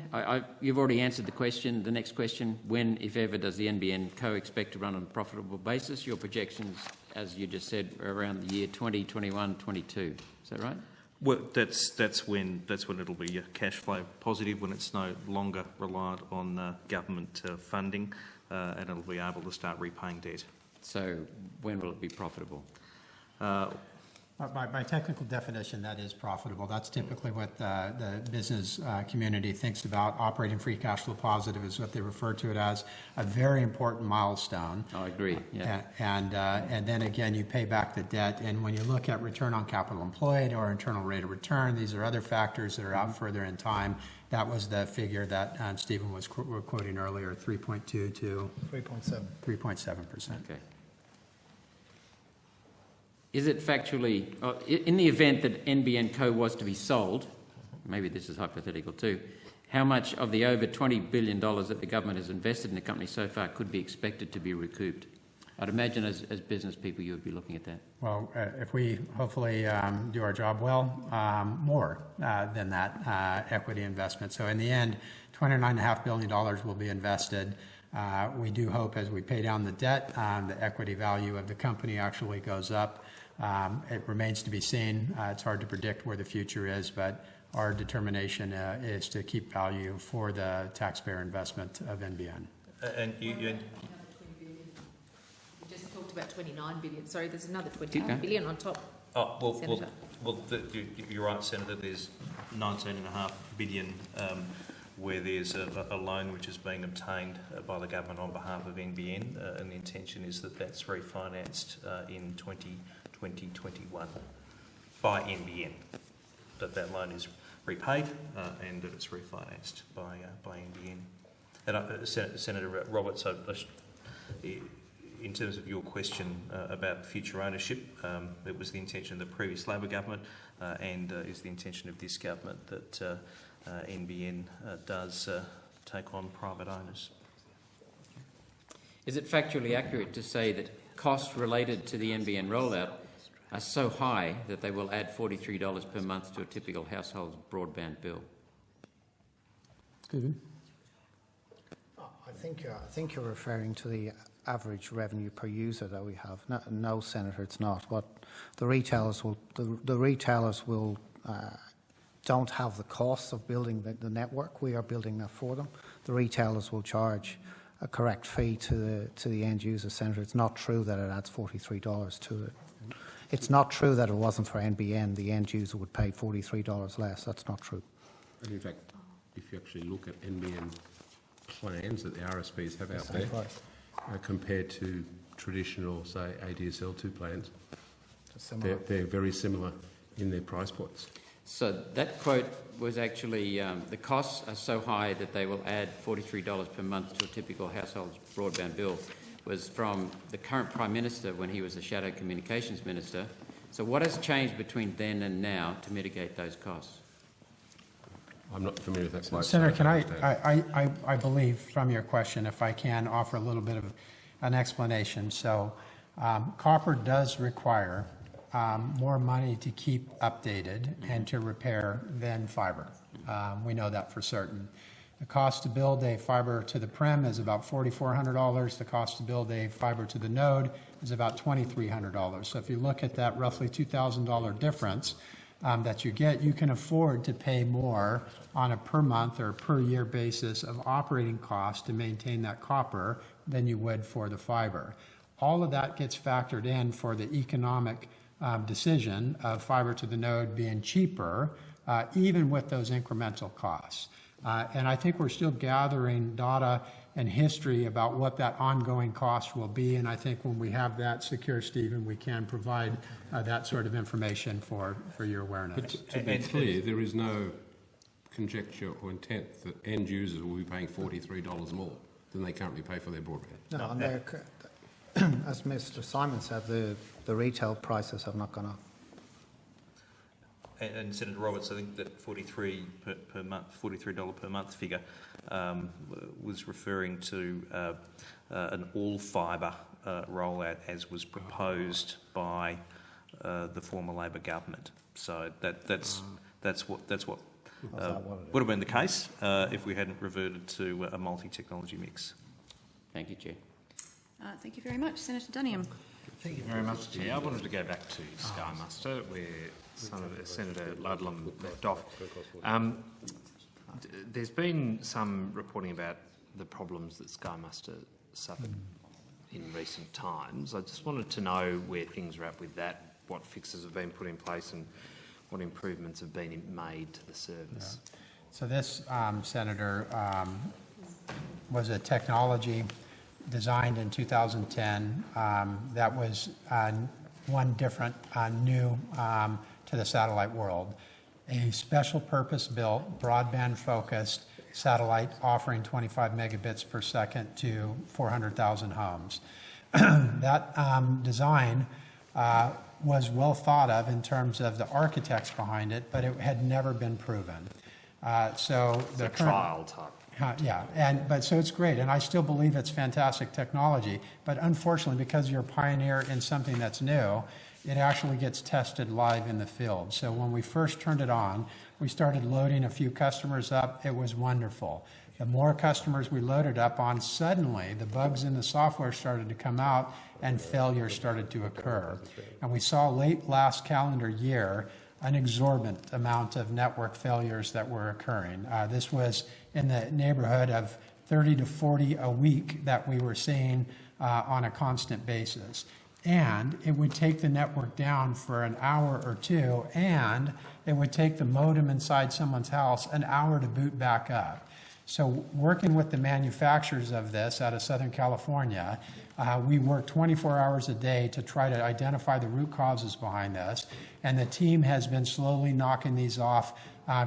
you've already answered the question, the next question, when, if ever, does the NBN Co expect to run on a profitable basis? Your projections, as you just said, are around the year 2021, 22. Is that right? Well, that's when it'll be cash flow positive, when it's no longer reliant on government funding, and it'll be able to start repaying debt. So when will it be profitable? By technical definition, that is profitable. That's typically what the business community thinks about. Operating free cash flow positive is what they refer to it as, a very important milestone. I agree, yeah. And then again, you pay back the debt. And when you look at return on capital employed or internal rate of return, these are other factors that are out further in time. That was the figure that Stephen was quoting earlier, 3.2 to 3.7%. Okay. Is it factually, in the event that NBN Co was to be sold, maybe this is hypothetical too, how much of the over $20 billion that the government has invested in the company so far could be expected to be recouped? I'd imagine as business people you would be looking at that. Well, if we hopefully do our job well, more than that equity investment. So in the end, $29.5 billion will be invested. We do hope as we pay down the debt, the equity value of the company actually goes up. It remains to be seen. It's hard to predict where the future is, but our determination is to keep value for the taxpayer investment of NBN. And you just talked about 29 billion. Sorry, there's another 29 billion on top. You're right, Senator. There's 19.5 billion where there's a loan which is being obtained by the government on behalf of NBN, and the intention is that that's refinanced in 2021 by NBN. That loan is repaid and that it's refinanced by NBN. And Senator Roberts, in terms of your question about future ownership, it was the intention of the previous Labor government and is the intention of this government that NBN does take on private owners. Is it factually accurate to say that costs related to the NBN rollout are so high that they will add $43 per month to a typical household's broadband bill? Stephen? I think you're referring to the average revenue per user that we have. No, Senator, it's not. What the retailers will don't have the cost of building the network. We are building that for them. The retailers will charge a correct fee to the end user, Senator. It's not true that it adds $43 to it. It's not true that it wasn't for NBN, the end user would pay $43 less. That's not true. And in fact, if you actually look at NBN plans that the RSPs have out there, compared to traditional, say, ADSL2 plans, they're very similar in their price points. So that quote was actually, the costs are so high that they will add $43 per month to a typical household's broadband bill, was from the current Prime Minister when he was the Shadow Communications Minister. So what has changed between then and now to mitigate those costs? I'm not familiar with that quote. Senator, can I believe from your question, if I can offer a little bit of an explanation. So copper does require more money to keep updated and to repair than fibre. We know that for certain. The cost to build a fibre to the prem is about $4,400. The cost to build a fibre to the node is about $2,300. So if you look at that roughly $2,000 difference that you get, you can afford to pay more on a per month or per year basis of operating costs to maintain that copper than you would for the fibre. All of that gets factored in for the economic decision of fibre to the node being cheaper, even with those incremental costs. And I think we're still gathering data and history about what that ongoing cost will be. And I think when we have that secure, Stephen, we can provide that sort of information for your awareness. But to be clear, there is no conjecture or intent that end users will be paying $43 more than they currently pay for their broadband. No, and as Mr. Simon said, the retail prices have not gone up. and Senator Roberts, I think that $43 per month figure was referring to an all fibre rollout as was proposed by the former Labor government. So that's what would have been the case if we hadn't reverted to a multi-technology mix. Thank you, Chair. Thank you very much. Senator Duniam. Thank you very much, Chair. I wanted to go back to Sky Muster, where Senator Ludlam left off. There's been some reporting about the problems that Sky Muster suffered in recent times. I just wanted to know where things are at with that, what fixes have been put in place and what improvements have been made to the service. Yeah. So this, Senator, was a technology designed in 2010 that was one different, new to the satellite world. A special purpose built, broadband focused satellite offering 25 megabits per second to 400,000 homes. That design was well thought of in terms of the architects behind it, but it had never been proven. So the trial type. But so it's great, and I still believe it's fantastic technology. But unfortunately, because you're a pioneer in something that's new, it actually gets tested live in the field. So when we first turned it on, we started loading a few customers up. It was wonderful. The more customers we loaded up on, suddenly the bugs in the software started to come out and failures started to occur. And we saw late last calendar year an exorbitant amount of network failures that were occurring. This was in the neighborhood of 30 to 40 a week that we were seeing on a constant basis. And it would take the network down for an hour or two, and it would take the modem inside someone's house an hour to boot back up. So working with the manufacturers of this out of Southern California, we work 24 hours a day to try to identify the root causes behind this. And the team has been slowly knocking these off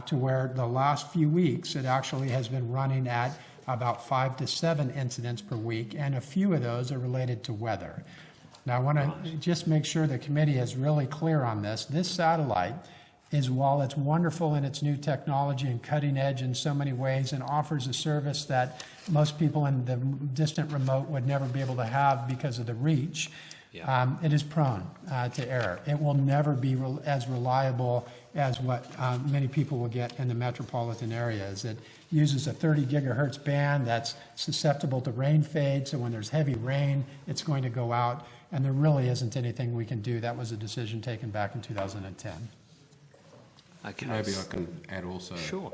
to where the last few weeks it actually has been running at about 5 to 7 incidents per week, and a few of those are related to weather. Now I want to just make sure the committee is really clear on this. This satellite is, while it's wonderful in its new technology and cutting edge in so many ways and offers a service that most people in the distant remote would never be able to have because of the reach, it is prone to error. It will never be as reliable as what many people will get in the metropolitan areas. It uses a 30 gigahertz band that's susceptible to rain fade, so when there's heavy rain, it's going to go out, and there really isn't anything we can do. That was a decision taken back in 2010. Okay. Maybe I can add also to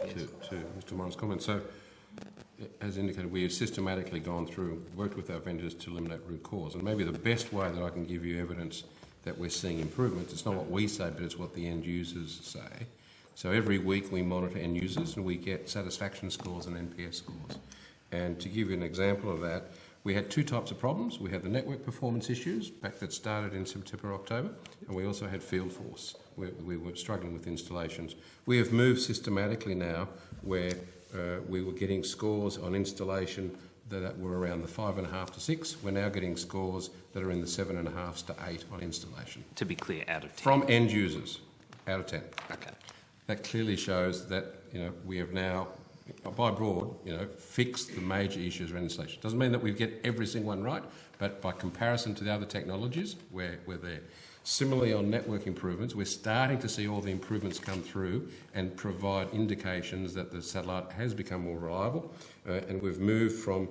Mr. Morris' comment. So, as indicated, we have systematically gone through, worked with our vendors to eliminate root cause. And maybe the best way that I can give you evidence that we're seeing improvements, it's not what we say, but it's what the end users say. So every week we monitor end users and we get satisfaction scores and NPS scores. And to give you an example of that, we had two types of problems. We had the network performance issues back that started in September, October, and we also had field force. We were struggling with installations. We have moved systematically now where we were getting scores on installation that were around the 5.5 to 6. We're now getting scores that are in the 7.5 to 8 on installation. To be clear, out of 10. From end users, out of 10. Okay. That clearly shows that we have now, by broad, fixed the major issues around installation. Doesn't mean that we get every single one right, but by comparison to the other technologies, we're there. Similarly, on network improvements, we're starting to see all the improvements come through and provide indications that the satellite has become more reliable. And we've moved from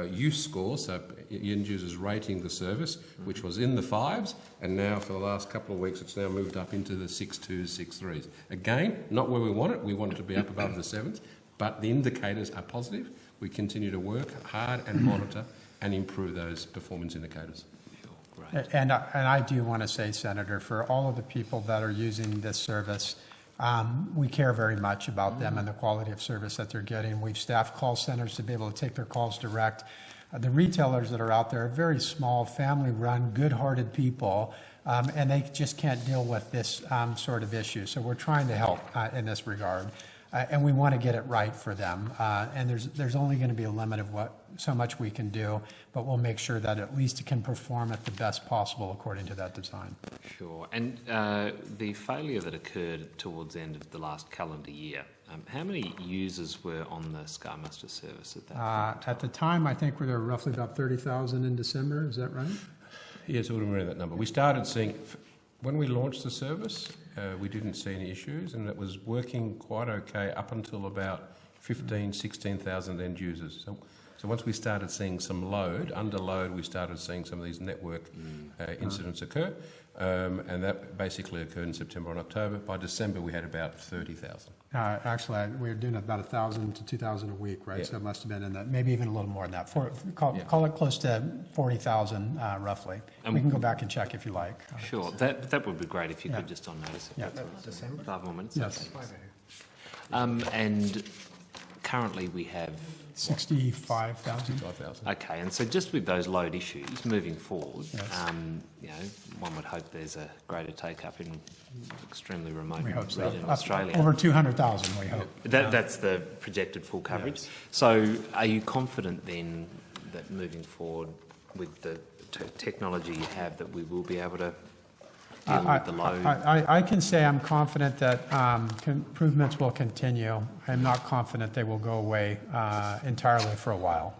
use scores, so end users rating the service, which was in the 5s, and now for the last couple of weeks it's now moved up into the 6.2s, 6.3s. Again, not where we want it. We want it to be up above the 7s, but the indicators are positive. We continue to work hard and monitor and improve those performance indicators. And I do want to say, Senator, for all of the people that are using this service, we care very much about them and the quality of service that they're getting. We've staffed call centers to be able to take their calls direct. The retailers that are out there are very small, family-run, good-hearted people, and they just can't deal with this sort of issue. So we're trying to help in this regard. and we want to get it right for them. And there's only going to be a limit of so much we can do, but we'll make sure that at least it can perform at the best possible according to that design. Sure. And the failure that occurred towards the end of the last calendar year, how many users were on the SkyMaster service at that point? At the time, I think we were roughly about 30,000 in December. Is that right? Yes, I would remember that number. We started seeing, when we launched the service, we didn't see any issues, and it was working quite okay up until about 16,000 end users. So once we started seeing some under load, we started seeing some of these network incidents occur, and that basically occurred in September and October. By December, we had about 30,000. Actually, we were doing about 1,000 to 2,000 a week, right? Yeah. So it must have been in that, maybe even a little more than that. Call it close to 40,000, roughly. We can go back and check if you like. Sure, that would be great if you could just on notice. Yeah. December? 5 more minutes. Yes. Okay. And currently we have 65,000. Okay, and so just with those load issues moving forward, Yes. one would hope there's a greater take-up in extremely remote We hope so. region of Australia. Over 200,000, we hope. That's the projected full coverage. Yes. So are you confident then that moving forward with the technology you have that we will be able to deal with the load? I can say I'm confident that improvements will continue. I'm not confident they will go away entirely for a while.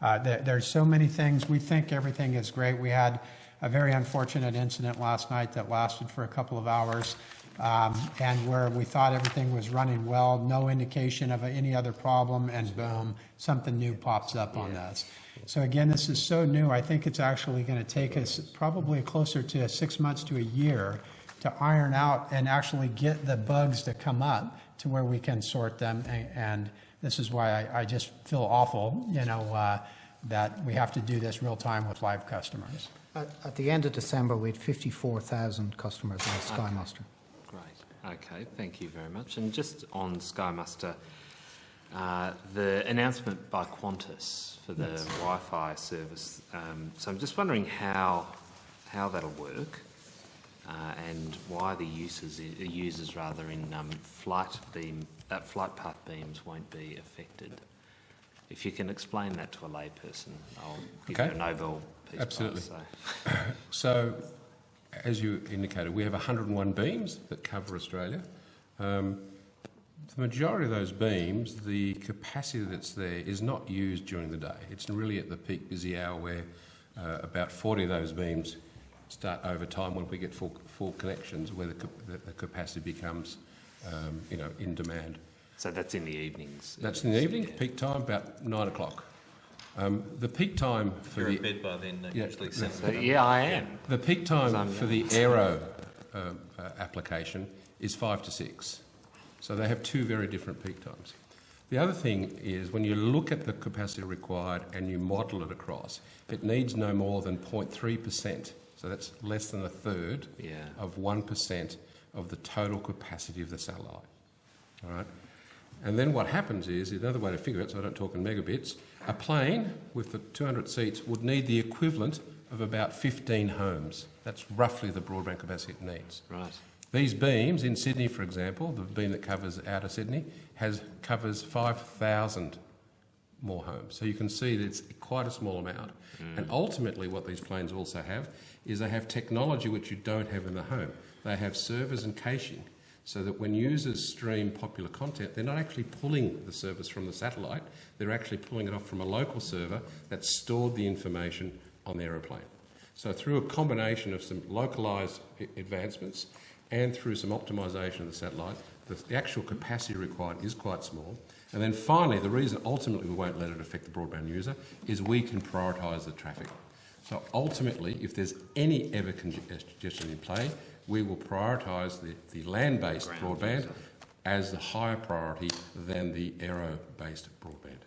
There's so many things. We think everything is great. We had a very unfortunate incident last night that lasted for a couple of hours, and where we thought everything was running well, no indication of any other problem, and boom, something new pops up on this. So again, this is so new, I think it's actually going to take us probably closer to 6 months to a year to iron out and actually get the bugs to come up to where we can sort them. And this is why I just feel awful, that we have to do this real time with live customers. At the end of December, we had 54,000 customers on SkyMaster. Great. Okay, thank you very much. And just on SkyMaster, the announcement by Qantas for the Wi-Fi service. So I'm just wondering how that'll work, and why the users in flight path beams won't be affected. If you can explain that to a layperson, I'll give you a Nobel Peace Absolutely. Prize. So, as you indicated, we have 101 beams that cover Australia. The majority of those beams, the capacity that's there is not used during the day. It's really at the peak busy hour where about 40 of those beams start over time when we get full connections, where the capacity becomes, in demand. So that's in the evenings? That's in the evening, peak time, about 9 o'clock. The peak time for You're in bed by then, usually. Yeah, I am. The peak time for the Aero application is 5 to 6. So they have two very different peak times. The other thing is when you look at the capacity required and you model it across, it needs no more than 0.3%. So that's less than a third of 1% of the total capacity of the satellite. All right? And then what happens is, another way to figure it, so I don't talk in megabits, a plane with the 200 seats would need the equivalent of about 15 homes. That's roughly the broadband capacity it needs. Right. These beams in Sydney, for example, the beam that covers outer Sydney, covers 5,000 more homes. So you can see that it's quite a small amount. And ultimately what these planes also have is they have technology which you don't have in the home. They have servers and caching, so that when users stream popular content, they're not actually pulling the service from the satellite, they're actually pulling it off from a local server that's stored the information on the aeroplane. So through a combination of some localised advancements and through some optimisation of the satellite, the actual capacity required is quite small. And then finally, the reason ultimately we won't let it affect the broadband user is we can prioritise the traffic. So ultimately, if there's any ever congestion in play, we will prioritise the land-based broadband as the higher priority than the aero-based broadband.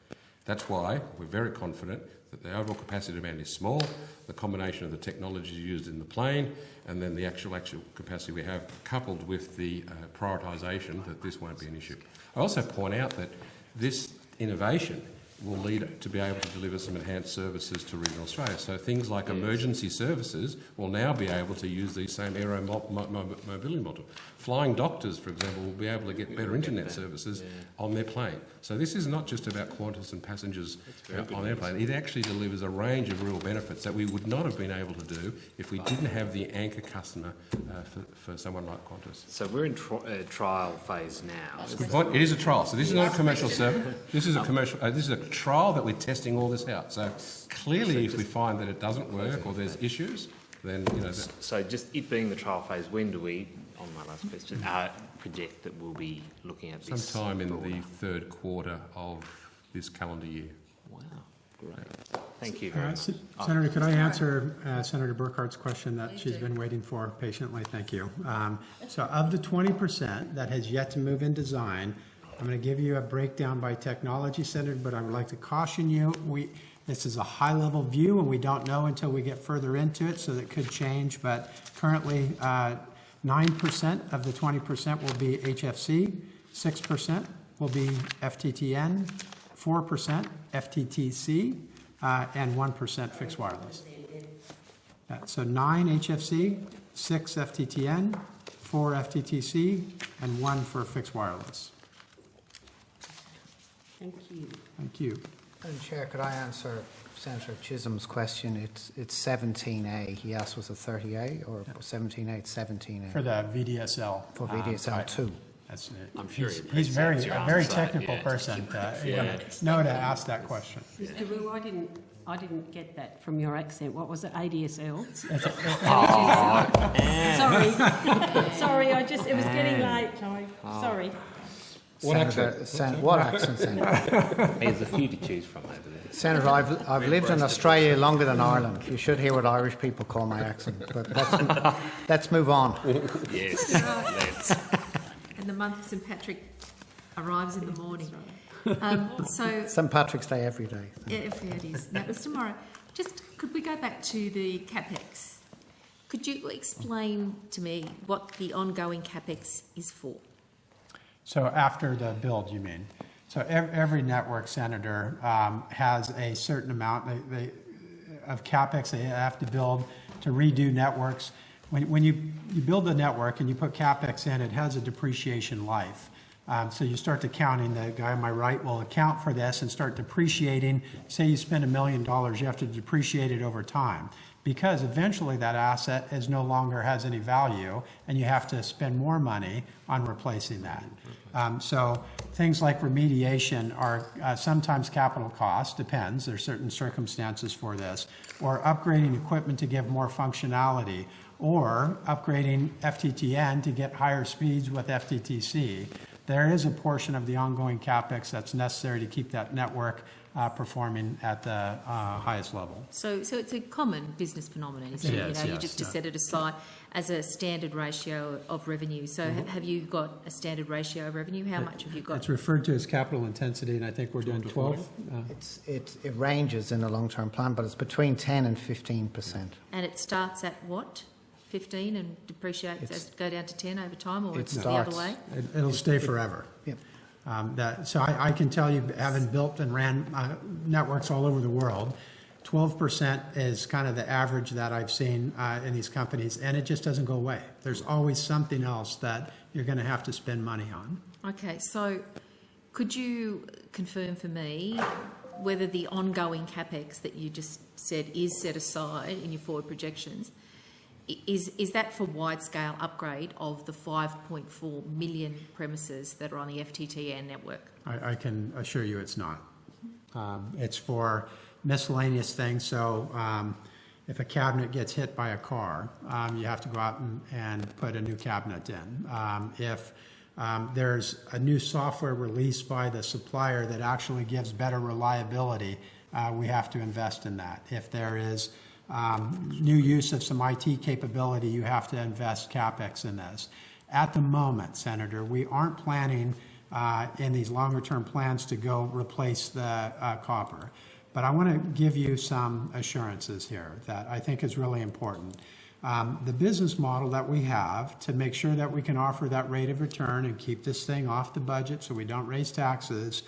That's why we're very confident that the overall capacity demand is small, the combination of the technologies used in the plane, and then the actual capacity we have, coupled with the prioritisation, that this won't be an issue. I also point out that this innovation will lead to be able to deliver some enhanced services to regional Australia. So things like emergency services will now be able to use these same aero mobility model. Flying doctors, for example, will be able to get better internet services on their plane. So this is not just about Qantas and passengers on airplane. It actually delivers a range of real benefits that we would not have been able to do if we didn't have the anchor customer for someone like Qantas. So we're in trial phase now. Good point. It is a trial. So this is not a commercial service. This is a commercial. This is a trial that we're testing all this out. So clearly, if we find that it doesn't work or there's issues, then So just it being the trial phase, when do we, on my last question, project that we'll be looking at this? Sometime in the third quarter of this calendar year. Wow, great. Thank you very much. Senator, could I answer Senator Burkhart's question that she's been waiting for patiently? Thank you. So of the 20% that has yet to move in design, I'm going to give you a breakdown by technology, Senator, but I would like to caution you, this is a high-level view, and we don't know until we get further into it, so that could change. But currently, 9% of the 20% will be HFC, 6% will be FTTN, 4% FTTC, and 1% fixed wireless. So 9 HFC, 6 FTTN, 4 FTTC, and 1 for fixed wireless. Thank you. Thank you. Madam Chair, could I answer Senator Chisholm's question? It's 17A. He asked was it 30A or 17A? It's 17A. For the VDSL. For VDSL 2. That's it. I'm sure he's a very technical person to know to ask that question. Mr. Wu, I didn't get that from your accent. What was it? ADSL? Sorry. Sorry, it was getting late. Sorry. What accent, Senator? There's a few to choose from over there. Senator, I've lived in Australia longer than Ireland. You should hear what Irish people call my accent. But let's move on. Yes, let's. And the month of St Patrick arrives in the morning. So St Patrick's Day every day. it is. That was tomorrow. Just could we go back to the CapEx? Could you explain to me what the ongoing CapEx is for? So after the build, you mean? So every network, Senator, has a certain amount of CapEx they have to build to redo networks. When you build a network and you put CapEx in, it has a depreciation life. So you start counting, the guy on my right will account for this and start depreciating. Say you spend $1 million, you have to depreciate it over time, because eventually that asset no longer has any value and you have to spend more money on replacing that. So things like remediation are sometimes capital costs, depends, there's certain circumstances for this, or upgrading equipment to give more functionality, or upgrading FTTN to get higher speeds with FTTC. There is a portion of the ongoing CapEx that's necessary to keep that network performing at the highest level. So it's a common business phenomenon, isn't it? You just to set it aside as a standard ratio of revenue. So have you got a standard ratio of revenue? How much have you got? It's referred to as capital intensity, and I think we're doing 12. It ranges in the long-term plan, but it's between 10 and 15%. And it starts at what? 15 and depreciates go down to 10 over time, or it's the other way? It'll stay forever. Yep. So I can tell you, having built and ran networks all over the world, 12% is kind of the average that I've seen in these companies, and it just doesn't go away. There's always something else that you're going to have to spend money on. Okay, so could you confirm for me whether the ongoing CapEx that you just said is set aside in your forward projections, is that for wide-scale upgrade of the 5.4 million premises that are on the FTTN network? I can assure you it's not. It's for miscellaneous things. So if a cabinet gets hit by a car, you have to go out and put a new cabinet in. If there's a new software released by the supplier that actually gives better reliability, we have to invest in that. If there is new use of some IT capability, you have to invest CapEx in this. At the moment, Senator, we aren't planning in these longer-term plans to go replace the copper. But I want to give you some assurances here that I think is really important. The business model that we have to make sure that we can offer that rate of return and keep this thing off the budget so we don't raise taxes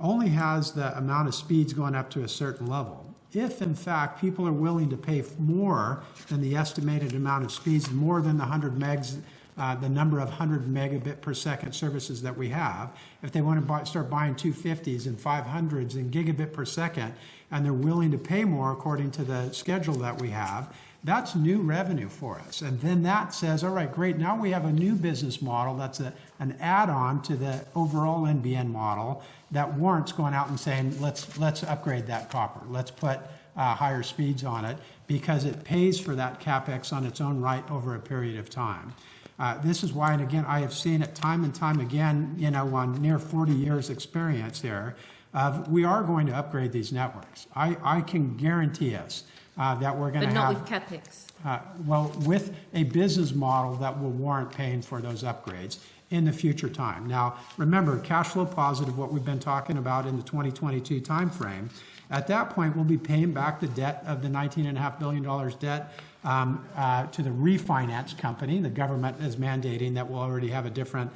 only has the amount of speeds going up to a certain level. If, in fact, people are willing to pay more than the estimated amount of speeds, more than the 100 megs, the number of 100 megabit per second services that we have, if they want to start buying 250s and 500s and gigabit per second, and they're willing to pay more according to the schedule that we have, that's new revenue for us. And then that says, all right, great, now we have a new business model that's an add-on to the overall NBN model that warrants going out and saying, let's upgrade that copper. Let's put higher speeds on it because it pays for that CapEx on its own right over a period of time. This is why, and again, I have seen it time and time again, on near 40 years experience here, we are going to upgrade these networks. I can guarantee us that we're going to have... But not with CapEx. Well, with a business model that will warrant paying for those upgrades in the future time. Now, remember, cash flow positive, what we've been talking about in the 2022 timeframe, at that point, we'll be paying back the debt of the $19.5 billion debt to the refinance company. The government is mandating that we'll already have a different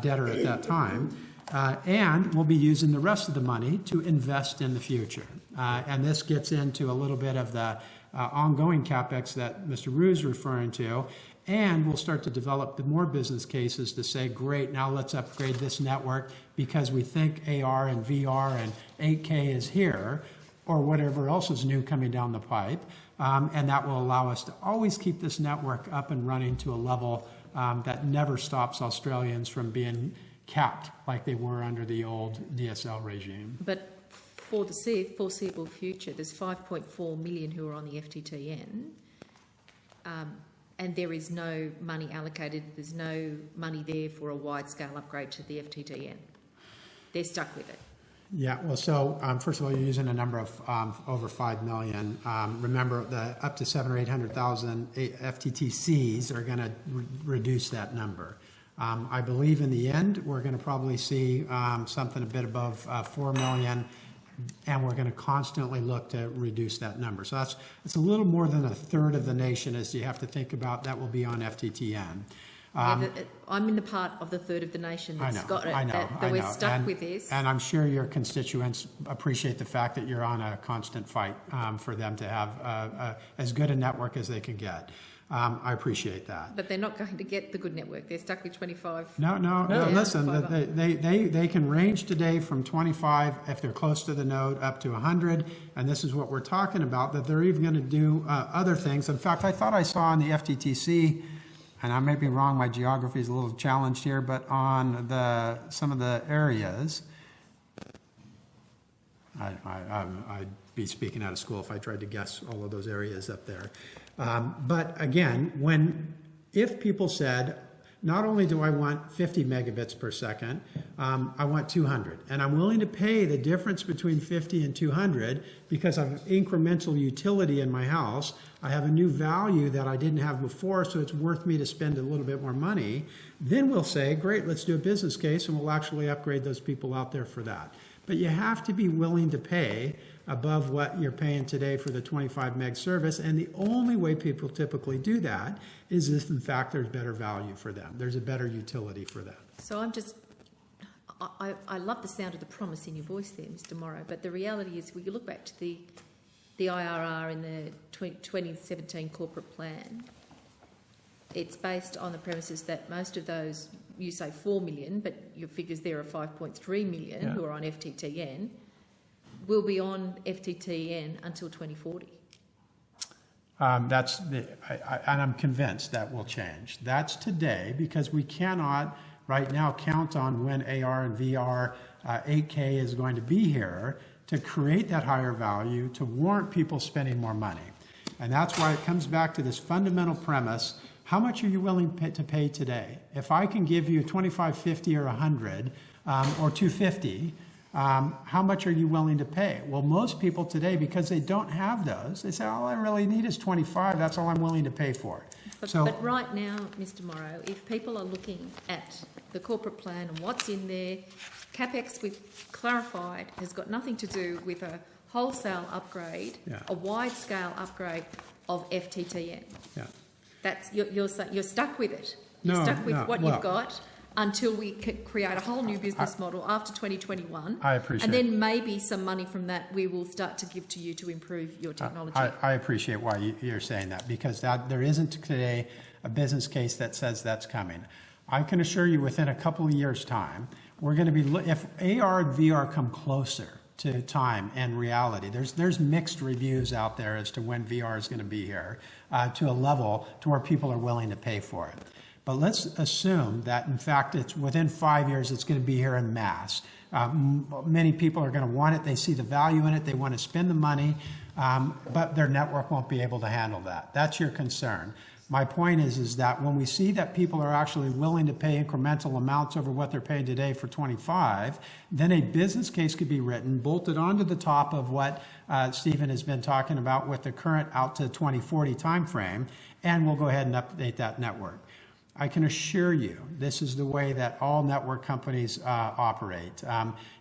debtor at that time. And we'll be using the rest of the money to invest in the future. And this gets into a little bit of the ongoing CapEx that Mr. Rue is referring to. And we'll start to develop the more business cases to say, great, now let's upgrade this network because we think AR and VR and 8K is here, or whatever else is new coming down the pipe. And that will allow us to always keep this network up and running to a level that never stops Australians from being capped like they were under the old DSL regime. But for the foreseeable future, there's 5.4 million who are on the FTTN, and there is no money allocated. There's no money there for a wide-scale upgrade to the FTTN. They're stuck with it. Yeah, well, so first of all, you're using a number of over 5 million. Remember, the up to 700,000 or 800,000 FTTCs are going to reduce that number. I believe in the end, we're going to probably see something a bit above 4 million, and we're going to constantly look to reduce that number. So it's a little more than a third of the nation, as you have to think about, that will be on FTTN. I'm in the part of the third of the nation that's got it, that we're stuck with this. And I'm sure your constituents appreciate the fact that you're on a constant fight for them to have as good a network as they can get. I appreciate that. But they're not going to get the good network. They're stuck with 25. No, listen, they can range today from 25, if they're close to the node, up to 100. And this is what we're talking about, that they're even going to do other things. In fact, I thought I saw on the FTTC, and I may be wrong, my geography is a little challenged here, but on some of the areas, I'd be speaking out of school if I tried to guess all of those areas up there. But again, if people said, not only do I want 50 megabits per second, I want 200. And I'm willing to pay the difference between 50 and 200 because I have incremental utility in my house. I have a new value that I didn't have before, so it's worth me to spend a little bit more money. Then we'll say, great, let's do a business case, and we'll actually upgrade those people out there for that. But you have to be willing to pay above what you're paying today for the 25 meg service, and the only way people typically do that is if, in fact, there's better value for them. There's a better utility for them. So I love the sound of the promise in your voice there, Mr. Morrow, but the reality is, when you look back to the IRR in the 2017 corporate plan, it's based on the premises that most of those, you say 4 million, but your figures there are 5.3 million who are on FTTN, will be on FTTN until 2040. And I'm convinced that will change. That's today, because we cannot right now count on when AR and VR 8K is going to be here to create that higher value, to warrant people spending more money. And that's why it comes back to this fundamental premise: how much are you willing to pay today? If I can give you 25, 50, or 100, or 250, how much are you willing to pay? Well, most people today, because they don't have those, they say, all I really need is 25, that's all I'm willing to pay for. But right now, Mr. Morrow, if people are looking at the corporate plan and what's in there, CapEx, we've clarified, has got nothing to do with a wholesale upgrade, a wide-scale upgrade of FTTN. Yeah. That's you're stuck with it. You're stuck with what you've got. until we create a whole new business model after 2021. I appreciate and then maybe some money from that we will start to give to you to improve your technology. I appreciate why you're saying that, because there isn't today a business case that says that's coming. I can assure you within a couple of years' time, we're going to be, if AR and VR come closer to time and reality, there's mixed reviews out there as to when VR is going to be here to a level to where people are willing to pay for it. But let's assume that, in fact, it's within 5 years, it's going to be here en masse. Many people are going to want it. They see the value in it. They want to spend the money, but their network won't be able to handle that. That's your concern. My point is that when we see that people are actually willing to pay incremental amounts over what they're paying today for 25, then a business case could be written, bolted onto the top of what Stephen has been talking about with the current out to 2040 timeframe, and we'll go ahead and update that network. I can assure you this is the way that all network companies operate.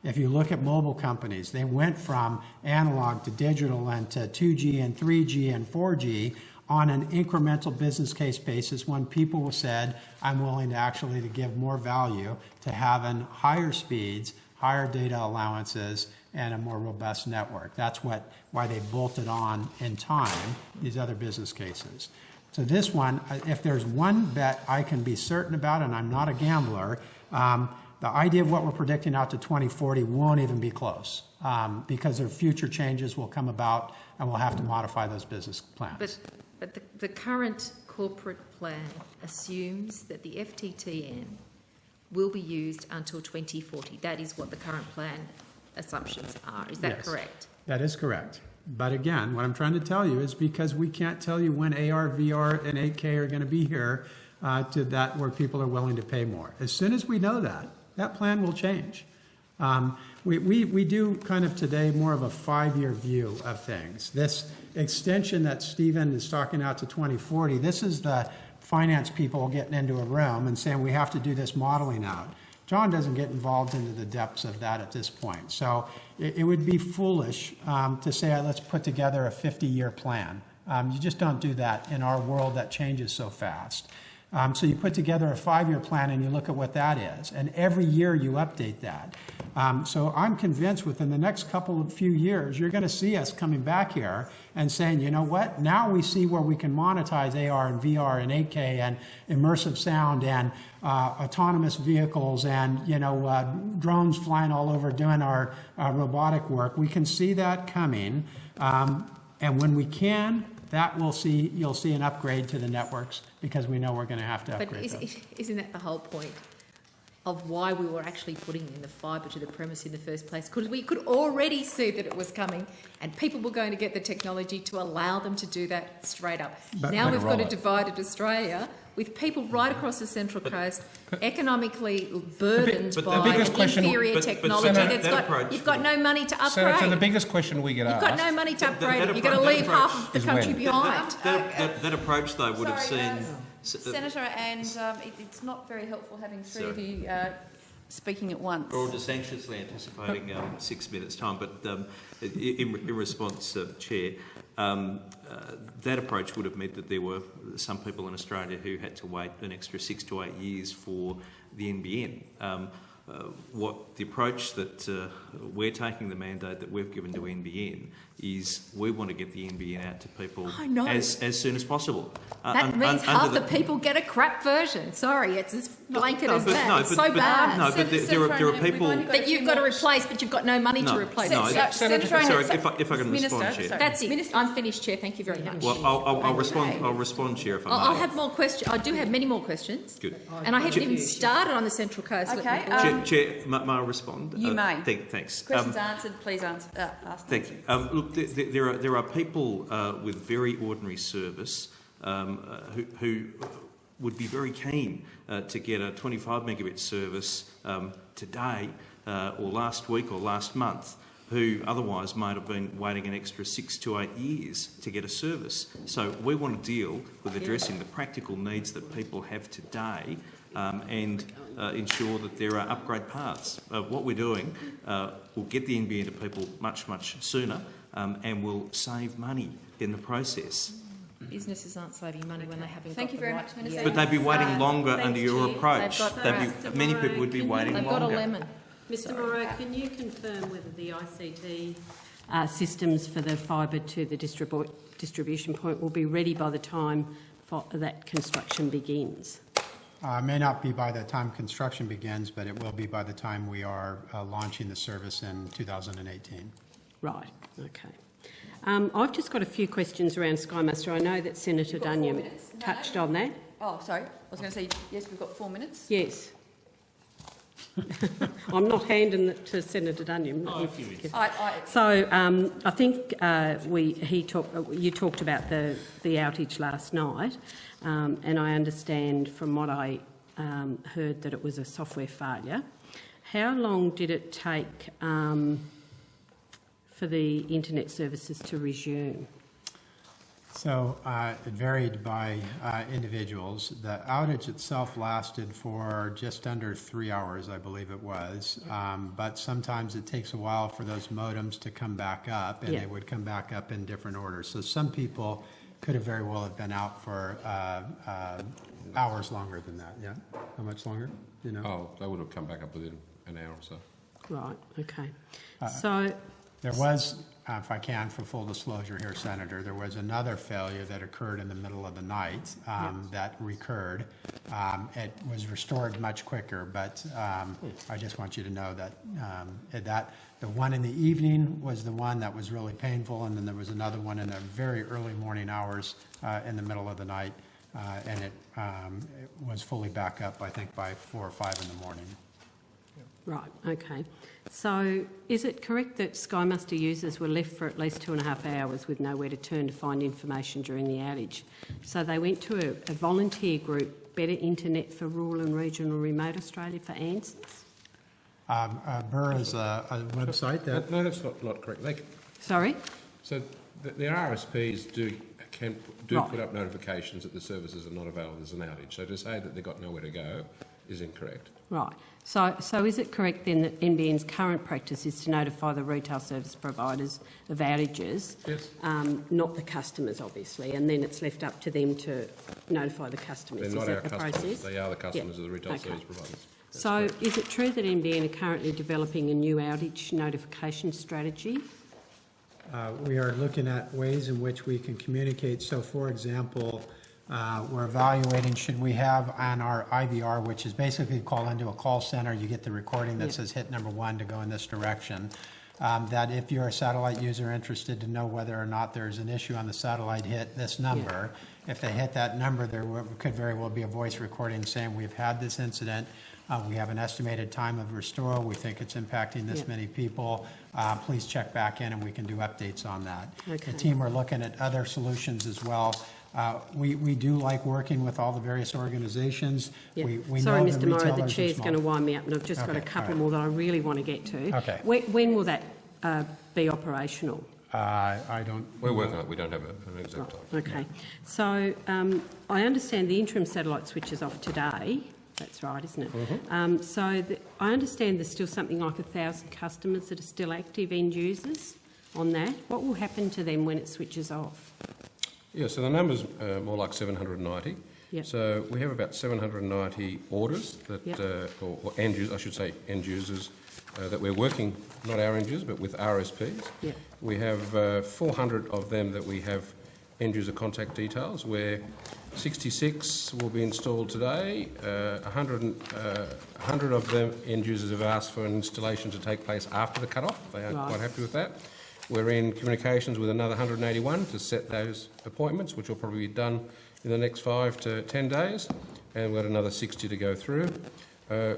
If you look at mobile companies, they went from analog to digital and to 2G and 3G and 4G on an incremental business case basis when people said, I'm willing to actually to give more value to having higher speeds, higher data allowances, and a more robust network. That's why they bolted on in time these other business cases. So this one, if there's one bet I can be certain about, and I'm not a gambler, the idea of what we're predicting out to 2040 won't even be close because their future changes will come about and we'll have to modify those business plans. But the current corporate plan assumes that the FTTN will be used until 2040. That is what the current plan assumptions are. Is that correct? That is correct. But again, what I'm trying to tell you is because we can't tell you when AR, VR, and 8K are going to be here to that where people are willing to pay more. As soon as we know that, that plan will change. We do kind of today more of a 5-year view of things. This extension that Stephen is talking out to 2040, this is the finance people getting into a room and saying we have to do this modeling out. John doesn't get involved into the depths of that at this point. So it would be foolish to say, let's put together a 50-year plan. You just don't do that in our world that changes so fast. So you put together a 5-year plan and you look at what that is. And every year you update that. So I'm convinced within the next few years, you're going to see us coming back here and saying, you know what, now we see where we can monetize AR and VR and 8K and immersive sound and autonomous vehicles and, drones flying all over doing our robotic work. We can see that coming. And when we can, you'll see an upgrade to the networks because we know we're going to have to upgrade those. Isn't that the whole point of why we were actually putting in the fibre to the premise in the first place? Because we could already see that it was coming and people were going to get the technology to allow them to do that straight up. Now we've got a divided Australia with people right across the Central Coast economically burdened by inferior technology. You've got no money to upgrade. Senator, the biggest question we get asked... You've got no money to upgrade. You're going to leave half of the country behind. That approach, though, would have seen... Senator, and it's not very helpful having three of you speaking at once. We're all just anxiously anticipating 6 minutes' time, but in response, Chair, that approach would have meant that there were some people in Australia who had to wait an extra 6 to 8 years for the NBN. What the approach that we're taking, the mandate that we've given to NBN, is we want to get the NBN out to people as soon as possible. That means half the people get a crap version. Sorry, it's as blanket as that. It's so bad. No, but there are people that you've got to replace, but you've got no money to replace. Sorry, if I can respond, Chair. That's it. I'm finished, Chair. Thank you very much. Well, I'll respond, Chair, if I may. I'll have more questions. I do have many more questions. Good. And I haven't even started on the Central Coast. Okay. Chair, may I respond? You may. Thanks. Questions answered, please ask them. Thank you. Look, there are people with very ordinary service who would be very keen to get a 25 megabit service today or last week or last month, who otherwise might have been waiting an extra 6 to 8 years to get a service. So we want to deal with addressing the practical needs that people have today and ensure that there are upgrade paths. What we're doing will get the NBN to people much, much sooner and will save money in the process. businesses aren't saving money when they haven't Thank got you the very right... much, Minister. Yeah. But they'd be waiting longer Thanks, under your Chair. approach. They've got- Many people would be waiting They've longer. got a lemon. Mr Morrow, can you confirm whether the ICT systems for the fibre to the distribution point will be ready by the time that construction begins? May not be by the time construction begins, but it will be by the time we are launching the service in 2018. Right, okay. I've just got a few questions around Sky Muster. I know that Senator Duniam touched on that. Oh, sorry. I was going to say, yes, we've got 4 minutes. Yes. I'm not handing it to Senator Duniam. So I think you talked about the outage last night, and I understand from what I heard that it was a software failure. How long did it take for the internet services to resume? So it varied by individuals. The outage itself lasted for just under 3 hours, I believe it was. But sometimes it takes a while for those modems to come back up, and they would come back up in different orders. So some people could have very well have been out for hours longer than that. Yeah, how much longer? You know? Oh, they would have come back up within an hour or so. Right. Okay. So there was. If I can, for full disclosure here, Senator, there was another failure that occurred in the middle of the night that recurred. It was restored much quicker, but I just want you to know that the one in the evening was the one that was really painful, and then there was another one in the very early morning hours in the middle of the night, and it was fully back up, I think, by 4 or 5 in the morning. Right, okay. So is it correct that Sky Muster users were left for at least 2.5 hours with nowhere to turn to find information during the outage? So they went to a volunteer group, Better Internet for Rural and Regional Remote Australia, for answers? Burr is a website that... No, that's not correct. Sorry? So the RSPs do put up notifications that the services are not available, there's an outage. So to say that they've got nowhere to go is incorrect. Right. So is it correct then that NBN's current practice is to notify the retail service providers of outages, yes, not the customers, obviously, and then it's left up to them to notify the customers? They're not our the customers. Process? They are the customers of the retail service providers. That's so correct. Is it true that NBN are currently developing a new outage notification strategy? We are looking at ways in which we can communicate. So, for example, we're evaluating, should we have on our IVR, which is basically call into a call center, you get the recording that says hit number 1 to go in this direction, that if you're a satellite user interested to know whether or not there's an issue on the satellite, hit this number. If they hit that number, there could very well be a voice recording saying we've had this incident, we have an estimated time of restore, we think it's impacting this many people, please check back in and we can do updates on that. Okay. The team are looking at other solutions as well. We do like working with all the various organisations. Yep. We Sorry, know Mr the Morrow, retailers the are chair's small. going to wind me up, and I've just got a couple more that I really want to get to. Okay. When will that be operational? I don't... We're working on it. We don't have an exact time. Okay. So I understand the interim satellite switch is off today. That's right, isn't it? Mm-hmm. I understand there's still something like 1,000 customers that are still active end users on that. What will happen to them when it switches off? Yeah, so the number's more like 790. Yep. So we have about 790 orders that, or end users, I should say end users, that we're working, not our end users, but with RSPs. Yep. We have 400 of them that we have end user contact details, where 66 will be installed today. 100 of them end users have asked for an installation to take place after the cut-off. They are quite happy with that. We're in communications with another 181 to set those appointments, which will probably be done in the next 5 to 10 days, and we've got another 60 to go through.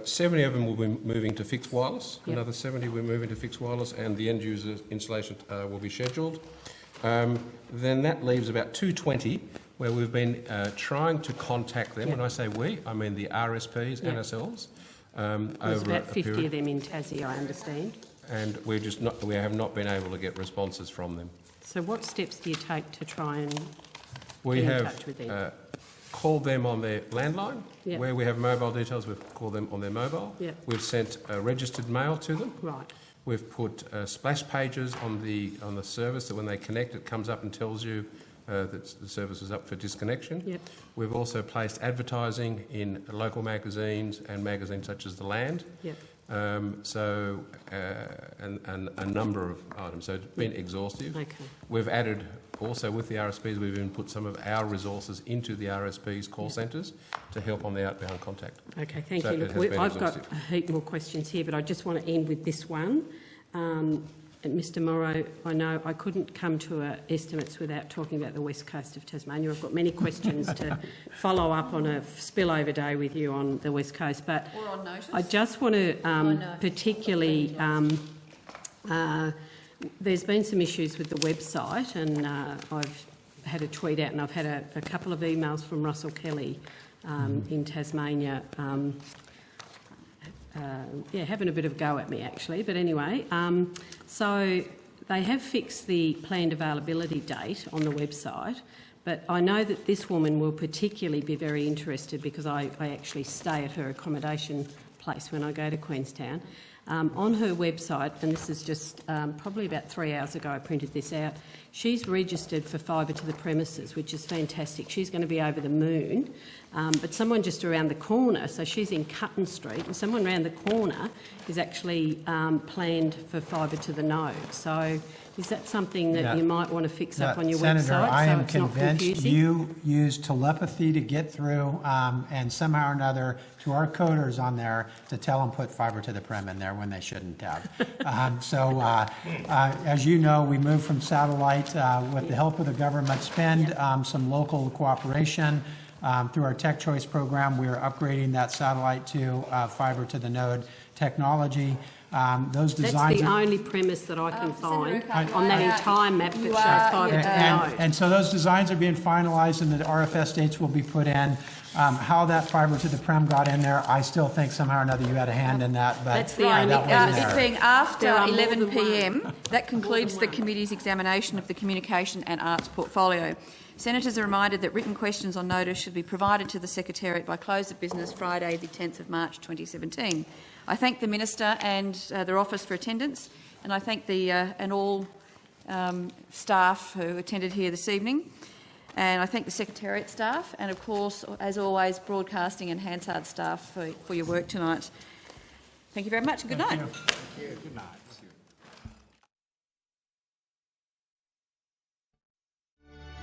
70 of them will be moving to fixed wireless, another 70 we're moving to fixed wireless, and the end user installation will be scheduled. Then that leaves about 220 where we've been trying to contact them. When I say we, I mean the RSPs and ourselves. There's about 50 of them in Tassie, I understand. And we have not been able to get responses from them. So what steps do you take to try and we get in have touch with them? Called them on their landline. Yep. Where we have mobile details, we've called them on their mobile. Yep. We've sent registered mail to them. Right. We've put splash pages on the service that when they connect, it comes up and tells you that the service was up for disconnection. Yep. We've also placed advertising in local magazines and magazines such as The Land. Yep. And a number of items. So it's been exhaustive. Okay. We've added also with the RSPs, we've even put some of our resources into the RSPs call centres to help on the outbound contact. Okay, thank So you. it Look, has been I've got exhaustive. a heap more questions here, but I just want to end with this one. And Mr Morrow, I know I couldn't come to estimates without talking about the west coast of Tasmania. I've got many questions to follow up on a spillover day with you on the west coast, but Or on notice. I just want to particularly... there's been some issues with the website, and I've had a tweet out, and I've had a couple of emails from Russell Kelly in Tasmania, having a bit of a go at me actually. But anyway, so they have fixed the planned availability date on the website, but I know that this woman will particularly be very interested because I actually stay at her accommodation place when I go to Queenstown. On her website, and this is just probably about 3 hours ago I printed this out, she's registered for fibre to the premises, which is fantastic. She's going to be over the moon. But someone just around the corner, so she's in Cutton Street, and someone around the corner is actually planned for fibre to the node. So is that something that you might want to fix up on your Senator, website? I am so it's not convinced confusing? you use telepathy to get through and somehow or another to our coders on there to tell them put fibre to the prem in there when they shouldn't have. As you know, we moved from satellite with the help of the government spend, some local cooperation. Through our Tech Choice program, we are upgrading that satellite to fibre to the node technology. Those designs That's the only premise that I can find Senator on that entire map that shows fibre to the node. and so those designs are being finalised and the RFS dates will be put in. How that fibre to the prem got in there, I still think somehow or another you had a hand in that. But That's the only that wasn't It there. being after There are more 11 than p.m, that concludes More the than one. committee's examination of the Communication and Arts portfolio. Senators are reminded that written questions on notice should be provided to the Secretariat by close of business Friday the 10th of March 2017. I thank the Minister and their office for attendance, and I thank and all staff who attended here this evening. And I thank the Secretariat staff and, of course, as always, broadcasting and Hansard staff for your work tonight. Thank you very much and good night. Thank you. Good night.